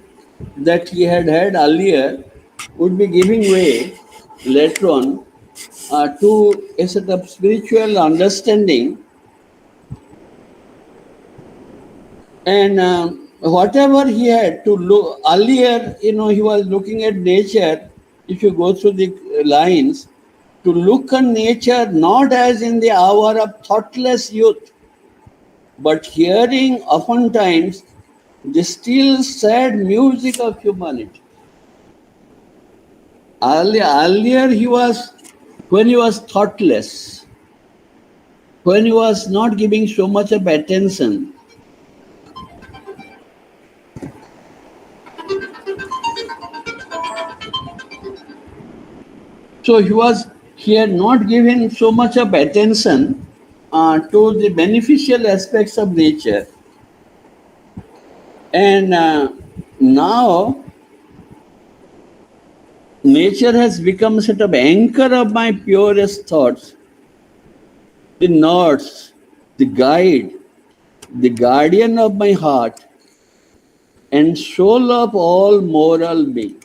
that he had earlier would be giving way later on to a sort of spiritual understanding. And whatever he had to look earlier, he was looking at nature. If you go through the lines, to look on nature not as in the hour of thoughtless youth, but hearing oftentimes the still sad music of humanity. Earlier when he was thoughtless, when he was not giving so much of attention, so he had not given so much of attention to the beneficial aspects of nature. And now, nature has become a sort of anchor of my purest thoughts, the north, the guide, the guardian of my heart, and soul of all moral being.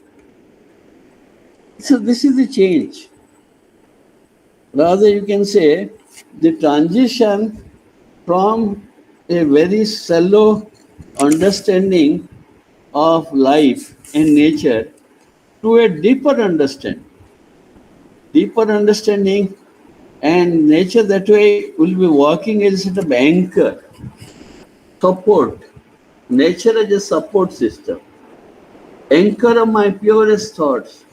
So this is the change. Rather, you can say the transition from a very shallow understanding of life and nature to a deeper understanding. And nature that way will be working as a sort of anchor, support. Nature as a support system. Anchor of my purest thoughts.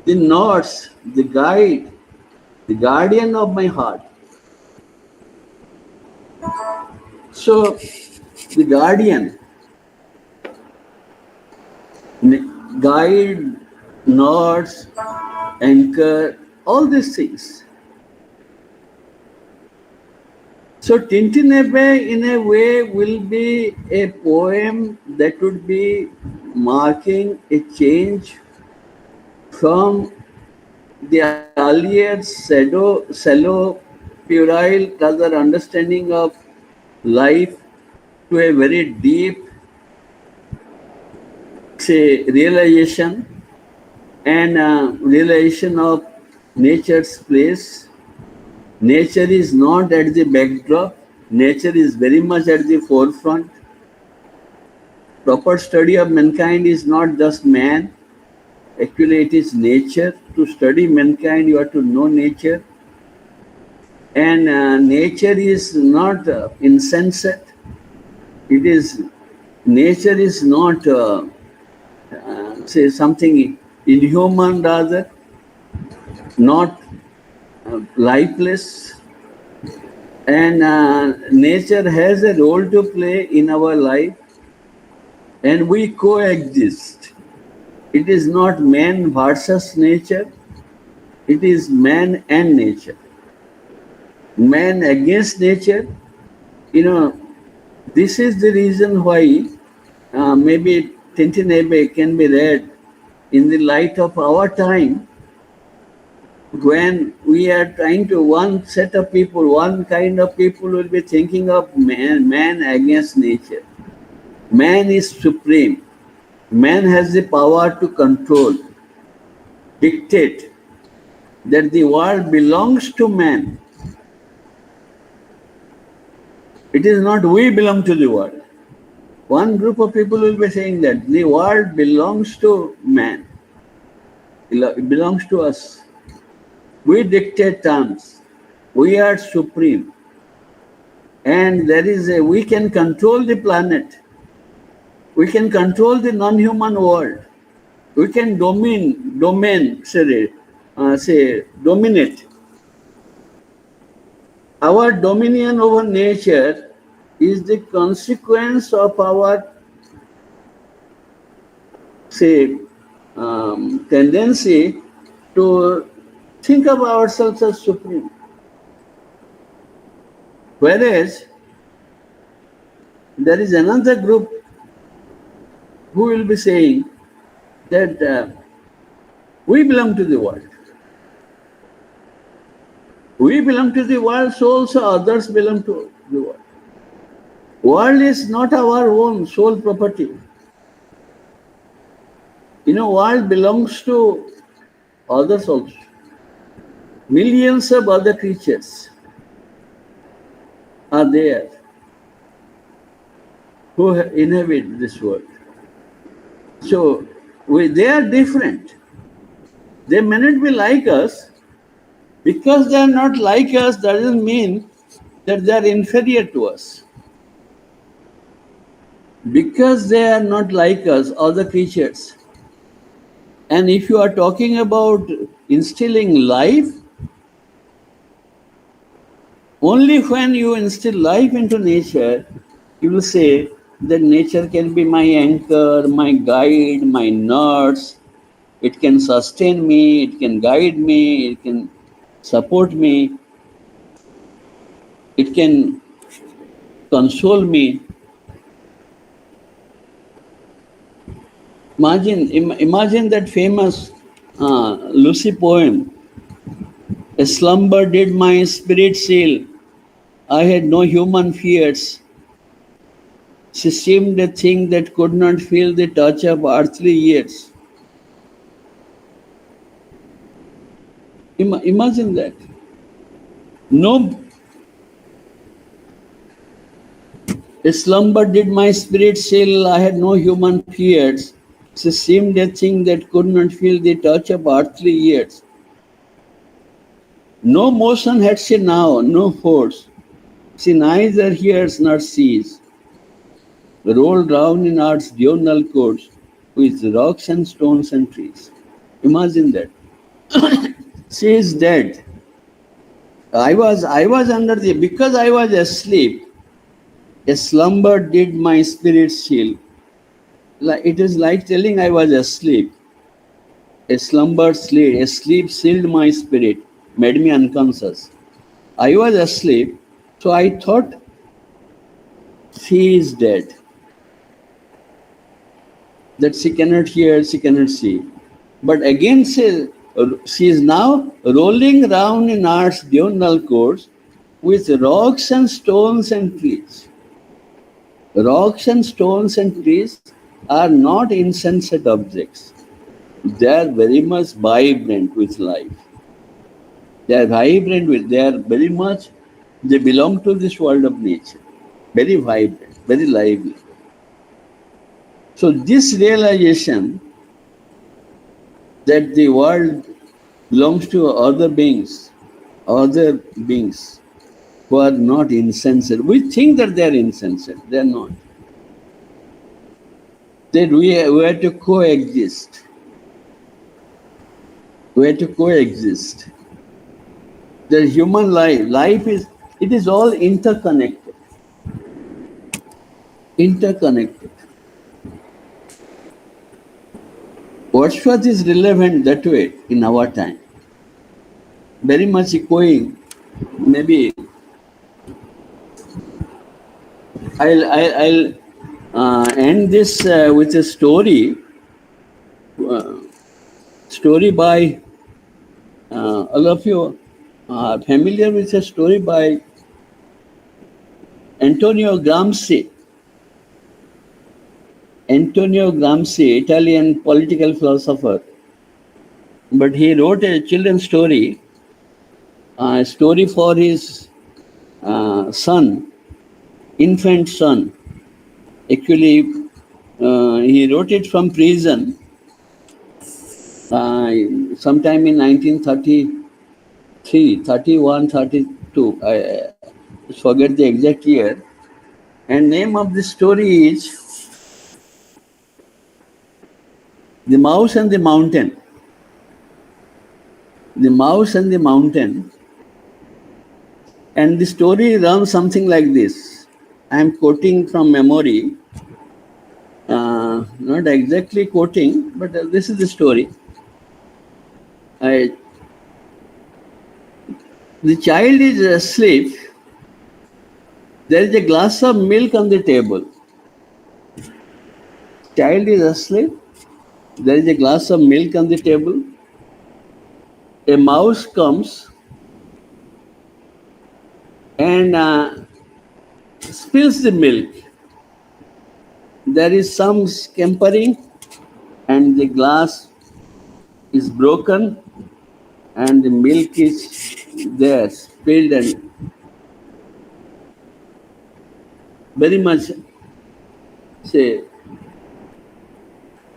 The north, the guide, the guardian of my heart. So, the guardian, guide, north, anchor, all these things. So, Tintern in a way will be a poem that would be marking a change from the earlier shallow, puerile, rather understanding of life to a very deep, realization and realization of nature's place. Nature is not at the backdrop. Nature is very much at the forefront. Proper study of mankind is not just man, Actually, it is nature. To study mankind, you have to know nature. And nature is not insensate. It is, nature is not, say, something inhuman rather, not lifeless. And nature has a role to play in our life, and we coexist. It is not man versus nature, it is man and nature. Man against nature, this is the reason why maybe Tintern Abbey can be read in the light of our time, when we are trying to, one set of people, one kind of people will be thinking of man against nature. Man is supreme. Man has the power to control, dictate that the world belongs to man. It is not we belong to the world. One group of people will be saying that the world belongs to man. It belongs to us. We dictate terms. We are supreme. And we can control the planet. We can control the non-human world. We can dominate. Our dominion over nature is the consequence of our, tendency to think of ourselves as supreme. Whereas there is another group who will be saying that we belong to the world. We belong to the world, so also others belong to the world. World is not our own sole property. World belongs to others also. Millions of other creatures are there who inhabit this world. So they are different. They may not be like us. Because they are not like us doesn't mean that they are inferior to us. Because they are not like us, other creatures. And if you are talking about instilling life, only when you instill life into nature, you will say that nature can be my anchor, my guide, my nurse. It can sustain me, it can guide me, it can support me, it can console me. Imagine that famous Lucy poem, "A slumber did my spirit seal, I had no human fears. She seemed a thing that could not feel the touch of earthly years." Imagine that. No, a slumber did my spirit seal, I had no human fears. She seemed a thing that could not feel the touch of earthly years. No motion had she now, no force. She neither hears nor sees. Rolled round in earth's diurnal course with rocks and stones and trees. Imagine that. She is dead. I was because I was asleep, a slumber did my spirit seal. It is like telling I was asleep. A sleep sealed my spirit, made me unconscious. I was asleep, so I thought she is dead. That she cannot hear, she cannot see. But again she is now rolling round in earth's diurnal course with rocks and stones and trees. Rocks and stones and trees are not insensate objects. They are very much vibrant with life. They belong to this world of nature. Very vibrant, very lively. So this realization that the world belongs to other beings who are not insensate. We think that they are insensate. They are not. That we have to coexist. We have to coexist. The human life is all interconnected. Interconnected. Wordsworth is relevant that way in our time. Very much echoing. Maybe I'll end this with a story. Story by all of you are familiar with a story by Antonio Gramsci. Antonio Gramsci, Italian political philosopher. But he wrote a children's story, a story for his son, infant son. Actually, he wrote it from prison sometime in 1933, 31, 32. I forget the exact year. And name of the story is The Mouse and the Mountain. The Mouse and the Mountain. And the story runs something like this. I am quoting from memory. Not exactly quoting, but this is the story. The child is asleep. There is a glass of milk on the table. Child is asleep. There is a glass of milk on the table. A mouse comes and spills the milk. There is some scampering and the glass is broken and the milk is there, spilled, and very much, say,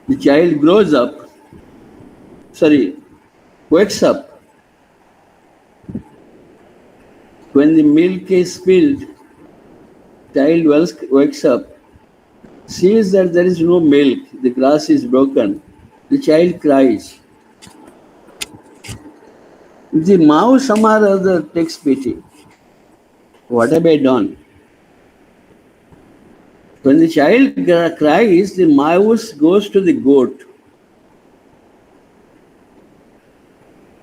the child grows up, wakes up. When the milk is spilled, child wakes up, sees that there is no milk, the glass is broken. The child cries. The mouse somehow or other takes pity. What have I done? When the child cries, the mouse goes to the goat,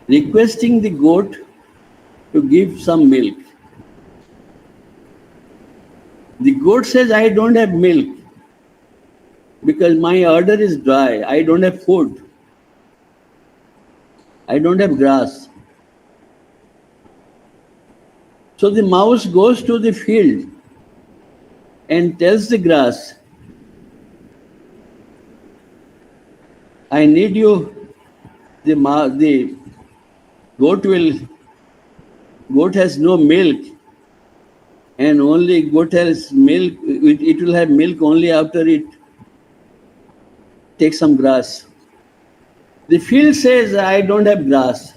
requesting the goat to give some milk. The goat says, I don't have milk because my udder is dry. I don't have food. I don't have grass. So the mouse goes to the field and tells the grass, I need you. The goat has no milk, and only goat has milk. It will have milk only after it takes some grass. The field says, I don't have grass.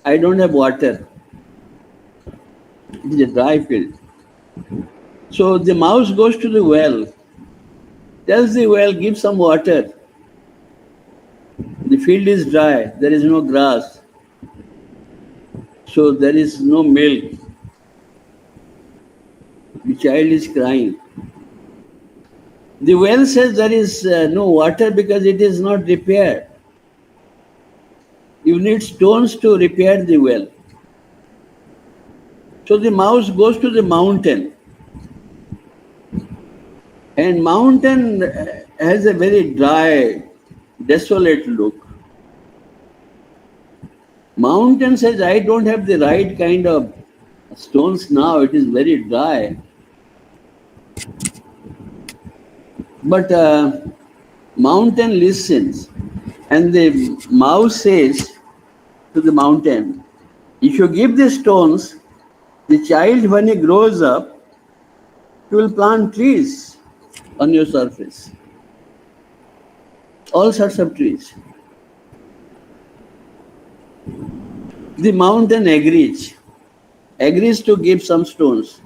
I don't have water. It is a dry field. So the mouse goes to the well, tells the well, give some water. The field is dry, there is no grass. So there is no milk. The child is crying. The well says there is no water because it is not repaired. You need stones to repair the well. So the mouse goes to the mountain. And mountain has a very dry, desolate look. Mountain says, I don't have the right kind of stones now, it is very dry. But mountain listens, and the mouse says to the mountain, if you give the stones, the child, when he grows up, he will plant trees on your surface. all sorts of trees. The mountain agrees to give some stones.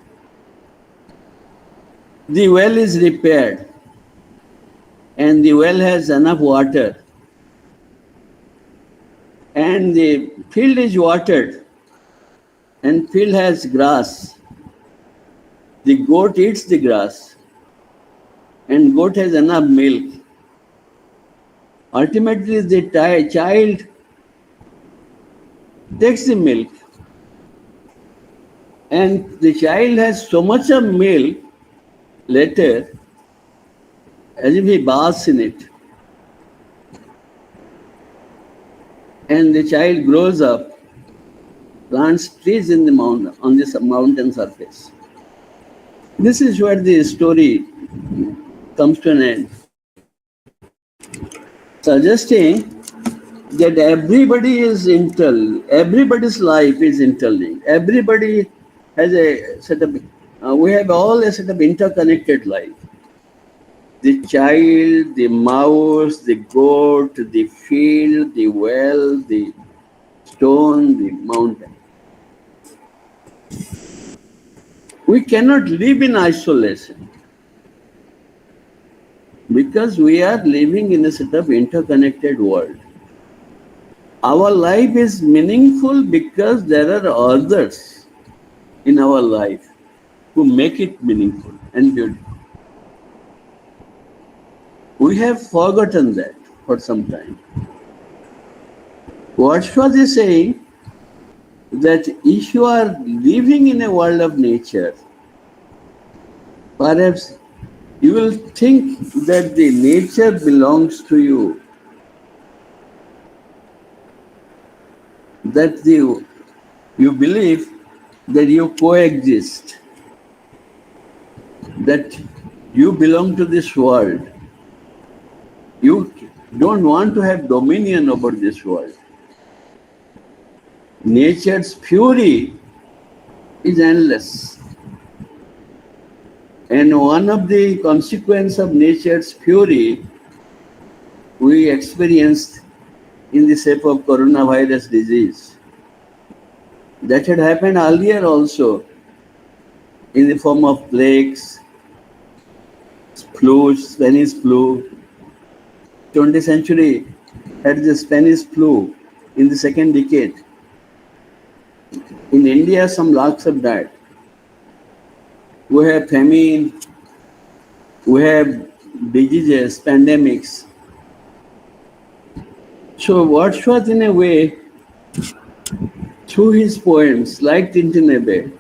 The well is repaired, and the well has enough water, and the field is watered, and field has grass. The goat eats the grass, and goat has enough milk. Ultimately, the child takes the milk, and the child has so much of milk later as if he baths in it. And the child grows up, plants trees in the mountain, on this mountain surface. This is where the story comes to an end, suggesting that everybody's life is interlinked. Everybody has a set of, we have all a set of interconnected life. The child, the mouse, the goat, the field, the well, the stone, the mountain. We cannot live in isolation because we are living in a set of interconnected world. Our life is meaningful because there are others in our life who make it meaningful and beautiful. We have forgotten that for some time. Wordsworth is saying that if you are living in a world of nature, perhaps you will think that the nature belongs to you, that you believe that you coexist, that you belong to this world. You don't want to have dominion over this world. Nature's fury is endless. And one of the consequences of nature's fury we experienced in the shape of coronavirus disease. That had happened earlier also in the form of plagues, flu, Spanish flu. 20th century had the Spanish flu in the second decade. In India, some lakhs have died. We have famine, we have diseases, pandemics. So Wordsworth, in a way, through his poems, like Tintern,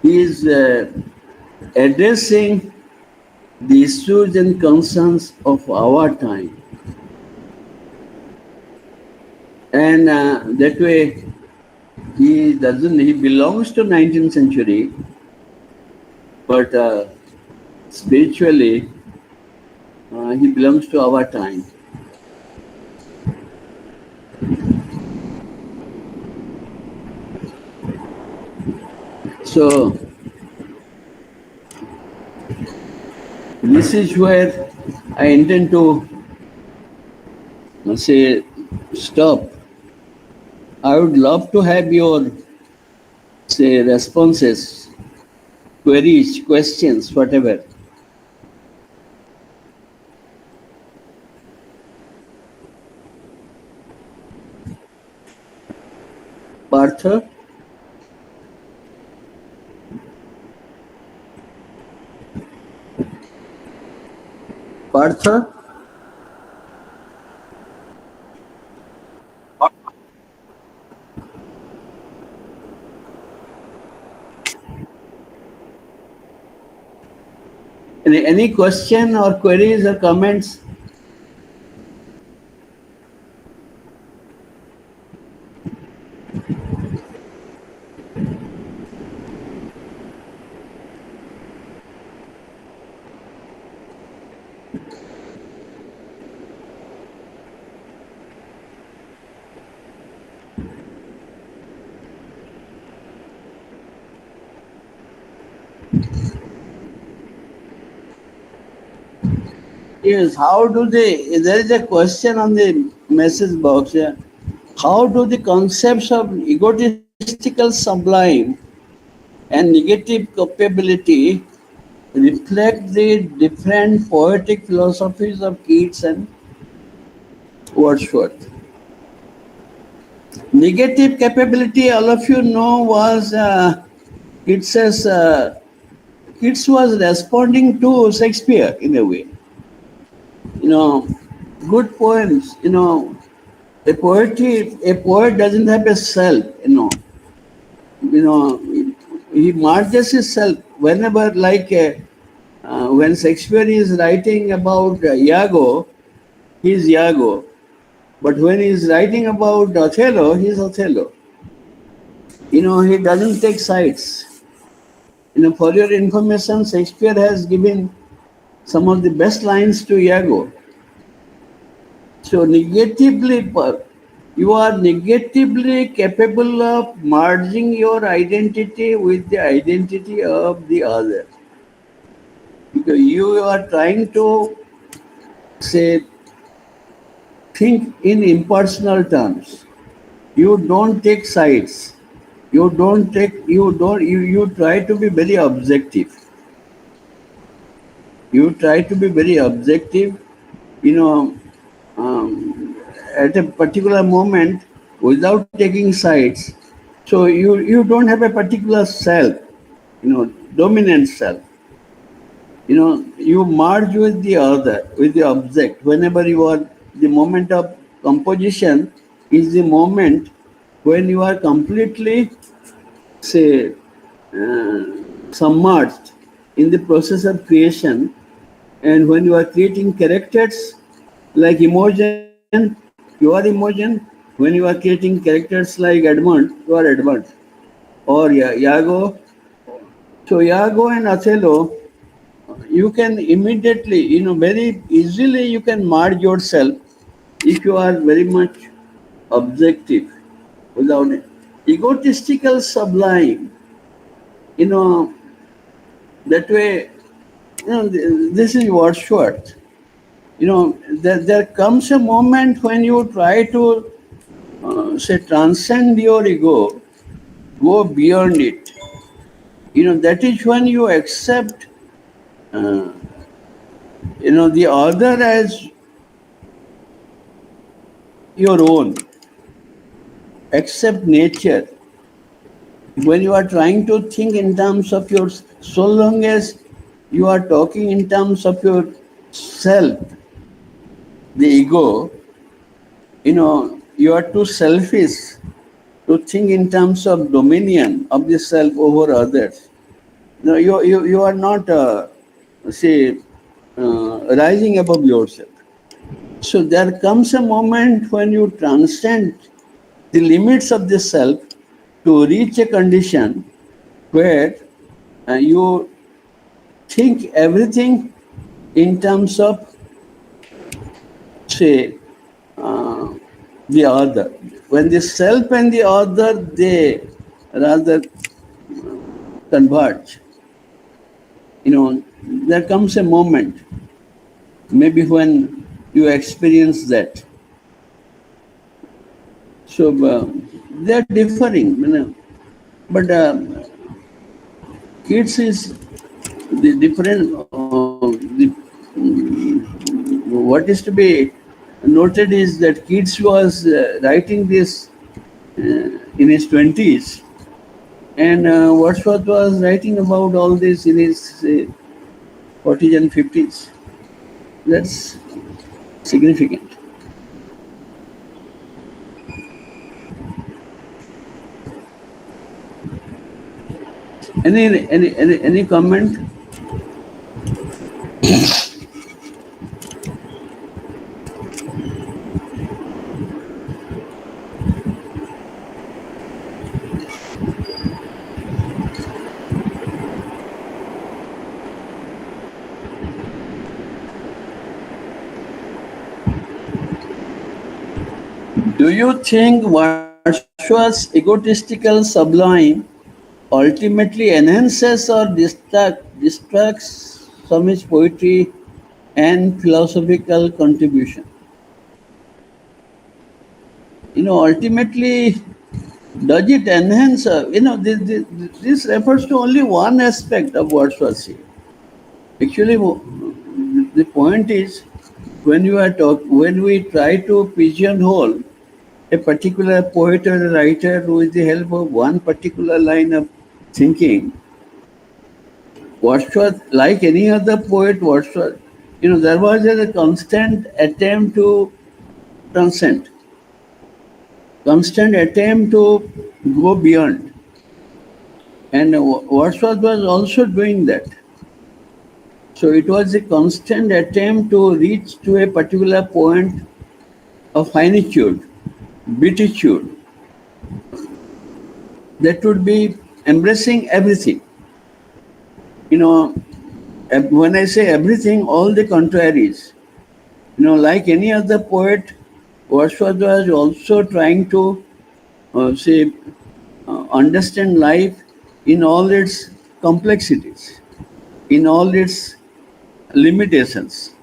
he is addressing the issues and concerns of our time. And that way, he belongs to 19th century, but spiritually, he belongs to our time. So, this is where I intend to say stop. I would love to have your responses, queries, questions, whatever. Partha? Partha? Any question or queries or comments? Yes, how do they, there is a question on the message box here. How do the concepts of egotistical sublime and negative capability reflect the different poetic philosophies of Keats and Wordsworth? Negative capability, all of you know, was Keats' Keats was responding to Shakespeare in a way. Good poems, a poet doesn't have a self, you know, he marches his self whenever, like, when Shakespeare is writing about Iago, he's Iago. But when he's writing about Othello, he's Othello. He doesn't take sides. For your information, Shakespeare has given some of the best lines to Iago. So you are negatively capable of merging your identity with the identity of the other. Because you are trying to, say, think in impersonal terms. You don't take sides. You try to be very objective. You try to be very objective, at a particular moment without taking sides. So you don't have a particular self, dominant self. You merge with the other, with the object. Whenever you are, the moment of composition is the moment when you are completely, say, submerged in the process of creation. And when you are creating characters like Imogen, you are Imogen. When you are creating characters like Edmund, you are Edmund. Or Iago. So Iago and Othello, you can immediately, very easily you can merge yourself if you are very much objective without it. Egotistical sublime, that way, this is Wordsworth. There comes a moment when you try to, transcend your ego, go beyond it. That is when you accept, the other as your own. Accept nature. When you are trying to think in terms of your, so long as you are talking in terms of your self, the ego, you are too selfish to think in terms of dominion of the self over others. You are not, rising above yourself. So there comes a moment when you transcend the limits of the self to reach a condition where you think everything in terms of, say, the other. When the self and the other, they rather converge. There comes a moment, maybe when you experience that. So they're differing, but Keats is the different. What is to be noted is that Keats was writing this in his 20s, and Wordsworth was writing about all this in his 40s and 50s. That's significant. Any comment? Do you think Wordsworth's egotistical sublime ultimately enhances or distracts from his poetry and philosophical contribution. Ultimately, does it enhance? This refers to only one aspect of Wordsworth. Actually, the point is, when we try to pigeonhole a particular poet or a writer with the help of one particular line of thinking, Wordsworth, like any other poet, Wordsworth, there was a constant attempt to transcend, constant attempt to go beyond. And Wordsworth was also doing that. So it was a constant attempt to reach to a particular point of finitude, beatitude, that would be embracing everything. When I say everything, all the contraries. Like any other poet, Wordsworth was also trying to understand life in all its complexities, in all its limitations,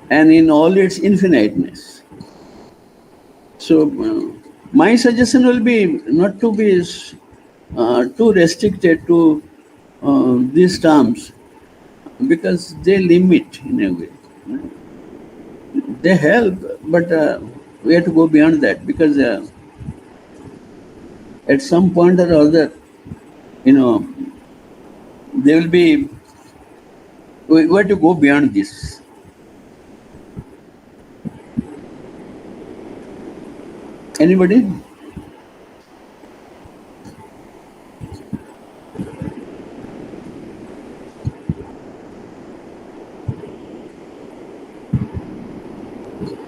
and in all its infiniteness. So my suggestion will be not to be too restricted to these terms, because they limit in a way. They help, but we have to go beyond that, because at some point or other, there will be, we have to go beyond this. Anybody?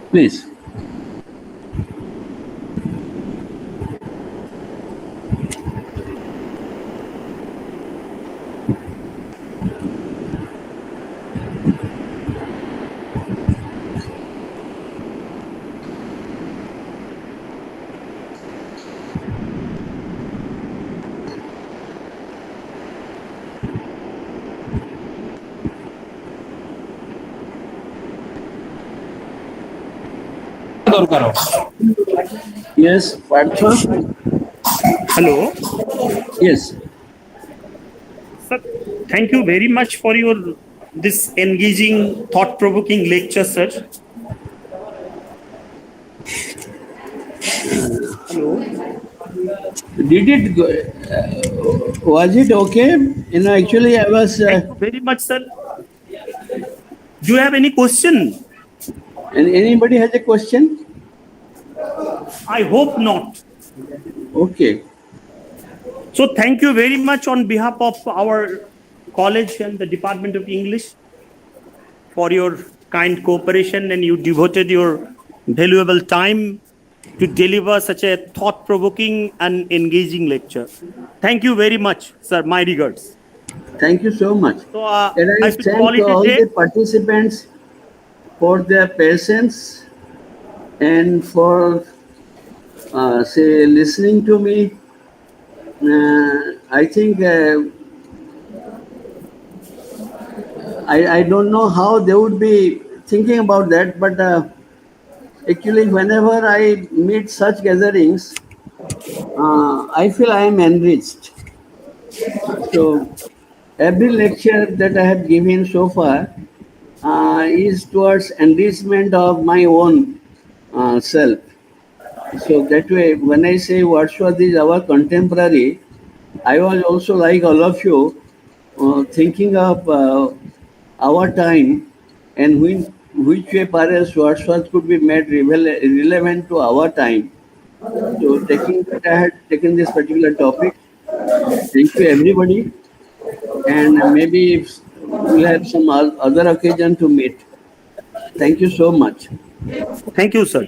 Please. Yes, Partha? Hello. Yes. Sir, thank you very much for this engaging, thought-provoking lecture, sir. Hello. Did it go, was it okay? Actually, I was. Thank you very much, sir. Do you have any question? And anybody has a question? I hope not. Okay. So thank you very much on behalf of our college and the Department of English for your kind cooperation, and you devoted your valuable time to deliver such a thought-provoking and engaging lecture. Thank you very much, sir. My regards. Thank you so much. So And I I should call thank it a all day. the participants for their patience and for listening to me. I think I don't know how they would be thinking about that, but actually, whenever I meet such gatherings, I feel I am enriched. So every lecture that I have given so far is towards enrichment of my own self. So that way, when I say Wordsworth is our contemporary, I was also, like all of you, thinking of our time and which way perhaps Wordsworth could be made relevant to our time. So taking that, I had taken this particular topic. Thank you, everybody. And maybe if we'll have some other occasion to meet. Thank you so much. Thank you, sir.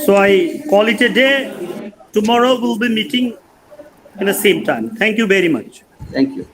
So I call it a day. Tomorrow we'll be meeting in the same time. Thank you very much. Thank you.